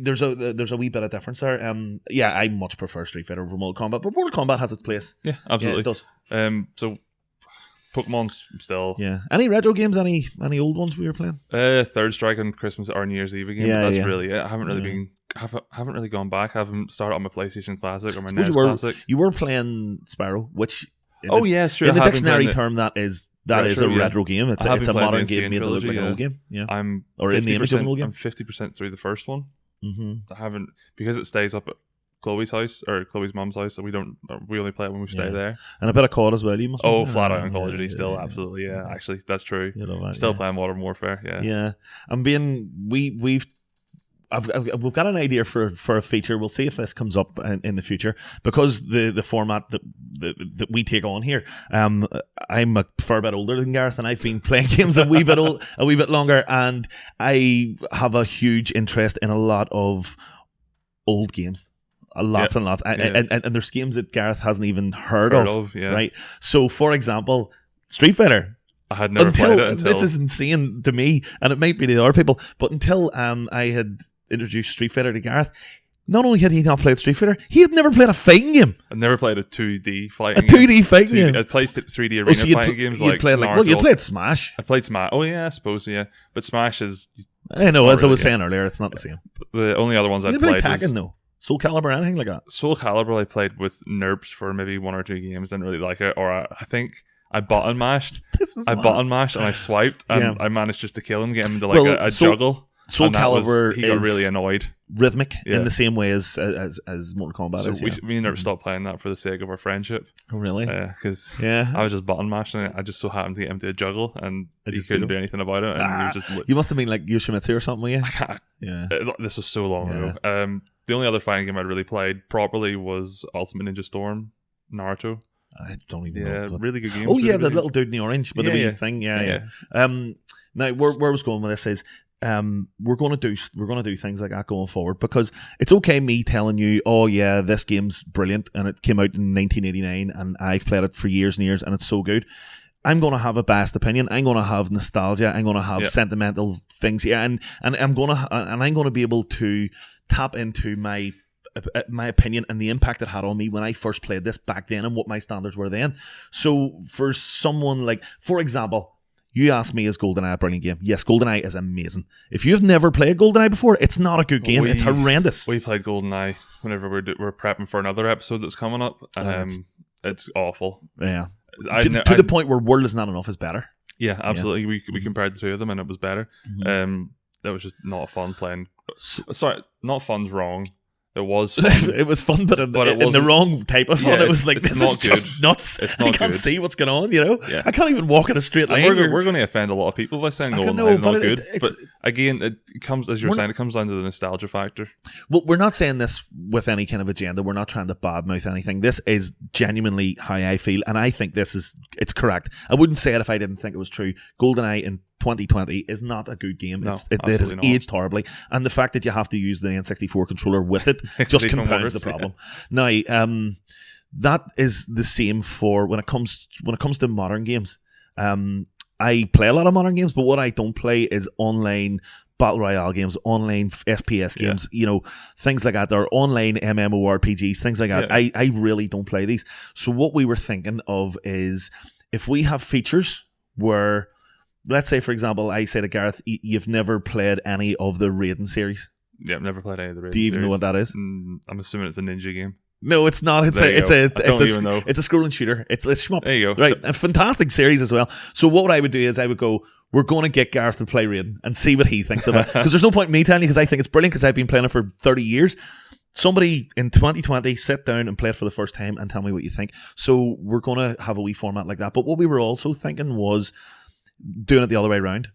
There's a wee bit of difference there. I much prefer Street Fighter over Mortal Kombat, but Mortal Kombat has its place. Yeah, absolutely. Yeah, it does. So Pokemon's still. Yeah. Any retro games? Any old ones we were playing? Third Strike on Christmas or New Year's Eve again. Yeah, but that's really it. I haven't really haven't really gone back. I haven't started on my PlayStation Classic or my NES Classic. You were playing Spyro, which true. In the dictionary term, that is a retro game. It's a modern game made to look like an old game. Yeah. I'm in the image of an old game. I'm 50% through the first one. Mm-hmm. I haven't, because it stays up at Chloe's house or Chloe's mum's house, so we only play it when we stay there. And a bit of COD as well. You must flat out on Call of Duty still, absolutely. Yeah, actually, that's true. Still playing Modern Warfare. Yeah. Yeah, we've we've got an idea for a feature. We'll see if this comes up in the future, because the format that we take on here. I'm a fair bit older than Gareth, and I've been playing games a wee bit longer, and I have a huge interest in a lot of old games. Lots and lots, and there's games that Gareth hasn't even heard of, right? So, for example, Street Fighter. I had never played it until... This is insane to me, and it might be to other people, but until I had introduced Street Fighter to Gareth, not only had he not played Street Fighter, he had never played a fighting game. I'd never played a 2D fighting game. 2D fighting game. I'd played 3D arena fighting games you played Smash. I played Smash. Oh yeah, I suppose, yeah. But Smash is... I know, as I was saying earlier, it's not the same. The only other ones I'd played was... Tekken, though. Soul Calibur, anything like that? Soul Calibur I played with NERPs for maybe 1 or 2 games, didn't really like it, or I think... I button mashed. Button mashed and I swiped, and I managed just to kill him, get him into like a juggle. Soul Calibur he got really annoyed. Rhythmic in the same way as Mortal Kombat is. So we never stopped playing that for the sake of our friendship. Oh really? Because I was just button mashing it. I just so happened to get him to a juggle, and he couldn't do anything about it. And he was just you must have been like Yoshimitsu or something, were you? This was so long ago. The only other fighting game I'd really played properly was Ultimate Ninja Storm, Naruto. I don't even know. Really good game. Oh yeah, the little dude in the orange with the wee thing. Yeah. Now where I was going with this is we're gonna do things like that going forward, because it's okay me telling you, oh yeah, this game's brilliant and it came out in 1989 and I've played it for years and years and it's so good. I'm going to have a biased opinion. I'm going to have nostalgia. I'm going to have sentimental things here, and I'm going to be able to tap into my opinion and the impact it had on me when I first played this back then and what my standards were then. So for someone like, for example, you asked me, is GoldenEye a brilliant game? Yes, GoldenEye is amazing. If you've never played GoldenEye before, it's not a good game. It's horrendous. We played GoldenEye whenever we're prepping for another episode that's coming up. It's awful. Yeah. To the point where World Is Not Enough is better. Yeah, absolutely. We compared the two of them and it was better. That was just not fun playing. Sorry, not fun's wrong. It was fun. It was fun, but in the wrong type of fun. It was like, this is just nuts. I can't see what's going on, you know? Yeah. I can't even walk in a straight line. We're going to offend a lot of people by saying GoldenEye is not good. But again, it comes, as you're saying, it comes down to the nostalgia factor. Well, we're not saying this with any kind of agenda. We're not trying to badmouth anything. This is genuinely how I feel, and I think it's correct. I wouldn't say it if I didn't think it was true. GoldenEye in 2020 is not a good game. No, it has aged horribly, and the fact that you have to use the N64 controller with it just compounds the problem. Now, that is the same for when it comes to modern games. I play a lot of modern games, but what I don't play is online battle royale games, online FPS games, things like that. There are online MMORPGs, things like that. I really don't play these. So what we were thinking of is, if we have features where, let's say, for example, I say to Gareth, you've never played any of the Raiden series. Yeah, I've never played any of the Raiden series. Do you even know what that is? I'm assuming it's a ninja game. No, it's not. It's a scrolling shooter. It's shmup. There you go. Right, a fantastic series as well. So what I would do is I would go, we're going to get Gareth to play Raiden and see what he thinks of it. Because there's no point in me telling you, because I think it's brilliant, because I've been playing it for 30 years. Somebody in 2020 sit down and play it for the first time and tell me what you think. So we're going to have a wee format like that. But what we were also thinking was doing it the other way around.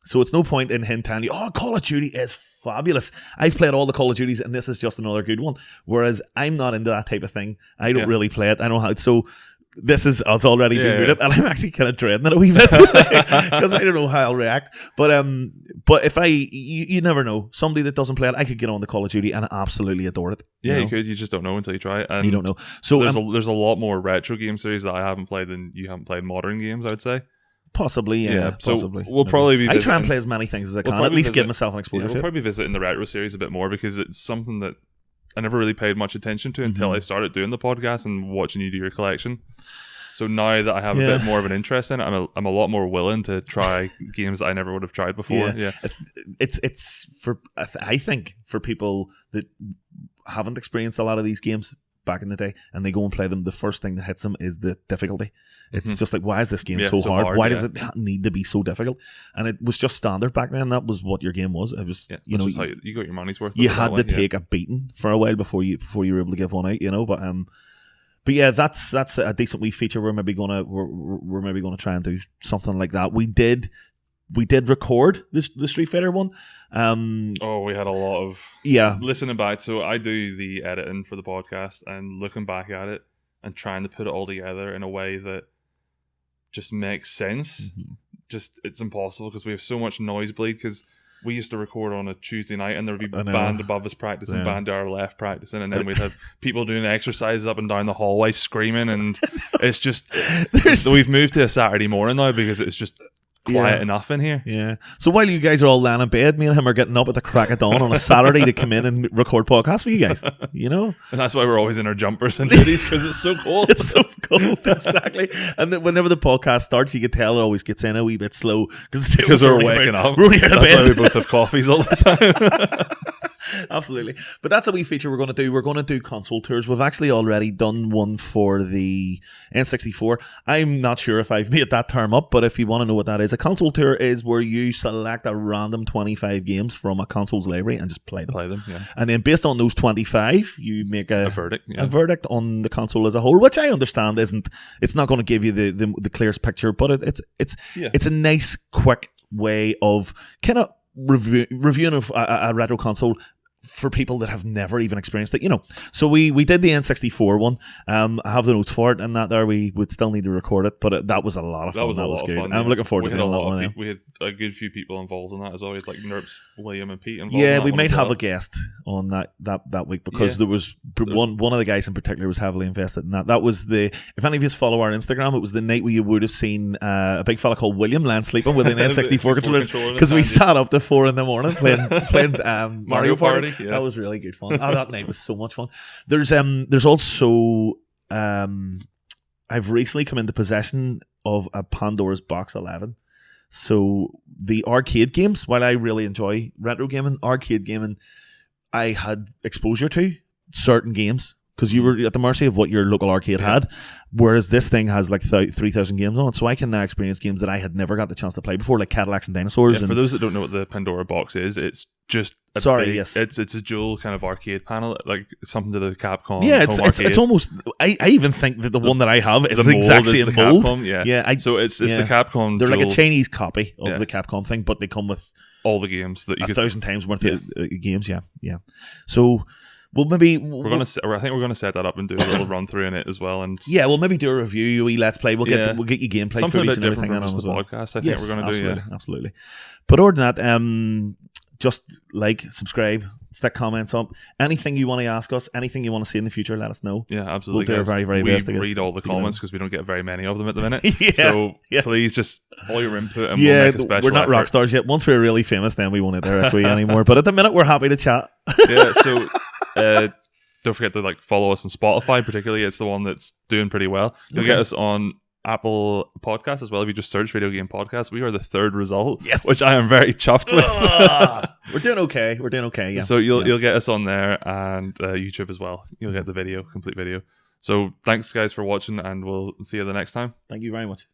So it's no point in him telling you, oh, Call of Duty is fabulous. I've played all the Call of Duties and this is just another good one. Whereas I'm not into that type of thing. I don't really play it. I know how. So this is us already being good at, and I'm actually kind of dreading it a wee bit because I don't know how I'll react. But if you never know. Somebody that doesn't play it, I could get on the Call of Duty and absolutely adore it. Yeah, you could. You just don't know until you try it. And you don't know. So there's a lot more retro game series that I haven't played than you haven't played modern games, I would say. Possibly, yeah. Possibly. So we'll probably be. I try and play as many things as I can. At least give myself an exposure. We'll probably visit in the retro series a bit more, because it's something that I never really paid much attention to until I started doing the podcast and watching you do your collection. So now that I have a bit more of an interest in it, I'm a lot more willing to try games that I never would have tried before. Yeah. It's for, I think, for people that haven't experienced a lot of these games back in the day and they go and play them, the first thing that hits them is the difficulty. It's just like, why is this game so hard? Why does it need to be so difficult? And it was just standard back then. That was what your game was. It was, you got your money's worth. You had to take a beating for a while before you were able to give one out, But yeah, that's a decent wee feature. We're maybe gonna try and do something like that. We did we did record the Street Fighter one. We had a lot of listening back. So I do the editing for the podcast and looking back at it and trying to put it all together in a way that just makes sense. Mm-hmm. Just it's impossible because we have so much noise bleed because we used to record on a Tuesday night and there would be band above us practicing, band to our left practicing, and then we'd have people doing exercises up and down the hallway screaming, and it's just we've moved to a Saturday morning now because it's just quiet enough in here. Yeah. So while you guys are all laying in bed, me and him are getting up at the crack of dawn on a Saturday to come in and record podcasts for you guys. You know? And that's why we're always in our jumpers and hoodies because it's so cold. It's so cold, exactly. And then whenever the podcast starts, you can tell it always gets in a wee bit slow because we're waking up. We're that's why we both have coffees all the time. Absolutely. But that's a wee feature we're going to do. We're going to do console tours. We've actually already done one for the N64. I'm not sure if I've made that term up, but if you want to know what that is, a console tour is where you select a random 25 games from a console's library and just play them. Yeah. And then based on those 25, you make a verdict. Yeah. A verdict on the console as a whole, which I understand it's not going to give you the clearest picture, but it's a nice, quick way of kind of reviewing of a retro console for people that have never even experienced it, you know. So we did the N64 one. I have the notes for it, and that there we would still need to record it, but that was a lot of fun. That was good. And I'm looking forward to doing that one. We had a good few people involved in that as well. We had like Nerps, William, and Pete involved. Yeah, we might have a guest on that week because there was one of the guys in particular was heavily invested in that. That was if any of you follow our Instagram, it was the night where you would have seen a big fella called William land sleeping with an N64 controllers because we sat up to 4 a.m. playing Mario Party. Yeah. That was really good fun. That night was so much fun. There's also I've recently come into possession of a Pandora's Box 11. So the arcade games, while I really enjoy retro gaming, arcade gaming, I had exposure to certain games because you were at the mercy of what your local arcade had, whereas this thing has like 3,000 games on it, so I can now experience games that I had never got the chance to play before, like Cadillacs and Dinosaurs. For those that don't know what the Pandora Box is, it's just it's a dual kind of arcade panel, like something to the Capcom. Yeah, it's almost. I even think that the one that I have is the exact same mold. Capcom, so it's the Capcom. They're like a Chinese copy of the Capcom thing, but they come with all the games that you 1,000 times worth of games. Yeah. So. Well, maybe I think we're gonna set that up and do a little run through in it as well, and we'll maybe do a review, let's play. We'll get you gameplay something footage and everything on the podcast. I think we're gonna do absolutely. But other than that, just like, subscribe, stick comments up. Anything you want to ask us, anything you want to see in the future, let us know. Yeah, absolutely. We'll do our very, very best to read all the comments because we don't get very many of them at the minute. Please just all your input and we'll make a special. We're not rock stars yet. Once we're really famous, then we won't interact with you anymore. But at the minute, we're happy to chat. Don't forget to follow us on Spotify, particularly. It's the one that's doing pretty well. You'll get us on Apple Podcasts as well. If you just search Video Game Podcast, we are the third result, which I am very chuffed with. We're doing okay. Yeah. So you'll get us on there and YouTube as well. You'll get the complete video. So thanks guys for watching, and we'll see you the next time. Thank you very much.